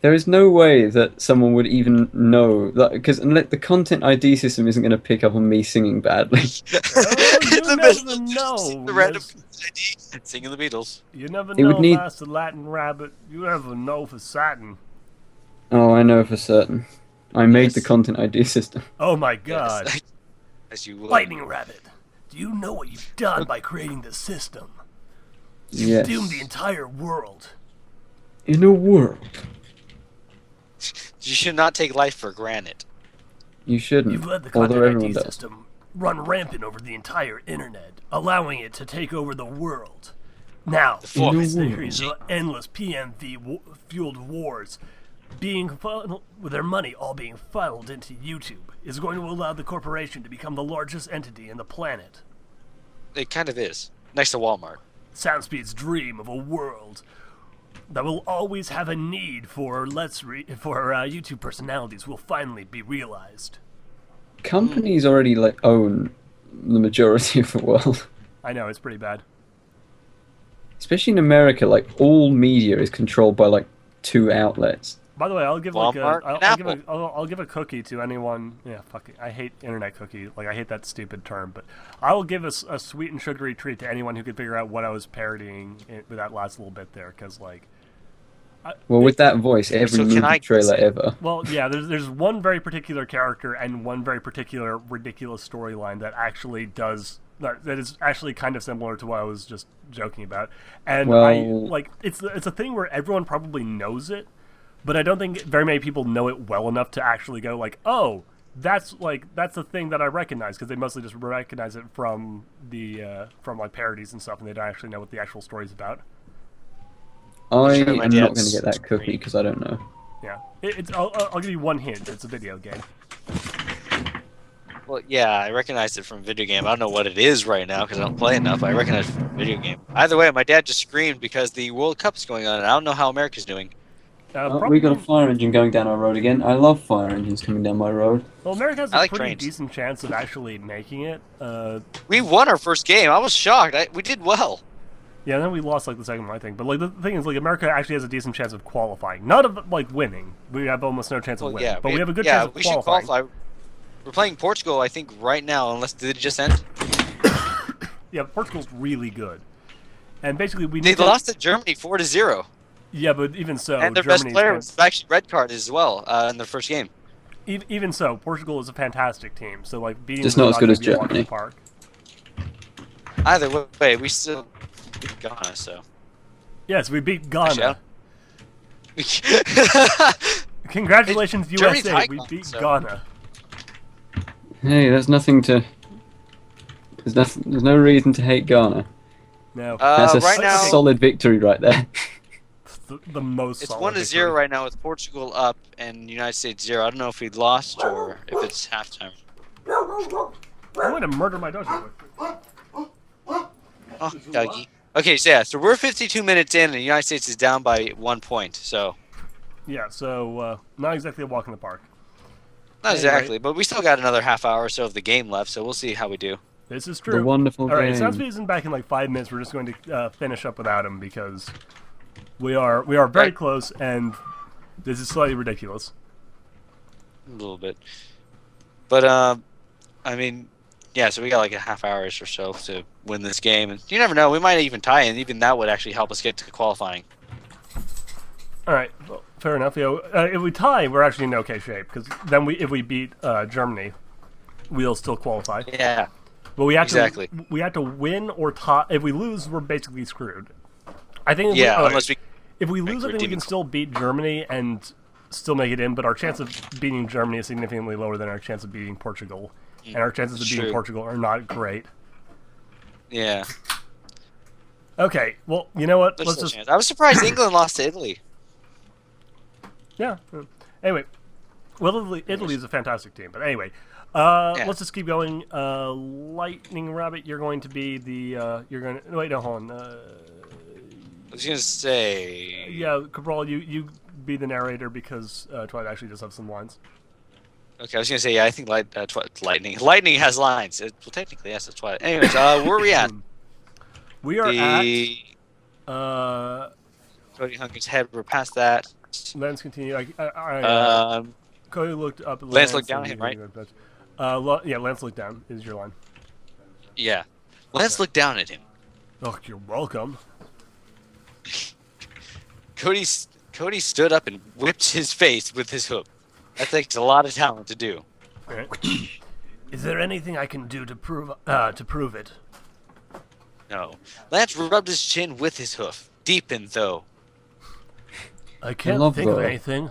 Speaker 3: There is no way that someone would even know that, because the content ID system isn't going to pick up on me singing badly.
Speaker 2: You never know.
Speaker 1: The random ID singing the Beatles.
Speaker 2: You never know, Master Latin Rabbit. You never know for satin.
Speaker 3: Oh, I know for certain. I made the content ID system.
Speaker 2: Oh my god.
Speaker 1: Yes, as you will.
Speaker 2: Lightning Rabbit, do you know what you've done by creating this system? You've
Speaker 3: Yes.
Speaker 2: doomed the entire world.
Speaker 3: In a world.
Speaker 1: You should not take life for granted.
Speaker 3: You shouldn't.
Speaker 2: You've let the
Speaker 3: although
Speaker 2: content
Speaker 3: everyone
Speaker 2: ID
Speaker 3: does.
Speaker 2: system run rampant over the entire internet, allowing it to take over the world. Now, a series of endless PMV-fueled wars being funneled, with their money all being funneled into YouTube, is going to allow the corporation to become the largest entity in the planet.
Speaker 1: It kind of is. Next to Walmart.
Speaker 2: Soundspeed's dream of a world that will always have a need for YouTube personalities will finally be realized.
Speaker 3: Companies already own the majority of the world.
Speaker 2: I know, it's pretty bad.
Speaker 3: Especially in America, all media is controlled by 2 outlets.
Speaker 2: By the way, I'll give
Speaker 1: Walmart
Speaker 2: I'll give a cookie to anyone. Yeah, fuck it. I hate internet cookie. I hate that stupid term. But I will give a sweet and sugary treat to anyone who could figure out what I was parodying with that last little bit there. Because
Speaker 3: well, with that voice, every movie trailer ever.
Speaker 2: Well, yeah, there's one very particular character and one very particular ridiculous storyline that actually does that is actually kind of similar to what I was just joking about. And it's a thing where everyone probably knows it. But I don't think very many people know it well enough to actually go oh, that's the thing that I recognize, because they mostly just recognize it from the parodies and stuff, and they don't actually know what the actual story's about.
Speaker 3: I am not going to get that cookie because I don't know.
Speaker 2: Yeah, I'll give you one hint. It's a video game.
Speaker 1: Well, yeah, I recognize it from video game. I don't know what it is right now because I don't play enough. I recognize it from video game. Either way, my dad just screamed because the World Cup's going on, and I don't know how America's doing.
Speaker 3: We got a fire engine going down our road again. I love fire engines coming down my road.
Speaker 2: Well, America has a pretty decent chance of actually making it.
Speaker 1: We won our first game. I was shocked. We did well.
Speaker 2: Yeah, and then we lost the second one, I think. But the thing is, America actually has a decent chance of qualifying. Not of winning. We have almost no chance of winning. Yeah, but we have a good chance of qualifying. Should qualify.
Speaker 1: We're playing Portugal, I think, right now. Unless did it just end?
Speaker 2: Yeah, Portugal's really good. And basically,
Speaker 1: they lost to Germany 4-0.
Speaker 2: Yeah, but even so,
Speaker 1: and their best player was actually red card as well in their first game.
Speaker 2: Even so, Portugal is a fantastic team. So beating
Speaker 3: just not as good as Germany.
Speaker 1: Either way, we still beat Ghana. So
Speaker 2: yes, we beat Ghana. Congratulations,
Speaker 1: Germany's
Speaker 2: USA!
Speaker 1: high
Speaker 2: We
Speaker 1: ground,
Speaker 2: beat
Speaker 1: so-
Speaker 2: Ghana.
Speaker 3: Hey, there's nothing to. There's no reason to hate Ghana.
Speaker 2: No,
Speaker 3: That's a
Speaker 1: right now,
Speaker 3: solid victory right there.
Speaker 2: it's the most.
Speaker 1: it's
Speaker 2: solid
Speaker 1: 1-0
Speaker 2: victory.
Speaker 1: right now with Portugal up and United States 0. I don't know if we lost or if it's halftime.
Speaker 2: I'm going to murder my dog.
Speaker 1: Oh, doggy. Okay, so yeah, so we're 52 minutes in, and the United States is down by 1 point. So
Speaker 2: Yeah, so not exactly a walk in the park.
Speaker 1: not
Speaker 2: Anyway.
Speaker 1: exactly, but we still got another half hour or so of the game left. So we'll see how we do.
Speaker 2: This is true.
Speaker 3: The wonderful
Speaker 2: All right,
Speaker 3: game.
Speaker 2: Soundspeed isn't back in like 5 minutes. We're just going to finish up without him because we are very
Speaker 1: Right.
Speaker 2: close, and this is slightly ridiculous.
Speaker 1: A little bit, but I mean, yeah. So we got like a half hour or so to win this game, and you never know. We might even tie, and even that would actually help us get to qualifying.
Speaker 2: All right, well, fair enough. If we tie, we're actually in okay shape because then if we beat Germany, we'll still qualify.
Speaker 1: Yeah.
Speaker 2: But we have
Speaker 1: Exactly.
Speaker 2: we have to win or tie. If we lose, we're basically screwed. I think.
Speaker 1: Yeah, unless we.
Speaker 2: If we lose,
Speaker 1: we're
Speaker 2: I think we can
Speaker 1: deeming-
Speaker 2: still beat Germany and still make it in. But our chance of beating Germany is significantly lower than our chance of beating Portugal, and our chances of beating
Speaker 1: True.
Speaker 2: Portugal are not great.
Speaker 1: Yeah.
Speaker 2: Okay, well, you know what?
Speaker 1: There's
Speaker 2: Let's
Speaker 1: still a
Speaker 2: just
Speaker 1: chance. I was surprised England lost to Italy.
Speaker 2: yeah. Anyway, well, Italy is a fantastic team, but anyway, let's just keep going. Lightning Rabbit, you're going to be the you're going to wait. No, hold on.
Speaker 1: I was gonna say.
Speaker 2: Yeah, Cabral, you be the narrator because Twilight actually does have some lines.
Speaker 1: Okay, I was gonna say yeah. I think lightning. Lightning has lines. Well, technically, yes, that's why. Anyways, where are we at?
Speaker 2: We are
Speaker 1: The
Speaker 2: at
Speaker 1: Cody Hunker's head. We're past that.
Speaker 2: Lance continue. Cody looked up at
Speaker 1: Lance looked down at him, right?
Speaker 2: Yeah, Lance looked down is your line.
Speaker 1: Yeah. Lance looked down at him.
Speaker 2: Oh, you're welcome.
Speaker 1: Cody stood up and whipped his face with his hook. That takes a lot of talent to do.
Speaker 2: All right. Is there anything I can do to prove it?
Speaker 1: No. Lance rubbed his chin with his hoof. Deepened, though.
Speaker 2: I can't
Speaker 3: love
Speaker 2: think of
Speaker 3: that.
Speaker 2: anything,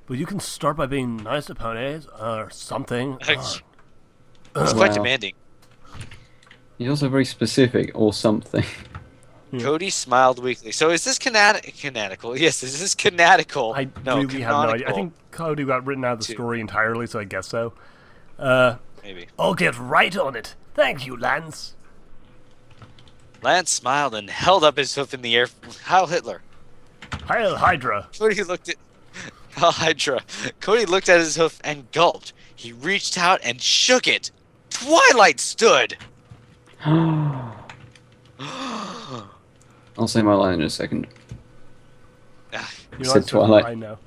Speaker 2: but you can start by being nice to ponies or something.
Speaker 1: It's quite
Speaker 3: Wow.
Speaker 1: demanding.
Speaker 3: He's also very specific, or something.
Speaker 1: Cody smiled weakly. So is this canonical? Yes, is this canonical?
Speaker 2: I
Speaker 1: no,
Speaker 2: really have no idea. I
Speaker 1: canonical.
Speaker 2: think Cody got written out of the
Speaker 1: Two.
Speaker 2: story entirely, so I guess so.
Speaker 1: Maybe.
Speaker 2: I'll get right on it. Thank you, Lance.
Speaker 1: Lance smiled and held up his hoof in the air. Heil Hitler.
Speaker 2: Heil Hydra.
Speaker 1: Cody looked at Heil Hydra. Cody looked at his hoof and gulped. He reached out and shook it. Twilight stood.
Speaker 3: I'll say my line in a second.
Speaker 1: Ah,
Speaker 2: You
Speaker 3: Said
Speaker 2: Lance,
Speaker 3: Twilight.
Speaker 2: I know.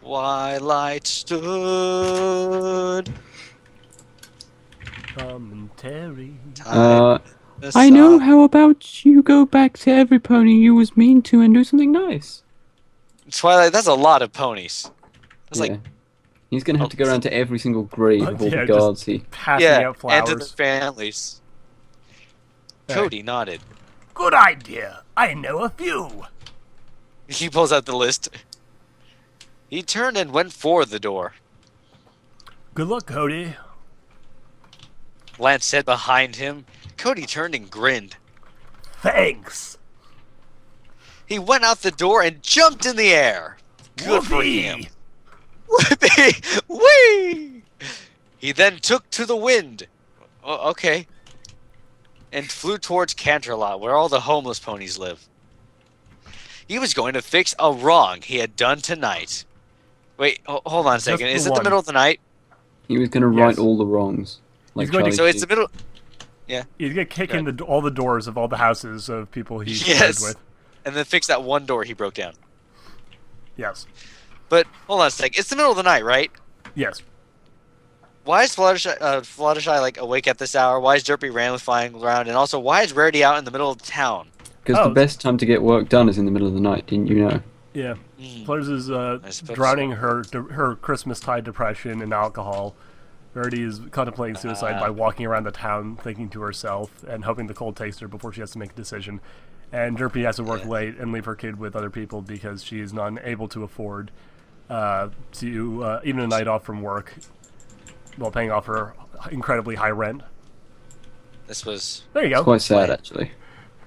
Speaker 1: Twilight stood.
Speaker 2: Commentary.
Speaker 3: Uh,
Speaker 1: The
Speaker 6: I know.
Speaker 1: sun-
Speaker 6: How about you go back to every pony you was mean to and do something nice?
Speaker 1: Twilight. That's a lot of ponies. That's
Speaker 3: yeah.
Speaker 1: like
Speaker 3: He's gonna have to go around to every single grave of all
Speaker 2: Yeah,
Speaker 3: the
Speaker 2: just-
Speaker 3: guards he.
Speaker 2: Passing
Speaker 1: yeah,
Speaker 2: out
Speaker 1: and to the
Speaker 2: flowers.
Speaker 1: families.
Speaker 2: Hey.
Speaker 1: Cody nodded.
Speaker 2: Good idea. I know a few.
Speaker 1: He pulls out the list. He turned and went for the door.
Speaker 2: Good luck, Cody.
Speaker 1: Lance said behind him. Cody turned and grinned.
Speaker 2: Thanks.
Speaker 1: He went out the door and jumped in the air. Good for
Speaker 2: Whoopee.
Speaker 1: him. Whoopee! Whee! He then took to the wind. Oh, okay. And flew towards Canterlot, where all the homeless ponies live. He was going to fix a wrong he had done tonight. Wait, hold on a second.
Speaker 2: the
Speaker 1: Is it
Speaker 2: one.
Speaker 1: the middle of the night?
Speaker 3: He was gonna
Speaker 2: Yes.
Speaker 3: right all the wrongs. Like
Speaker 2: going to-
Speaker 3: Charlie
Speaker 1: So it's
Speaker 3: Sheen.
Speaker 1: the middle.
Speaker 2: He's gonna kick in all the doors of all the houses of people he's
Speaker 1: Yes.
Speaker 2: friends with.
Speaker 1: And then fix that one door he broke down.
Speaker 2: Yes.
Speaker 1: But hold on a second. It's the middle of the night, right?
Speaker 2: Yes.
Speaker 1: Why is Fluttershy like awake at this hour? Why is Derpy Randall flying around? And also, why is Rarity out in the middle of town?
Speaker 3: Because
Speaker 2: Oh.
Speaker 3: the best time to get work done is in the middle of the night, didn't you know?
Speaker 2: Yeah.
Speaker 1: Mm.
Speaker 2: Flutters is
Speaker 1: suppose
Speaker 2: drowning her Christmas-tide depression in alcohol. Verity is contemplating suicide by walking around the town, thinking to herself and hoping the cold takes her before she has to make a decision. and Derpy has to work late and leave her kid with other people because she is not able to afford to even a night off from work while paying off her incredibly high rent.
Speaker 1: This was...
Speaker 2: There you go.
Speaker 3: It's quite sad, actually.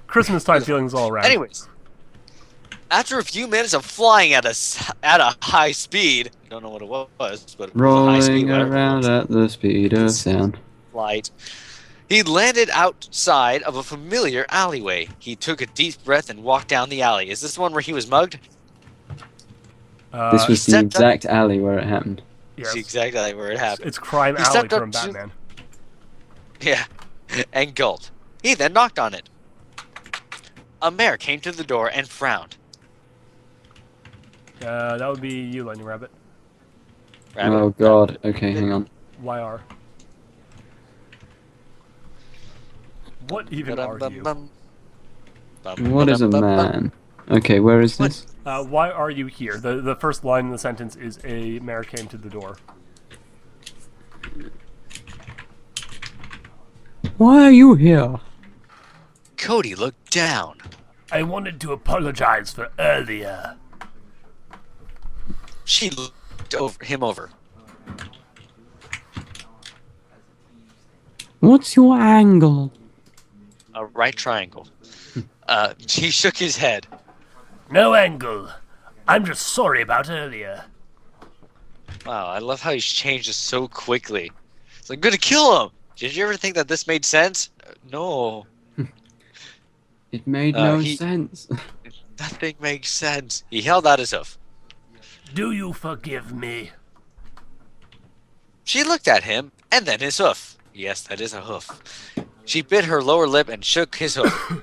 Speaker 2: Christmas time feelings all around.
Speaker 1: Anyways, after a few minutes of flying at a high speed, I don't know what it was, but it was a high speed,
Speaker 3: Rolling around at the speed of sound.
Speaker 1: Flight. He landed outside of a familiar alleyway. He took a deep breath and walked down the alley. Is this the one where he was mugged?
Speaker 3: This was
Speaker 1: He
Speaker 3: the
Speaker 1: stepped
Speaker 3: exact alley where it happened.
Speaker 2: Yes.
Speaker 1: It's the exact alley where it happened.
Speaker 2: It's Crime
Speaker 1: He
Speaker 2: Alley
Speaker 1: stepped up
Speaker 2: from
Speaker 1: to-
Speaker 2: Batman.
Speaker 1: Yeah, and gulped. He then knocked on it. A mare came to the door and frowned.
Speaker 2: That would be you, Lightning Rabbit.
Speaker 1: Rabbit.
Speaker 3: Oh god, okay, hang on.
Speaker 2: YR. What even are you?
Speaker 3: What is a man? Okay, where is this?
Speaker 2: Why are you here? The first line in the sentence is a mare came to the door.
Speaker 6: Why are you here?
Speaker 1: Cody looked down.
Speaker 2: I wanted to apologize for earlier.
Speaker 1: She looked him over.
Speaker 6: What's your angle?
Speaker 1: A right triangle. He shook his head.
Speaker 2: No angle. I'm just sorry about earlier.
Speaker 1: Wow, I love how he's changed this so quickly. It's like, I'm gonna kill him! Did you ever think that this made sense? No.
Speaker 3: It made no
Speaker 1: he-
Speaker 3: sense.
Speaker 1: Nothing makes sense. He held out his hoof.
Speaker 2: Do you forgive me?
Speaker 1: She looked at him, and then his hoof. Yes, that is a hoof. She bit her lower lip and shook his hoof.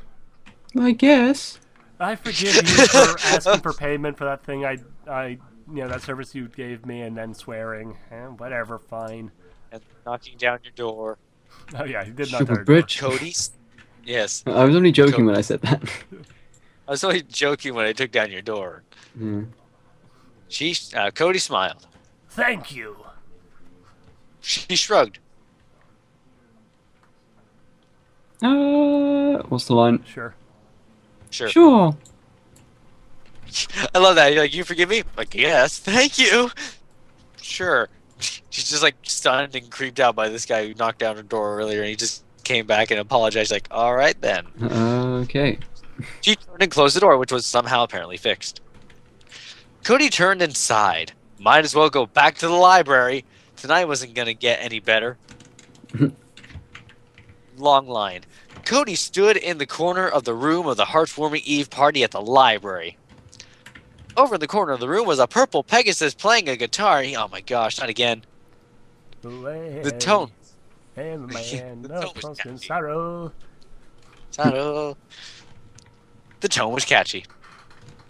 Speaker 3: I guess.
Speaker 2: I forgive you for asking for payment for that thing that service you gave me and then swearing. Whatever, fine.
Speaker 1: And knocking down your door.
Speaker 2: Oh yeah, he did not
Speaker 3: Sugar
Speaker 2: tell her door.
Speaker 3: bitch.
Speaker 1: Cody's? Yes.
Speaker 3: I was only joking when I said that.
Speaker 1: I was only joking when I took down your door.
Speaker 3: Yeah.
Speaker 1: Cody smiled.
Speaker 2: Thank you.
Speaker 1: She shrugged.
Speaker 3: What's the line?
Speaker 2: Sure.
Speaker 1: Sure.
Speaker 6: Sure.
Speaker 1: I love that. You're like, you forgive me? Like, yes, thank you. Sure. She's just like stunned and creeped out by this guy who knocked down her door earlier, and he just came back and apologized. Like, all right then.
Speaker 3: Okay.
Speaker 1: She turned and closed the door, which was somehow apparently fixed. Cody turned and sighed. Might as well go back to the library. Tonight wasn't gonna get any better. Long line. Cody stood in the corner of the room of the Hearths Warming Eve party at the library. Over in the corner of the room was a purple Pegasus playing a guitar. Oh my gosh, not again. The tone.
Speaker 2: Hey, man,
Speaker 1: The
Speaker 2: no
Speaker 1: tone was
Speaker 2: constant
Speaker 1: catchy.
Speaker 2: sorrow.
Speaker 1: The tone was catchy.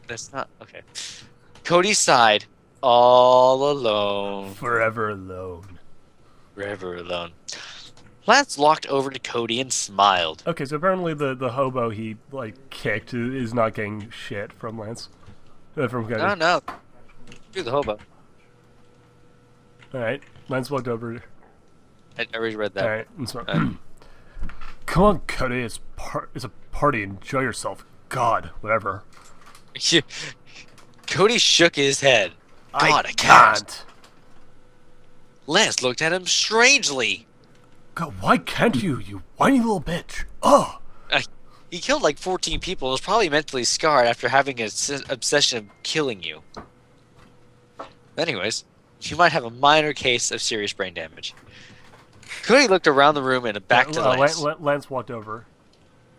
Speaker 1: That's not okay. Cody sighed, all alone.
Speaker 2: Forever alone.
Speaker 1: Forever alone. Lance walked over to Cody and smiled.
Speaker 2: Okay, so apparently the hobo he kicked is not getting shit from Lance. From Cody.
Speaker 1: No, no. Do the hobo.
Speaker 2: All right, Lance walked over.
Speaker 1: I already read that.
Speaker 2: All right, and so, come on, Cody. It's a party. Enjoy yourself. God, whatever.
Speaker 1: Cody shook his head. God, I can't.
Speaker 2: can't.
Speaker 1: Lance looked at him strangely.
Speaker 2: God, why can't you, you whiny little bitch? Oh.
Speaker 1: He killed like 14 people. Was probably mentally scarred after having an obsession of killing you. Anyways, you might have a minor case of serious brain damage. Cody looked around the room and back to Lance.
Speaker 2: Lance walked over.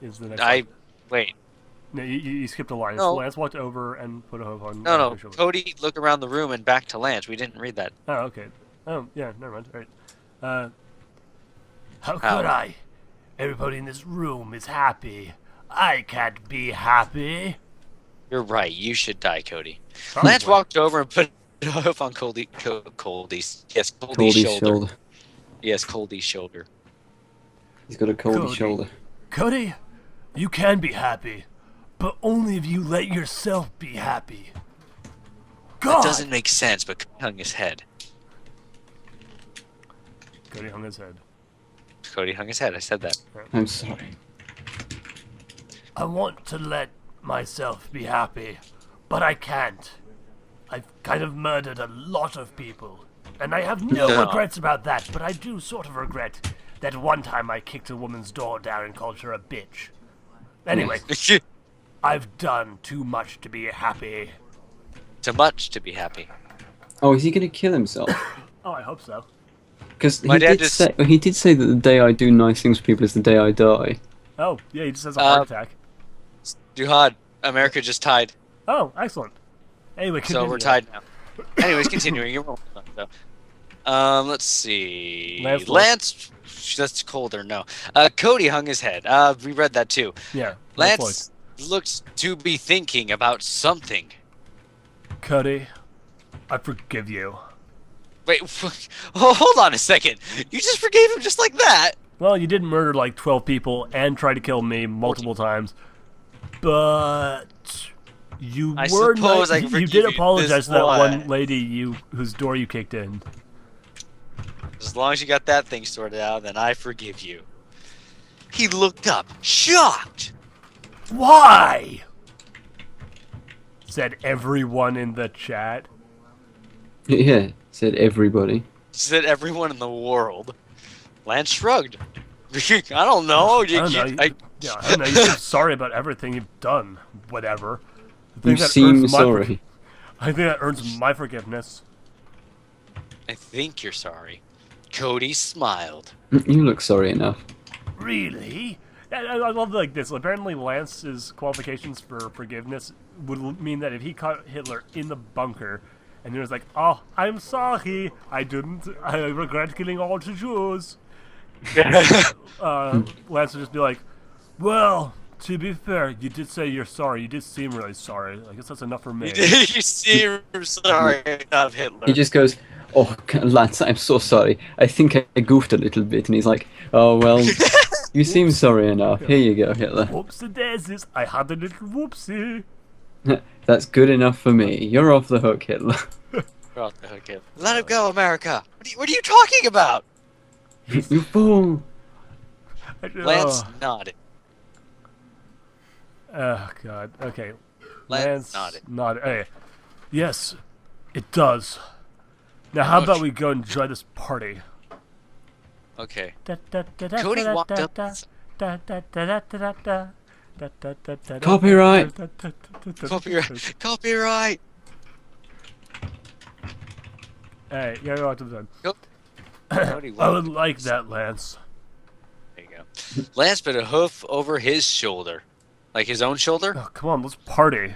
Speaker 2: Is the next line.
Speaker 1: Wait.
Speaker 2: No, you skipped a line.
Speaker 1: No.
Speaker 2: Lance walked over and put a hook on.
Speaker 1: No.
Speaker 2: his shoulder.
Speaker 1: Cody looked around the room and back to Lance. We didn't read that.
Speaker 2: Oh, okay. Oh, yeah, never mind. All right. How could
Speaker 1: How?
Speaker 2: I? Everybody in this room is happy. I can't be happy.
Speaker 1: You're right. You should die, Cody.
Speaker 2: Probably.
Speaker 1: Lance walked over and put a hoof on Cody's shoulder. Yes, Cody's shoulder.
Speaker 3: He's got a coldy
Speaker 2: Cody.
Speaker 3: shoulder.
Speaker 2: Cody, you can be happy, but only if you let yourself be happy. God!
Speaker 1: That doesn't make sense, but Cody hung his head.
Speaker 2: Cody hung his head.
Speaker 1: Cody hung his head. I said that.
Speaker 3: I'm sorry.
Speaker 2: I want to let myself be happy, but I can't. I've kind of murdered a lot of people, and I have no regrets about that, but I do sort of regret that one time I kicked a woman's door down and called her a bitch. Anyway, I've done too much to be happy.
Speaker 1: Too much to be happy.
Speaker 3: Oh, is he going to kill himself?
Speaker 2: Oh, I hope so.
Speaker 3: Because
Speaker 1: My dad just-
Speaker 3: he did say that the day I do nice things for people is the day I die.
Speaker 2: Oh, yeah, he just has a heart attack.
Speaker 1: Duhad, America just tied.
Speaker 2: Oh, excellent. Anyway, continue.
Speaker 1: So we're tied now. Anyways, continuing. You're rolling though. Let's see.
Speaker 2: Lance.
Speaker 1: That's colder. No. Cody hung his head. We read that too.
Speaker 2: Yeah.
Speaker 1: Lance looks to be thinking about something.
Speaker 2: Cody, I forgive you.
Speaker 1: Wait, hold on a second. You just forgave him just like that?
Speaker 2: Well, you did murder like 12 people and try to kill me multiple times, but you
Speaker 1: I
Speaker 2: were
Speaker 1: suppose I
Speaker 2: you
Speaker 1: forgive
Speaker 2: did
Speaker 1: you
Speaker 2: apologize
Speaker 1: this
Speaker 2: to that one
Speaker 1: one.
Speaker 2: lady whose door you kicked in.
Speaker 1: As long as you got that thing sorted out, then I forgive you. He looked up, shocked.
Speaker 2: Why? Said everyone in the chat.
Speaker 3: Yeah, said everybody.
Speaker 1: Said everyone in the world. Lance shrugged. I don't know.
Speaker 2: I don't know. I don't know. You seem sorry about everything you've done. Whatever. I
Speaker 3: You
Speaker 2: think that
Speaker 3: seem
Speaker 2: earns my
Speaker 3: sorry.
Speaker 2: I think that earns my forgiveness.
Speaker 1: I think you're sorry. Cody smiled.
Speaker 3: You look sorry enough.
Speaker 2: Really? I love it like this. Apparently, Lance's qualifications for forgiveness would mean that if he caught Hitler in the bunker, and he was like, "Oh, I'm sorry, I regret killing all the Jews," Lance would just be like, "Well, to be fair, you did say you're sorry. You did seem really sorry. I guess that's enough for me."
Speaker 1: You seem sorry of Hitler.
Speaker 3: He just goes, "Oh, Lance, I'm so sorry. I think I goofed a little bit." And he's like, "Oh, well, you seem sorry enough. Here you go, Hitler.
Speaker 2: Whoopsie daisies, I had a little whoopsie.
Speaker 3: That's good enough for me. You're off the hook, Hitler."
Speaker 1: Okay. Let him go, America. What are you talking about?
Speaker 3: You fool.
Speaker 1: Lance nodded.
Speaker 2: Oh, God. Okay.
Speaker 1: Lance nodded.
Speaker 2: Hey. Yes, it does. Now, how about we go enjoy this party?
Speaker 1: Okay.
Speaker 2: Cody
Speaker 1: Cody walked up.
Speaker 3: Copyright.
Speaker 1: Copyright.
Speaker 2: Hey, you gotta go out to the
Speaker 1: Cody
Speaker 2: I
Speaker 1: walked.
Speaker 2: would like that, Lance.
Speaker 1: There you go. Lance put a hoof over his shoulder, like his own shoulder.
Speaker 2: Oh, come on, let's party.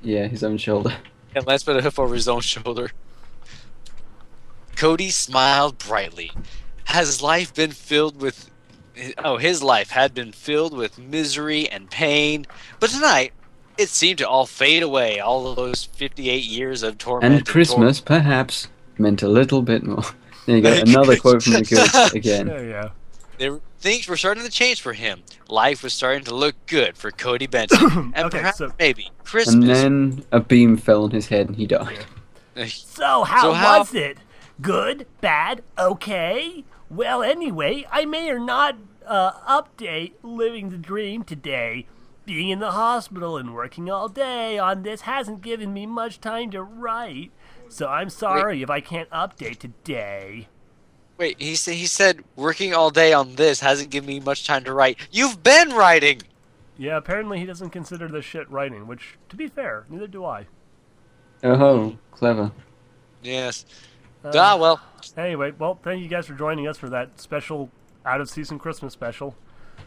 Speaker 3: Yeah, his own shoulder.
Speaker 1: And Lance put a hoof over his own shoulder. Cody smiled brightly. Has life been filled with... Oh, his life had been filled with misery and pain. But tonight, it seemed to all fade away. All of those 58 years of torment.
Speaker 3: And Christmas, perhaps, meant a little bit more. There you go, another quote from the good again.
Speaker 2: Yeah.
Speaker 1: Things were starting to change for him. Life was starting to look good for Cody Benson. And
Speaker 2: Okay,
Speaker 1: perhaps,
Speaker 2: so-
Speaker 1: maybe, Christmas.
Speaker 3: And then a beam fell on his head and he died.
Speaker 2: So how
Speaker 1: how-
Speaker 2: was it? Good? Bad? Okay? Well, anyway, I may or not update living the dream today. Being in the hospital and working all day on this hasn't given me much time to write. So I'm sorry if I can't update today.
Speaker 1: Wait, he said working all day on this hasn't given me much time to write. You've been writing!
Speaker 2: Yeah, apparently he doesn't consider this shit writing, which, to be fair, neither do I.
Speaker 3: Oh, clever.
Speaker 1: Yes. Well.
Speaker 2: Anyway, well, thank you guys for joining us for that special out-of-season Christmas special.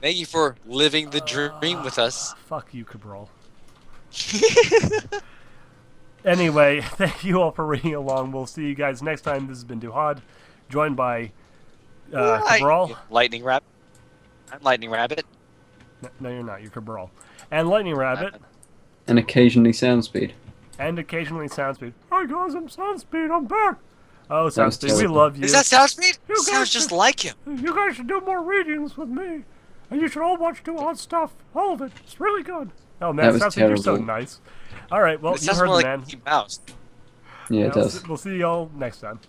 Speaker 1: Thank you for living the dream with us.
Speaker 2: Fuck you, Cabral. Anyway, thank you all for reading along. We'll see you guys next time. This has been Duhad, joined by Cabral.
Speaker 1: Lightning Rabbit. I'm Lightning Rabbit.
Speaker 2: No, you're not. You're Cabral. And Lightning Rabbit.
Speaker 3: And occasionally Soundspeed.
Speaker 2: And occasionally Soundspeed. Hi guys, I'm Soundspeed. I'm back. Oh,
Speaker 3: was
Speaker 2: Soundspeed, we
Speaker 3: terrible.
Speaker 2: love you.
Speaker 1: Is that Soundspeed?
Speaker 2: You guys
Speaker 1: Sounds just
Speaker 2: should-
Speaker 1: like him.
Speaker 2: You guys should do more readings with me. And you should all watch Duhad stuff. All of it. It's really good. Oh man,
Speaker 3: That was
Speaker 2: Soundspeed, you're so
Speaker 3: terrible.
Speaker 2: nice. All right, well,
Speaker 1: It
Speaker 2: you
Speaker 1: sounds
Speaker 2: heard
Speaker 1: more
Speaker 2: the
Speaker 1: like
Speaker 2: man.
Speaker 1: Mickey Mouse.
Speaker 3: Yeah, it does.
Speaker 2: We'll see y'all next time.